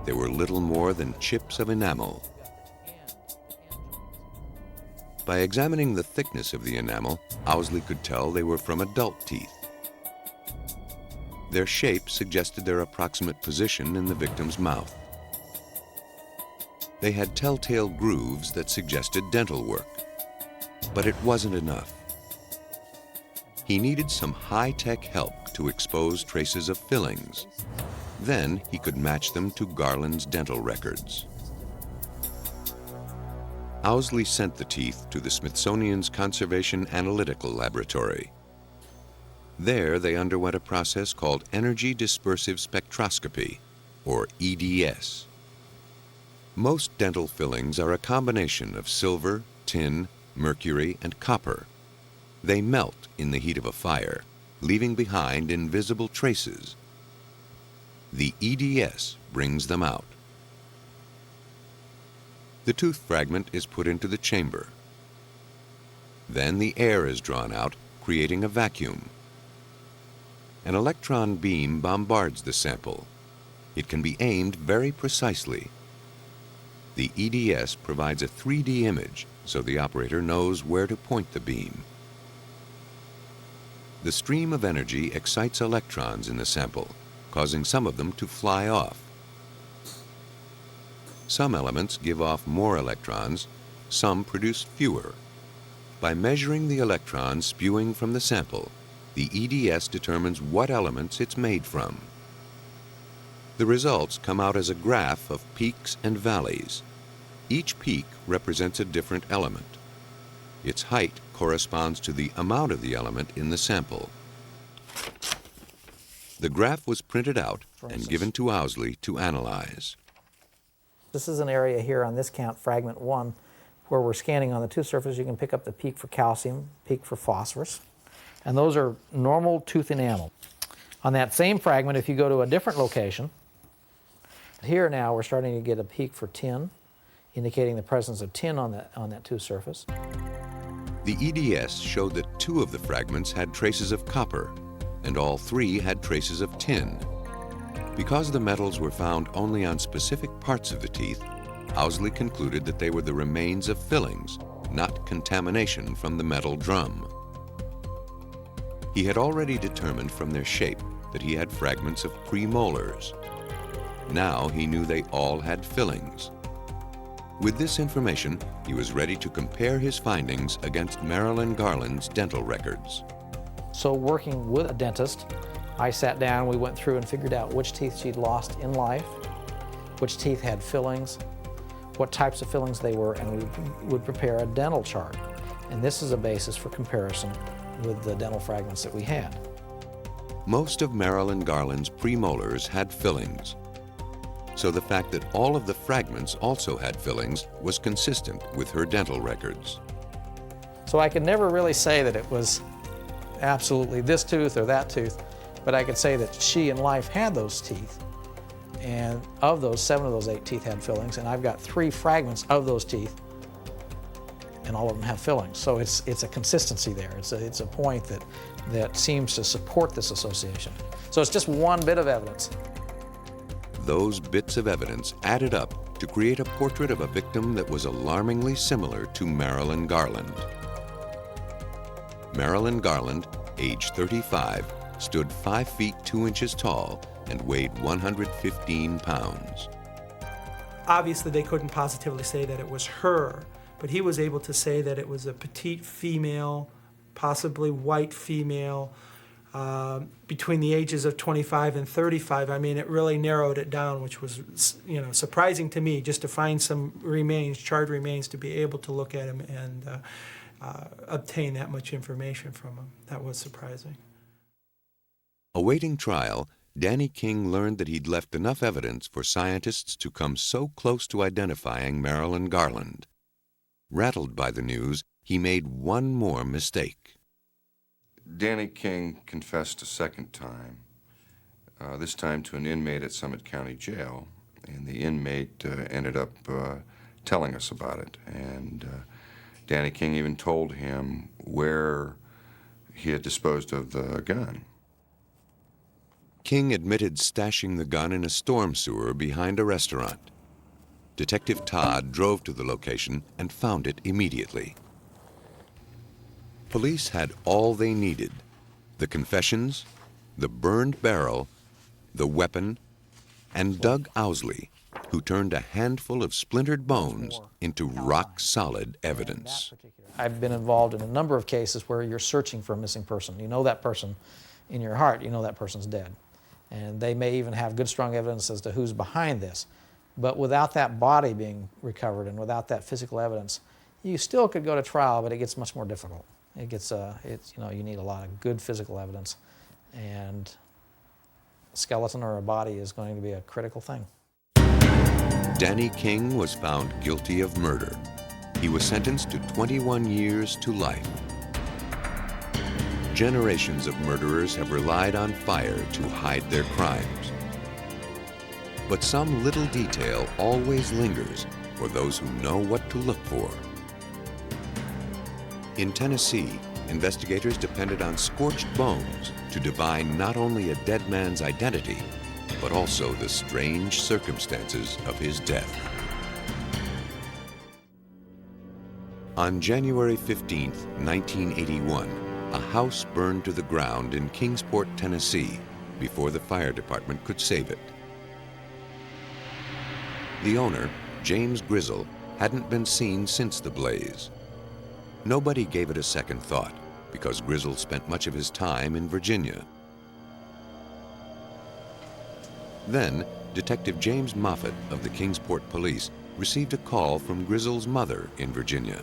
They were little more than chips of enamel. By examining the thickness of the enamel, Owsley could tell they were from adult teeth. Their shape suggested their approximate position in the victim's mouth. They had telltale grooves that suggested dental work. But it wasn't enough. He needed some high-tech help to expose traces of fillings. Then he could match them to Garland's dental records. Owsley sent the teeth to the Smithsonian's Conservation Analytical Laboratory. There, they underwent a process called energy dispersive spectroscopy, or EDS. Most dental fillings are a combination of silver, tin, mercury, and copper. They melt in the heat of a fire, leaving behind invisible traces. The EDS brings them out. The tooth fragment is put into the chamber. Then the air is drawn out, creating a vacuum. An electron beam bombards the sample. It can be aimed very precisely. The EDS provides a 3D image, so the operator knows where to point the beam. The stream of energy excites electrons in the sample, causing some of them to fly off. Some elements give off more electrons, some produce fewer. By measuring the electrons spewing from the sample, the EDS determines what elements it's made from. The results come out as a graph of peaks and valleys. Each peak represents a different element. Its height corresponds to the amount of the element in the sample. The graph was printed out and given to Owsley to analyze. This is an area here on this count, fragment 1, where we're scanning on the tooth surface. You can pick up the peak for calcium, peak for phosphorus, and those are normal tooth enamel. On that same fragment, if you go to a different location, here now we're starting to get a peak for tin, indicating the presence of tin on that tooth surface. The EDS showed that 2 of the fragments had traces of copper, and all 3 had traces of tin. Because the metals were found only on specific parts of the teeth, Owsley concluded that they were the remains of fillings, not contamination from the metal drum. He had already determined from their shape that he had fragments of premolars. Now he knew they all had fillings. With this information, he was ready to compare his findings against Marilyn Garland's dental records. So working with a dentist, I sat down, we went through and figured out which teeth she'd lost in life, which teeth had fillings, what types of fillings they were, and we would prepare a dental chart. And this is a basis for comparison with the dental fragments that we had. Most of Marilyn Garland's premolars had fillings. So the fact that all of the fragments also had fillings was consistent with her dental records. So I could never really say that it was absolutely this tooth or that tooth, but I could say that she in life had those teeth. And of those, 7 of those 8 teeth had fillings, and I've got 3 fragments of those teeth, and all of them have fillings. So it's a consistency there. It's a point that seems to support this association. So it's just one bit of evidence. Those bits of evidence added up to create a portrait of a victim that was alarmingly similar to Marilyn Garland. Marilyn Garland, age 35, stood 5 feet 2 inches tall and weighed 115 pounds. Obviously, they couldn't positively say that it was her, but he was able to say that it was a petite female, possibly white female, between the ages of 25 and 35. I mean, it really narrowed it down, which was, you know, surprising to me, just to find some remains, charred remains, to be able to look at him and obtain that much information from him. That was surprising. Awaiting trial, Danny King learned that he'd left enough evidence for scientists to come so close to identifying Marilyn Garland. Rattled by the news, he made one more mistake. Danny King confessed a second time, this time to an inmate at Summit County Jail, and the inmate ended up telling us about it. And Danny King even told him where he had disposed of the gun. King admitted stashing the gun in a storm sewer behind a restaurant. Detective Todd drove to the location and found it immediately. Police had all they needed: the confessions, the burned barrel, the weapon, and Doug Owsley, who turned a handful of splintered bones into rock-solid evidence. I've been involved in a number of cases where you're searching for a missing person. You know that person in your heart, you know that person's dead. And they may even have good, strong evidence as to who's behind this. But without that body being recovered and without that physical evidence, you still could go to trial, but it gets much more difficult. It gets, you need a lot of good physical evidence, and a skeleton or a body is going to be a critical thing. Danny King was found guilty of murder. He was sentenced to 21 years to life. Generations of murderers have relied on fire to hide their crimes. But some little detail always lingers for those who know what to look for. In Tennessee, investigators depended on scorched bones to divine not only a dead man's identity, but also the strange circumstances of his death. On January 15, 1981, a house burned to the ground in Kingsport, Tennessee, before the fire department could save it. The owner, James Grizzle, hadn't been seen since the blaze. Nobody gave it a second thought, because Grizzle spent much of his time in Virginia. Then, Detective James Moffett of the Kingsport Police received a call from Grizzle's mother in Virginia.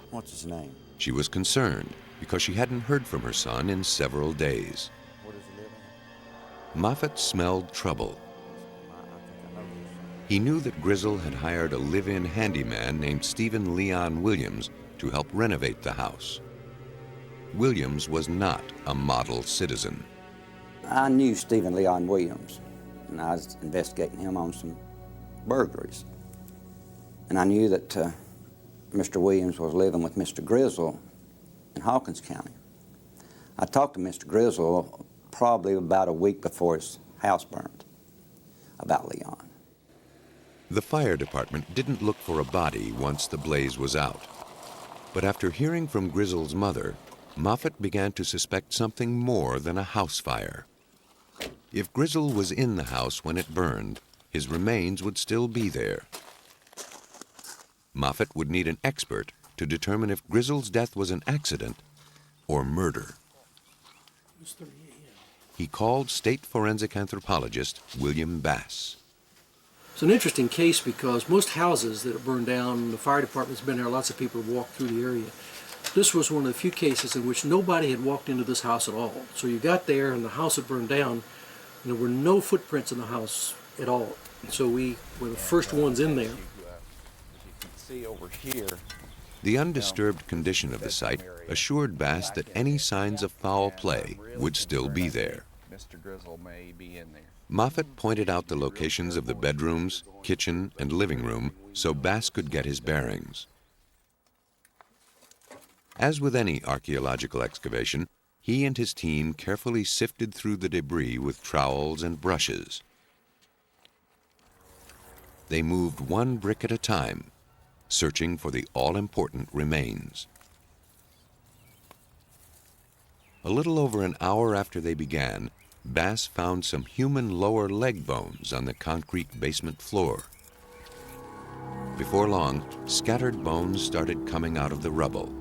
What's his name? She was concerned because she hadn't heard from her son in several days. Where does he live in? Moffett smelled trouble. He knew that Grizzle had hired a live-in handyman named Stephen Leon Williams to help renovate the house. Williams was not a model citizen. I knew Stephen Leon Williams, and I was investigating him on some burglaries. And I knew that Mr. Williams was living with Mr. Grizzle in Hawkins County. I talked to Mr. Grizzle probably about a week before his house burned about Leon. The fire department didn't look for a body once the blaze was out. But after hearing from Grizzle's mother, Moffett began to suspect something more than a house fire. If Grizzle was in the house when it burned, his remains would still be there. Moffett would need an expert to determine if Grizzle's death was an accident or murder. He called state forensic anthropologist William Bass. It's an interesting case because most houses that have burned down, the fire department's been there, lots of people have walked through the area. This was one of the few cases in which nobody had walked into this house at all. So you got there and the house had burned down, and there were no footprints in the house at all. So we were the first ones in there. See over here. The undisturbed condition of the site assured Bass that any signs of foul play would still be there. Mr. Grizzle may be in there. Moffett pointed out the locations of the bedrooms, kitchen, and living room so Bass could get his bearings. As with any archaeological excavation, he and his team carefully sifted through the debris with trowels and brushes. They moved one brick at a time, searching for the all-important remains. A little over an hour after they began, Bass found some human lower leg bones on the concrete basement floor. Before long, scattered bones started coming out of the rubble,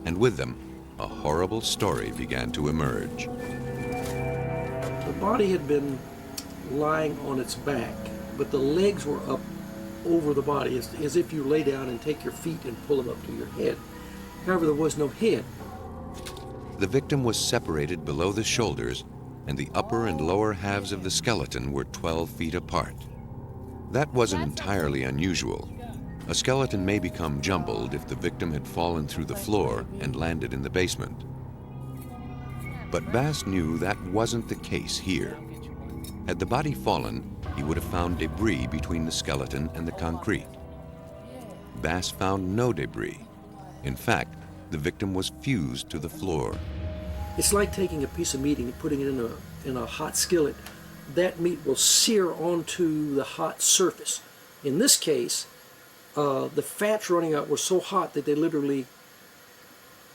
and with them, a horrible story began to emerge. The body had been lying on its back, but the legs were up over the body, as if you lay down and take your feet and pull them up to your head. However, there was no head. The victim was separated below the shoulders, and the upper and lower halves of the skeleton were 12 feet apart. That wasn't entirely unusual. A skeleton may become jumbled if the victim had fallen through the floor and landed in the basement. But Bass knew that wasn't the case here. Had the body fallen, he would have found debris between the skeleton and the concrete. Bass found no debris. In fact, the victim was fused to the floor. It's like taking a piece of meat and putting it in a hot skillet. That meat will sear onto the hot surface. In this case, the fats running out were so hot that they literally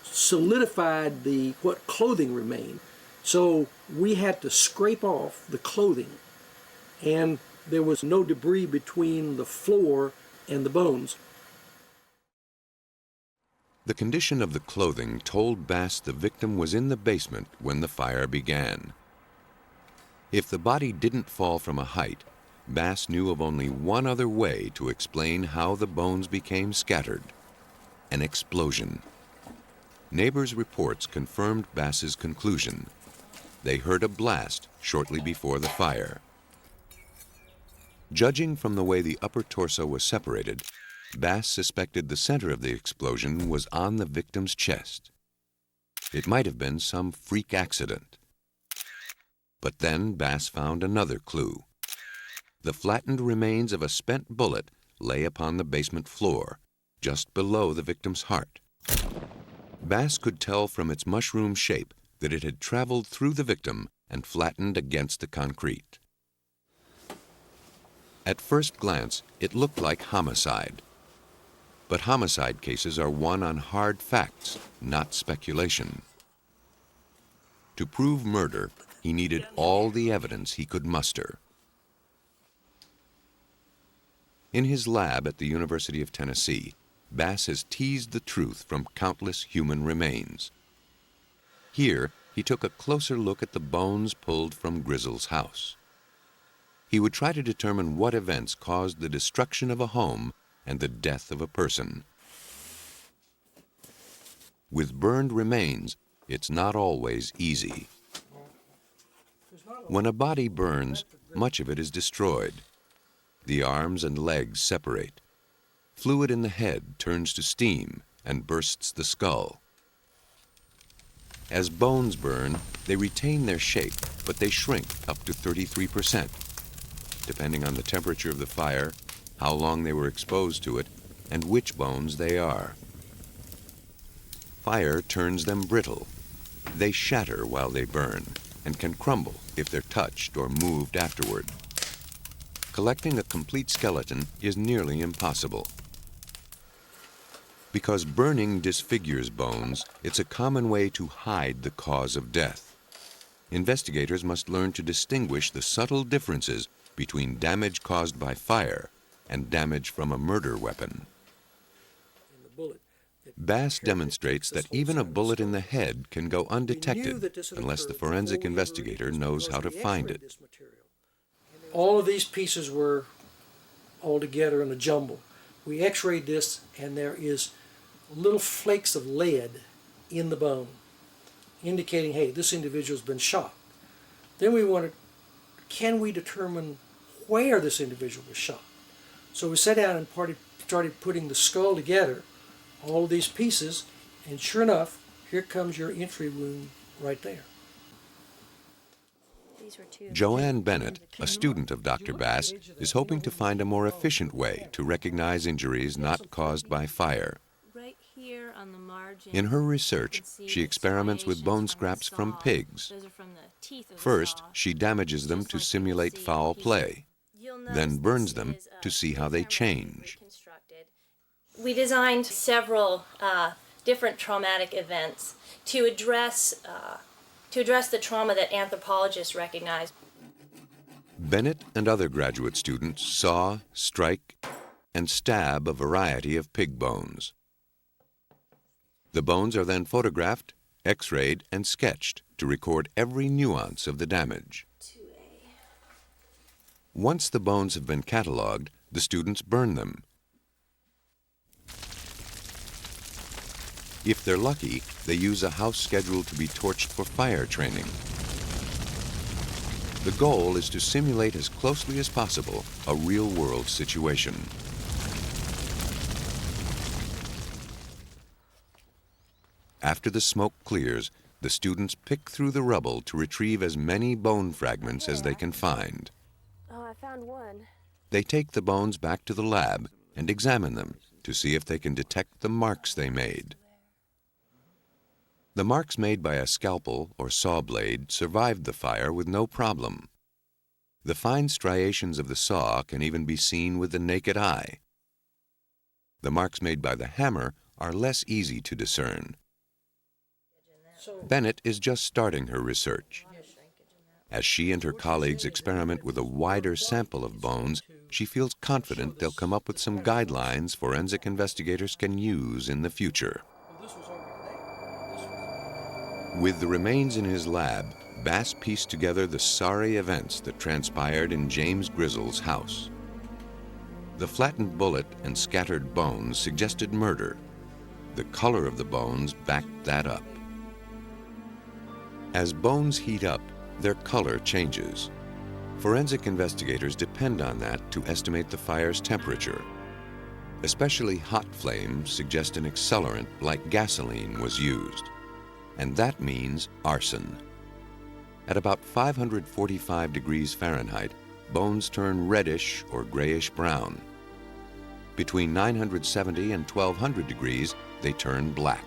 solidified what clothing remained. So we had to scrape off the clothing, and there was no debris between the floor and the bones. The condition of the clothing told Bass the victim was in the basement when the fire began. If the body didn't fall from a height, Bass knew of only one other way to explain how the bones became scattered: an explosion. Neighbors' reports confirmed Bass's conclusion. They heard a blast shortly before the fire. Judging from the way the upper torso was separated, Bass suspected the center of the explosion was on the victim's chest. It might have been some freak accident. But then Bass found another clue. The flattened remains of a spent bullet lay upon the basement floor, just below the victim's heart. Bass could tell from its mushroom shape that it had traveled through the victim and flattened against the concrete. At first glance, it looked like homicide. But homicide cases are won on hard facts, not speculation. To prove murder, he needed all the evidence he could muster. In his lab at the University of Tennessee, Bass has teased the truth from countless human remains. Here, he took a closer look at the bones pulled from Grizzle's house. He would try to determine what events caused the destruction of a home and the death of a person. With burned remains, it's not always easy. When a body burns, much of it is destroyed. The arms and legs separate. Fluid in the head turns to steam and bursts the skull. As bones burn, they retain their shape, but they shrink up to 33%, depending on the temperature of the fire, how long they were exposed to it, and which bones they are. Fire turns them brittle. They shatter while they burn and can crumble if they're touched or moved afterward. Collecting a complete skeleton is nearly impossible. Because burning disfigures bones, it's a common way to hide the cause of death. Investigators must learn to distinguish the subtle differences between damage caused by fire and damage from a murder weapon. Bass demonstrates that even a bullet in the head can go undetected unless the forensic investigator knows how to find it. All of these pieces were all together in a jumble. We x-rayed this, and there is little flakes of lead in the bone, indicating, hey, this individual's been shot. Then we wanted, can we determine where this individual was shot? So we sat down and started putting the skull together, all of these pieces, and sure enough, here comes your entry wound right there. Joanne Bennett, a student of Dr. Bass, is hoping to find a more efficient way to recognize injuries not caused by fire. In her research, she experiments with bone scraps from pigs. First, she damages them to simulate foul play, then burns them to see how they change. We designed several different traumatic events to address to address the trauma that anthropologists recognize. Bennett and other graduate students saw, strike, and stab a variety of pig bones. The bones are then photographed, x-rayed, and sketched to record every nuance of the damage. Once the bones have been cataloged, the students burn them. If they're lucky, they use a house scheduled to be torched for fire training. The goal is to simulate as closely as possible a real-world situation. After the smoke clears, the students pick through the rubble to retrieve as many bone fragments as they can find. Oh, I found one. They take the bones back to the lab and examine them to see if they can detect the marks they made. The marks made by a scalpel or saw blade survived the fire with no problem. The fine striations of the saw can even be seen with the naked eye. The marks made by the hammer are less easy to discern. Bennett is just starting her research. As she and her colleagues experiment with a wider sample of bones, she feels confident they'll come up with some guidelines forensic investigators can use in the future. With the remains in his lab, Bass pieced together the sorry events that transpired in James Grizzle's house. The flattened bullet and scattered bones suggested murder. The color of the bones backed that up. As bones heat up, their color changes. Forensic investigators depend on that to estimate the fire's temperature. Especially hot flames suggest an accelerant like gasoline was used. And that means arson. At about 545 degrees Fahrenheit, bones turn reddish or grayish brown. Between 970 and 1200 degrees, they turn black.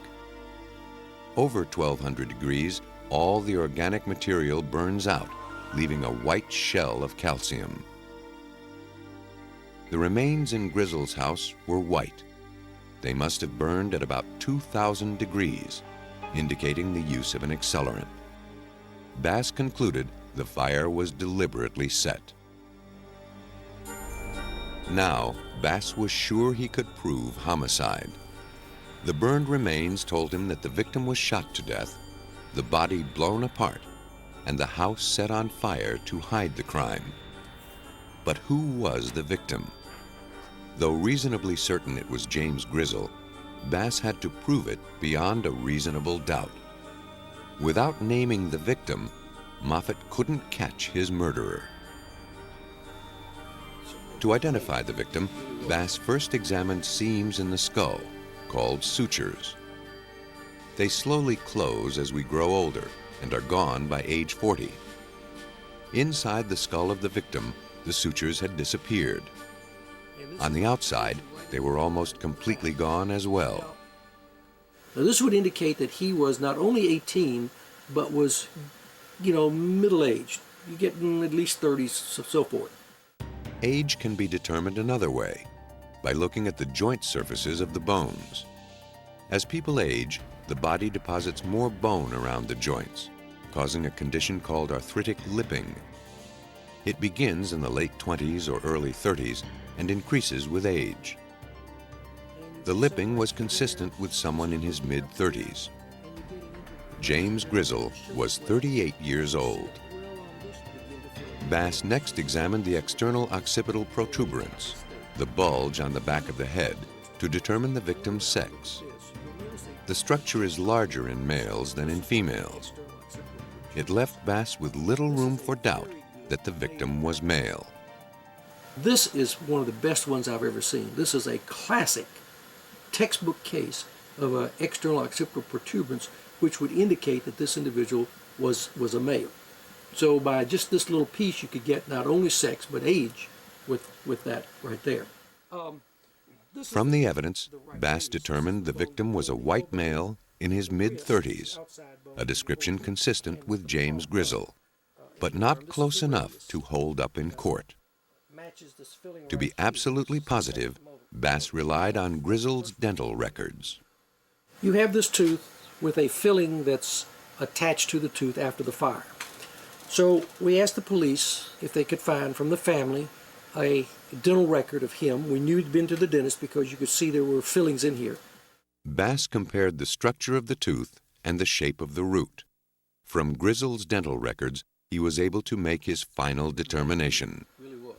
Over 1200 degrees, all the organic material burns out, leaving a white shell of calcium. The remains in Grizzle's house were white. They must have burned at about 2000 degrees, indicating the use of an accelerant. Bass concluded the fire was deliberately set. Now, Bass was sure he could prove homicide. The burned remains told him that the victim was shot to death, the body blown apart, and the house set on fire to hide the crime. But who was the victim? Though reasonably certain it was James Grizzle, Bass had to prove it beyond a reasonable doubt. Without naming the victim, Moffat couldn't catch his murderer. To identify the victim, Bass first examined seams in the skull, called sutures. They slowly close as we grow older and are gone by age 40. Inside the skull of the victim, the sutures had disappeared. On the outside, they were almost completely gone as well. Now this would indicate that he was not only 18, but was, middle-aged. You get at least 30s, so forth. Age can be determined another way, by looking at the joint surfaces of the bones. As people age, the body deposits more bone around the joints, causing a condition called arthritic lipping. It begins in the late 20s or early 30s and increases with age. The lipping was consistent with someone in his mid-30s. James Grizzle was 38 years old. Bass next examined the external occipital protuberance, the bulge on the back of the head, to determine the victim's sex. The structure is larger in males than in females. It left Bass with little room for doubt that the victim was male. This is one of the best ones I've ever seen. This is a classic textbook case of an external occipital protuberance, which would indicate that this individual was a male. So by just this little piece, you could get not only sex, but age with that right there. From the evidence, Bass determined the victim was a white male in his mid-30s, a description consistent with James Grizzle, but not close enough to hold up in court. To be absolutely positive, Bass relied on Grizzle's dental records. You have this tooth with a filling that's attached to the tooth after the fire. So we asked the police if they could find from the family a dental record of him. We knew he'd been to the dentist because you could see there were fillings in here. Bass compared the structure of the tooth and the shape of the root. From Grizzle's dental records, he was able to make his final determination.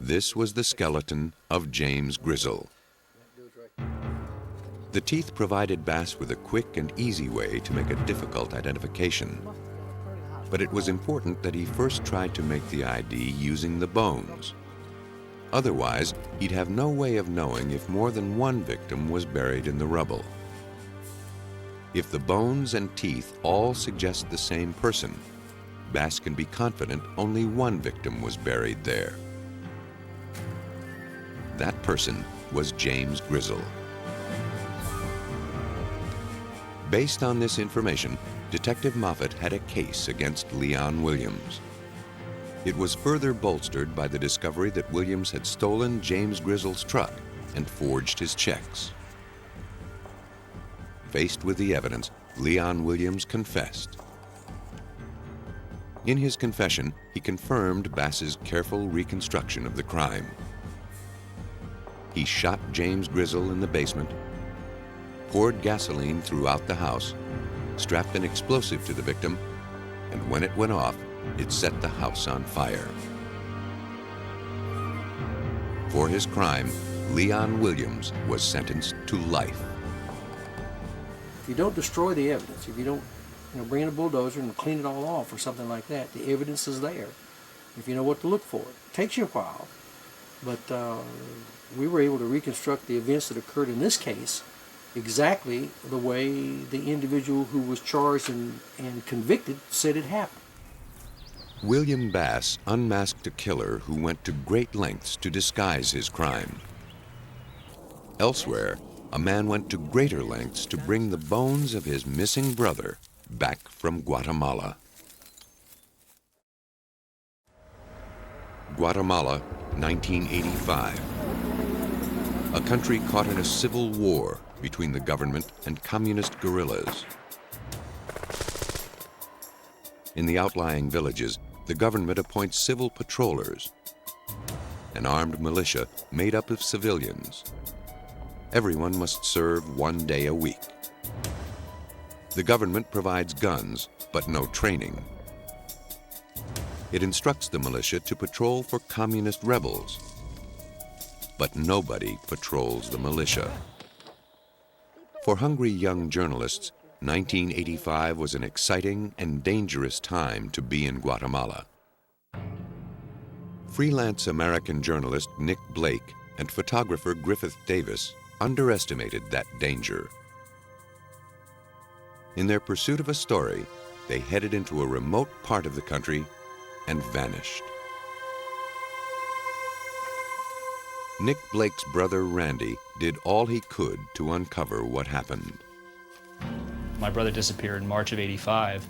This was the skeleton of James Grizzle. The teeth provided Bass with a quick and easy way to make a difficult identification. But it was important that he first tried to make the ID using the bones. Otherwise, he'd have no way of knowing if more than one victim was buried in the rubble. If the bones and teeth all suggest the same person, Bass can be confident only one victim was buried there. That person was James Grizzle. Based on this information, Detective Moffat had a case against Leon Williams. It was further bolstered by the discovery that Williams had stolen James Grizzle's truck and forged his checks. Faced with the evidence, Leon Williams confessed. In his confession, he confirmed Bass's careful reconstruction of the crime. He shot James Grizzle in the basement, poured gasoline throughout the house, strapped an explosive to the victim, and when it went off, it set the house on fire. For his crime, Leon Williams was sentenced to life. If you don't destroy the evidence, if you don't bring in a bulldozer and clean it all off or something like that, the evidence is there. If you know what to look for. It takes you a while, but we were able to reconstruct the events that occurred in this case exactly the way the individual who was charged and convicted said it happened. William Bass unmasked a killer who went to great lengths to disguise his crime. Elsewhere, a man went to greater lengths to bring the bones of his missing brother back from Guatemala. Guatemala, 1985. A country caught in a civil war between the government and communist guerrillas. In the outlying villages, the government appoints civil patrollers, an armed militia made up of civilians. Everyone must serve 1 day a week. The government provides guns, but no training. It instructs the militia to patrol for communist rebels, but nobody patrols the militia. For hungry young journalists, 1985 was an exciting and dangerous time to be in Guatemala. Freelance American journalist Nick Blake and photographer Griffith Davis underestimated that danger. In their pursuit of a story, they headed into a remote part of the country and vanished. Nick Blake's brother Randy did all he could to uncover what happened. My brother disappeared in March of '85.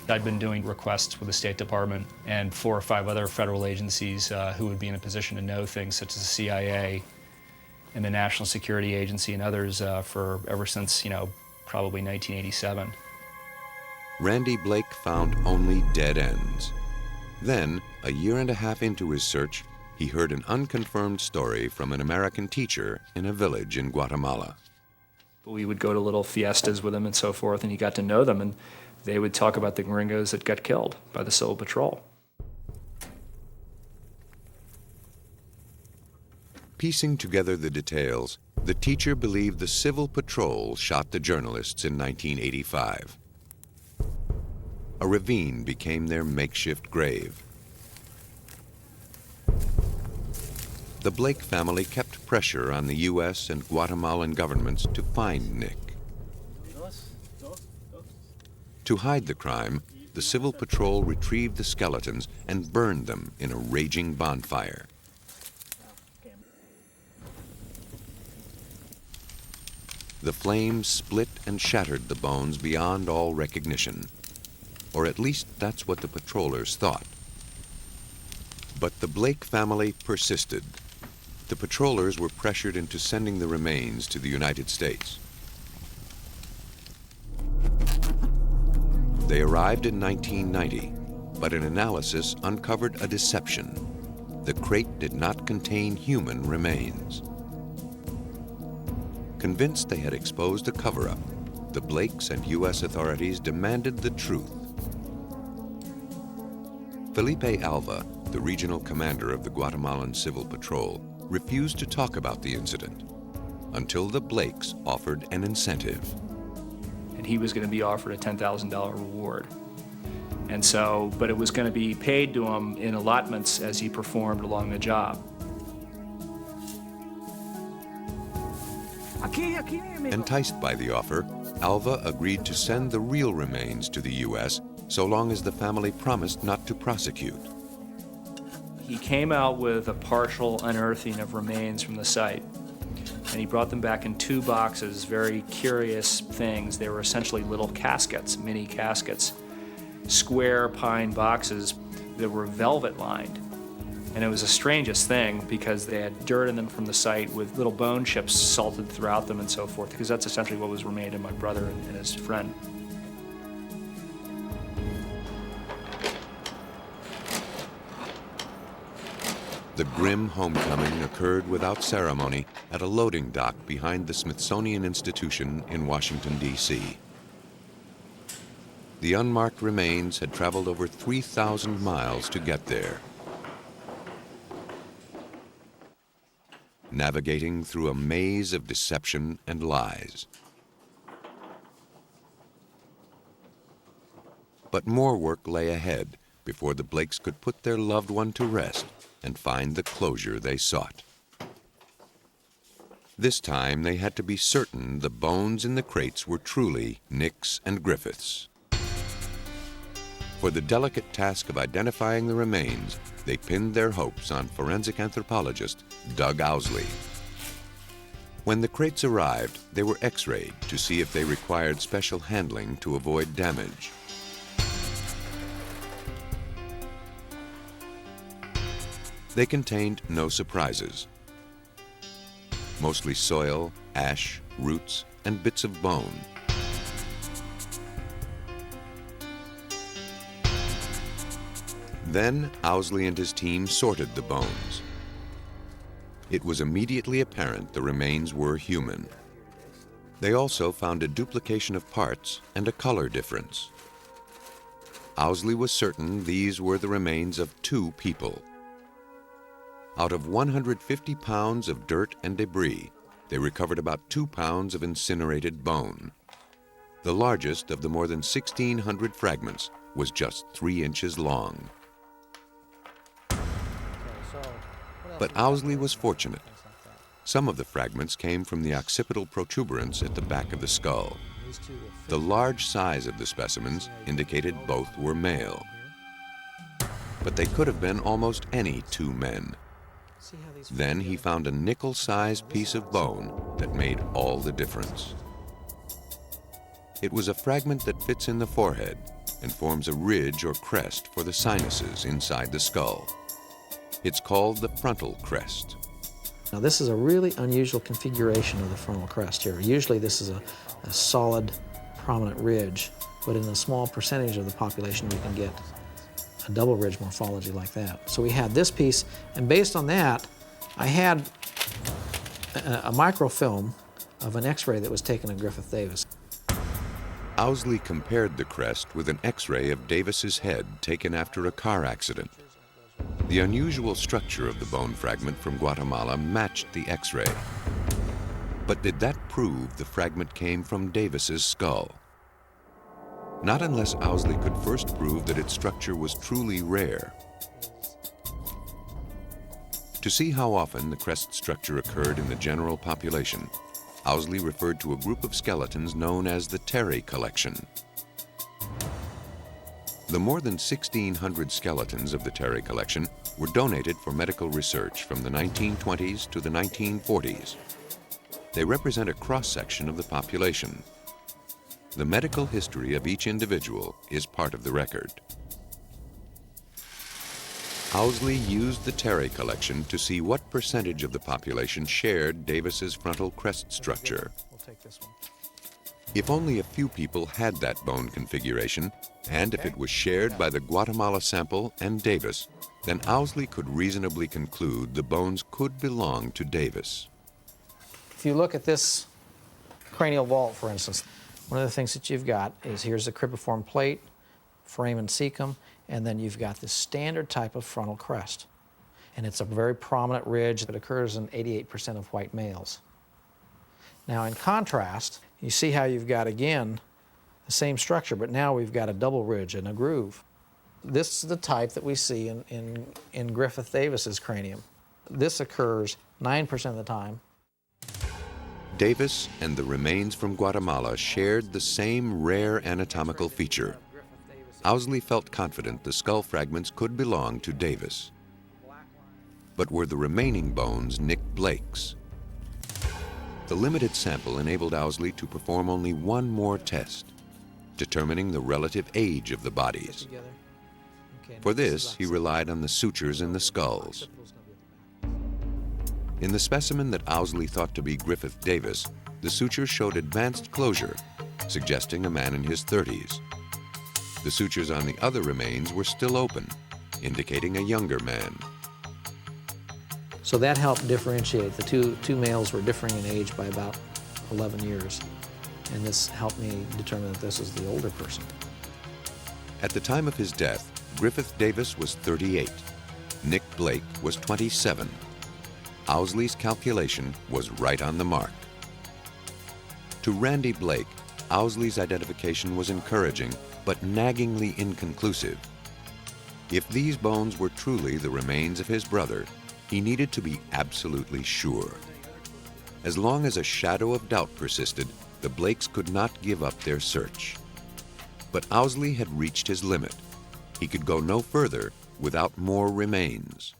I'd been doing requests with the State Department and 4 or 5 other federal agencies who would be in a position to know things, such as the CIA and the National Security Agency and others for ever since, probably 1987. Randy Blake found only dead ends. Then, a year and a half into his search, he heard an unconfirmed story from an American teacher in a village in Guatemala. We would go to little fiestas with them and so forth, and you got to know them, and they would talk about the gringos that got killed by the Civil Patrol. Piecing together the details, the teacher believed the Civil Patrol shot the journalists in 1985. A ravine became their makeshift grave. The Blake family kept pressure on the U.S. and Guatemalan governments to find Nick. To hide the crime, the Civil Patrol retrieved the skeletons and burned them in a raging bonfire. The flames split and shattered the bones beyond all recognition, or at least that's what the patrollers thought. But the Blake family persisted. The patrollers were pressured into sending the remains to the United States. They arrived in 1990, but an analysis uncovered a deception. The crate did not contain human remains. Convinced they had exposed a cover-up, the Blakes and U.S. authorities demanded the truth. Felipe Alva, the regional commander of the Guatemalan Civil Patrol, refused to talk about the incident until the Blakes offered an incentive. And he was going to be offered a $10,000 reward. And so, but it was going to be paid to him in allotments as he performed along the job. Enticed by the offer, Alva agreed to send the real remains to the U.S. so long as the family promised not to prosecute. He came out with a partial unearthing of remains from the site, and he brought them back in 2 boxes, very curious things. They were essentially little caskets, mini caskets, square pine boxes that were velvet lined. And it was the strangest thing because they had dirt in them from the site with little bone chips salted throughout them and so forth, because that's essentially what was remained in my brother and his friend. The grim homecoming occurred without ceremony at a loading dock behind the Smithsonian Institution in Washington, D.C. The unmarked remains had traveled over 3,000 miles to get there. Navigating through a maze of deception and lies. But more work lay ahead before the Blakes could put their loved one to rest and find the closure they sought. This time they had to be certain the bones in the crates were truly Nick's and Griffith's. For the delicate task of identifying the remains, they pinned their hopes on forensic anthropologist Doug Owsley. When the crates arrived, they were x-rayed to see if they required special handling to avoid damage. They contained no surprises. Mostly soil, ash, roots, and bits of bone. Then Owsley and his team sorted the bones. It was immediately apparent the remains were human. They also found a duplication of parts and a color difference. Owsley was certain these were the remains of 2 people. Out of 150 pounds of dirt and debris, they recovered about 2 pounds of incinerated bone. The largest of the more than 1,600 fragments was just 3 inches long. But Owsley was fortunate. Some of the fragments came from the occipital protuberance at the back of the skull. The large size of the specimens indicated both were male. But they could have been almost any 2 men. Then he found a nickel-sized piece of bone that made all the difference. It was a fragment that fits in the forehead and forms a ridge or crest for the sinuses inside the skull. It's called the frontal crest. Now this is a really unusual configuration of the frontal crest here. Usually this is a solid, prominent ridge, but in a small percentage of the population we can get a double ridge morphology like that. So we had this piece, and based on that, I had a microfilm of an x-ray that was taken of Griffith Davis. Owsley compared the crest with an x-ray of Davis's head taken after a car accident. The unusual structure of the bone fragment from Guatemala matched the x-ray. But did that prove the fragment came from Davis's skull? Not unless Owsley could first prove that its structure was truly rare. To see how often the crest structure occurred in the general population, Owsley referred to a group of skeletons known as the Terry Collection. The more than 1,600 skeletons of the Terry Collection were donated for medical research from the 1920s to the 1940s. They represent a cross-section of the population. The medical history of each individual is part of the record. Owsley used the Terry Collection to see what percentage of the population shared Davis's frontal crest structure. If only a few people had that bone configuration, And if it was shared by the Guatemala sample and Davis, then Owsley could reasonably conclude the bones could belong to Davis. If you look at this cranial vault, for instance, one of the things that you've got is here's the cribriform plate, frame and cecum, and then you've got this standard type of frontal crest. And it's a very prominent ridge that occurs in 88% of white males. Now, in contrast, you see how you've got, again, the same structure, but now we've got a double ridge and a groove. This is the type that we see in Griffith Davis's cranium. This occurs 9% of the time. Davis and the remains from Guatemala shared the same rare anatomical feature. Owsley felt confident the skull fragments could belong to Davis. But were the remaining bones Nick Blake's? The limited sample enabled Owsley to perform only one more test, determining the relative age of the bodies. For this, he relied on the sutures in the skulls. In the specimen that Owsley thought to be Griffith Davis, the sutures showed advanced closure, suggesting a man in his 30s. The sutures on the other remains were still open, indicating a younger man. So that helped differentiate. The two males were differing in age by about 11 years. And this helped me determine that this is the older person. At the time of his death, Griffith Davis was 38. Nick Blake was 27. Owsley's calculation was right on the mark. To Randy Blake, Owsley's identification was encouraging, but naggingly inconclusive. If these bones were truly the remains of his brother, he needed to be absolutely sure. As long as a shadow of doubt persisted, the Blakes could not give up their search. But Owsley had reached his limit. He could go no further without more remains.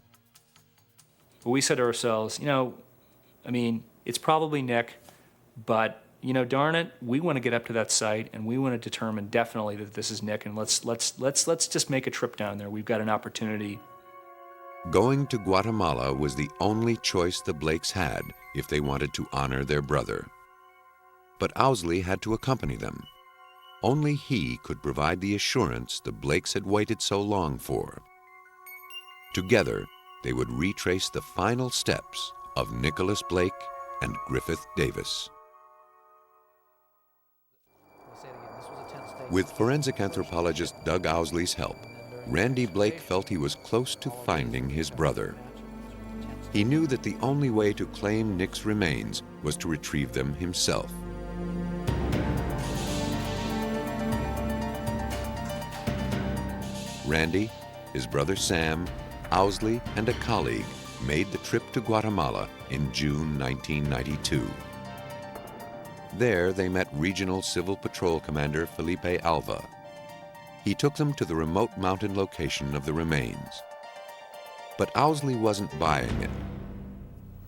We said to ourselves, it's probably Nick, but darn it, we want to get up to that site and we want to determine definitely that this is Nick, and let's just make a trip down there. We've got an opportunity. Going to Guatemala was the only choice the Blakes had if they wanted to honor their brother. But Owsley had to accompany them. Only he could provide the assurance the Blakes had waited so long for. Together, they would retrace the final steps of Nicholas Blake and Griffith Davis. With forensic anthropologist Doug Owsley's help, Randy Blake felt he was close to finding his brother. He knew that the only way to claim Nick's remains was to retrieve them himself. Randy, his brother Sam, Owsley, and a colleague made the trip to Guatemala in June 1992. There, they met Regional Civil Patrol Commander Felipe Alva. He took them to the remote mountain location of the remains. But Owsley wasn't buying it.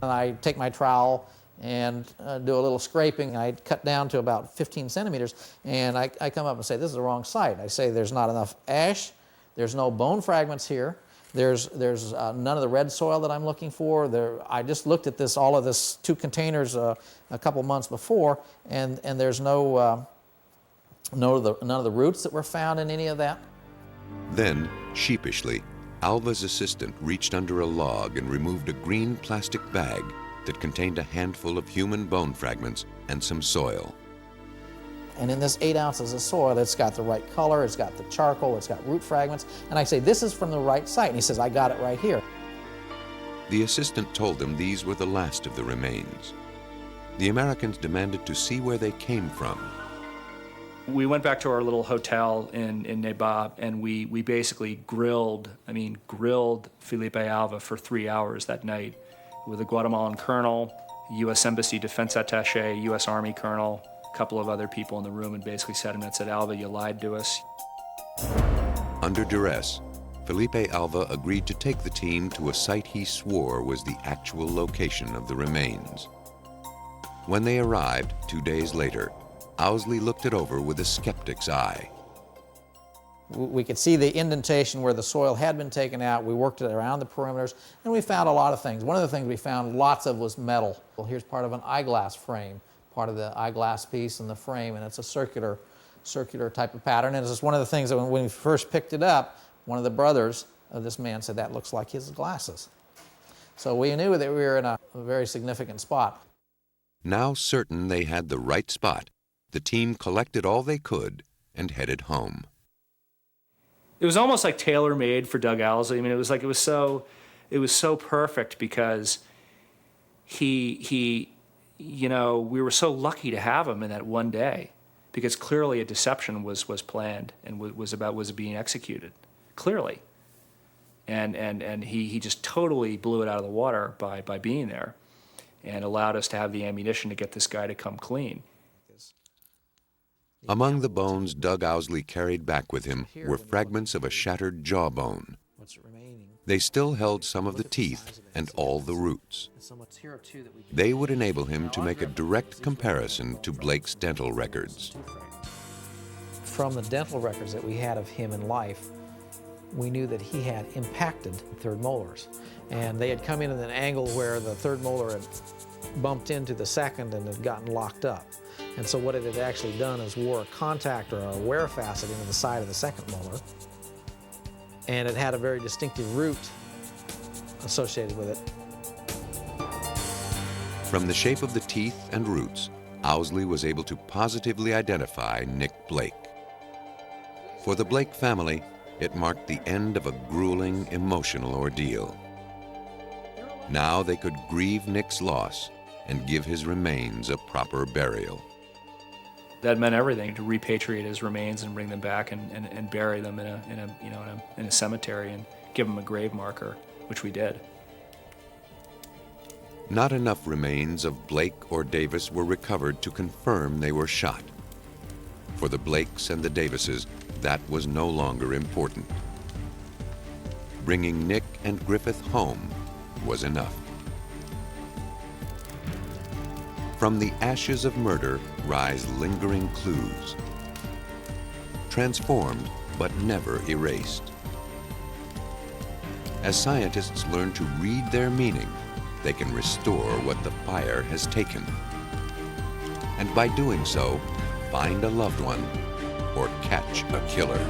I take my trowel and do a little scraping. I cut down to about 15 centimeters, and I come up and say, this is the wrong site. I say, there's not enough ash, there's no bone fragments here, there's none of the red soil that I'm looking for. I just looked at all of this 2 containers a couple months before, and there's none of the roots that were found in any of that. Then, sheepishly, Alva's assistant reached under a log and removed a green plastic bag that contained a handful of human bone fragments and some soil. And in this 8 ounces of soil, it's got the right color, it's got the charcoal, it's got root fragments. And I say, this is from the right site. And he says, I got it right here. The assistant told them these were the last of the remains. The Americans demanded to see where they came from. We went back to our little hotel in Neba, and we basically grilled Felipe Alva for 3 hours that night with a Guatemalan colonel, U.S. Embassy defense attaché, U.S. Army colonel, a couple of other people in the room, and basically sat him and said, Alva, you lied to us. Under duress, Felipe Alva agreed to take the team to a site he swore was the actual location of the remains. When they arrived 2 days later, Owsley looked it over with a skeptic's eye. We could see the indentation where the soil had been taken out. We worked it around the perimeters, and we found a lot of things. One of the things we found lots of was metal. Well, here's part of an eyeglass frame, part of the eyeglass piece in the frame, and it's a circular circular type of pattern. And it's just one of the things that when we first picked it up, one of the brothers of this man said, that looks like his glasses. So we knew that we were in a very significant spot. Now certain they had the right spot, the team collected all they could and headed home. It was almost like tailor-made for Doug Owsley. I mean, it was so perfect because he you know, we were so lucky to have him in that one day, because clearly a deception was planned and was being executed, clearly. And he just totally blew it out of the water by being there, and allowed us to have the ammunition to get this guy to come clean. Among the bones Doug Owsley carried back with him were fragments of a shattered jawbone. They still held some of the teeth and all the roots. They would enable him to make a direct comparison to Blake's dental records. From the dental records that we had of him in life, we knew that he had impacted third molars. And they had come in at an angle where the third molar had bumped into the second and had gotten locked up. And so what it had actually done is wore a contact or a wear facet into the side of the second molar. And it had a very distinctive root associated with it. From the shape of the teeth and roots, Owsley was able to positively identify Nick Blake. For the Blake family, it marked the end of a grueling, emotional ordeal. Now they could grieve Nick's loss and give his remains a proper burial. That meant everything, to repatriate his remains and bring them back and bury them in a cemetery and give them a grave marker, which we did. Not enough remains of Blake or Davis were recovered to confirm they were shot. For the Blakes and the Davises, that was no longer important. Bringing Nick and Griffith home was enough. From the ashes of murder rise lingering clues, transformed but never erased. As scientists learn to read their meaning, they can restore what the fire has taken. And by doing so, find a loved one or catch a killer.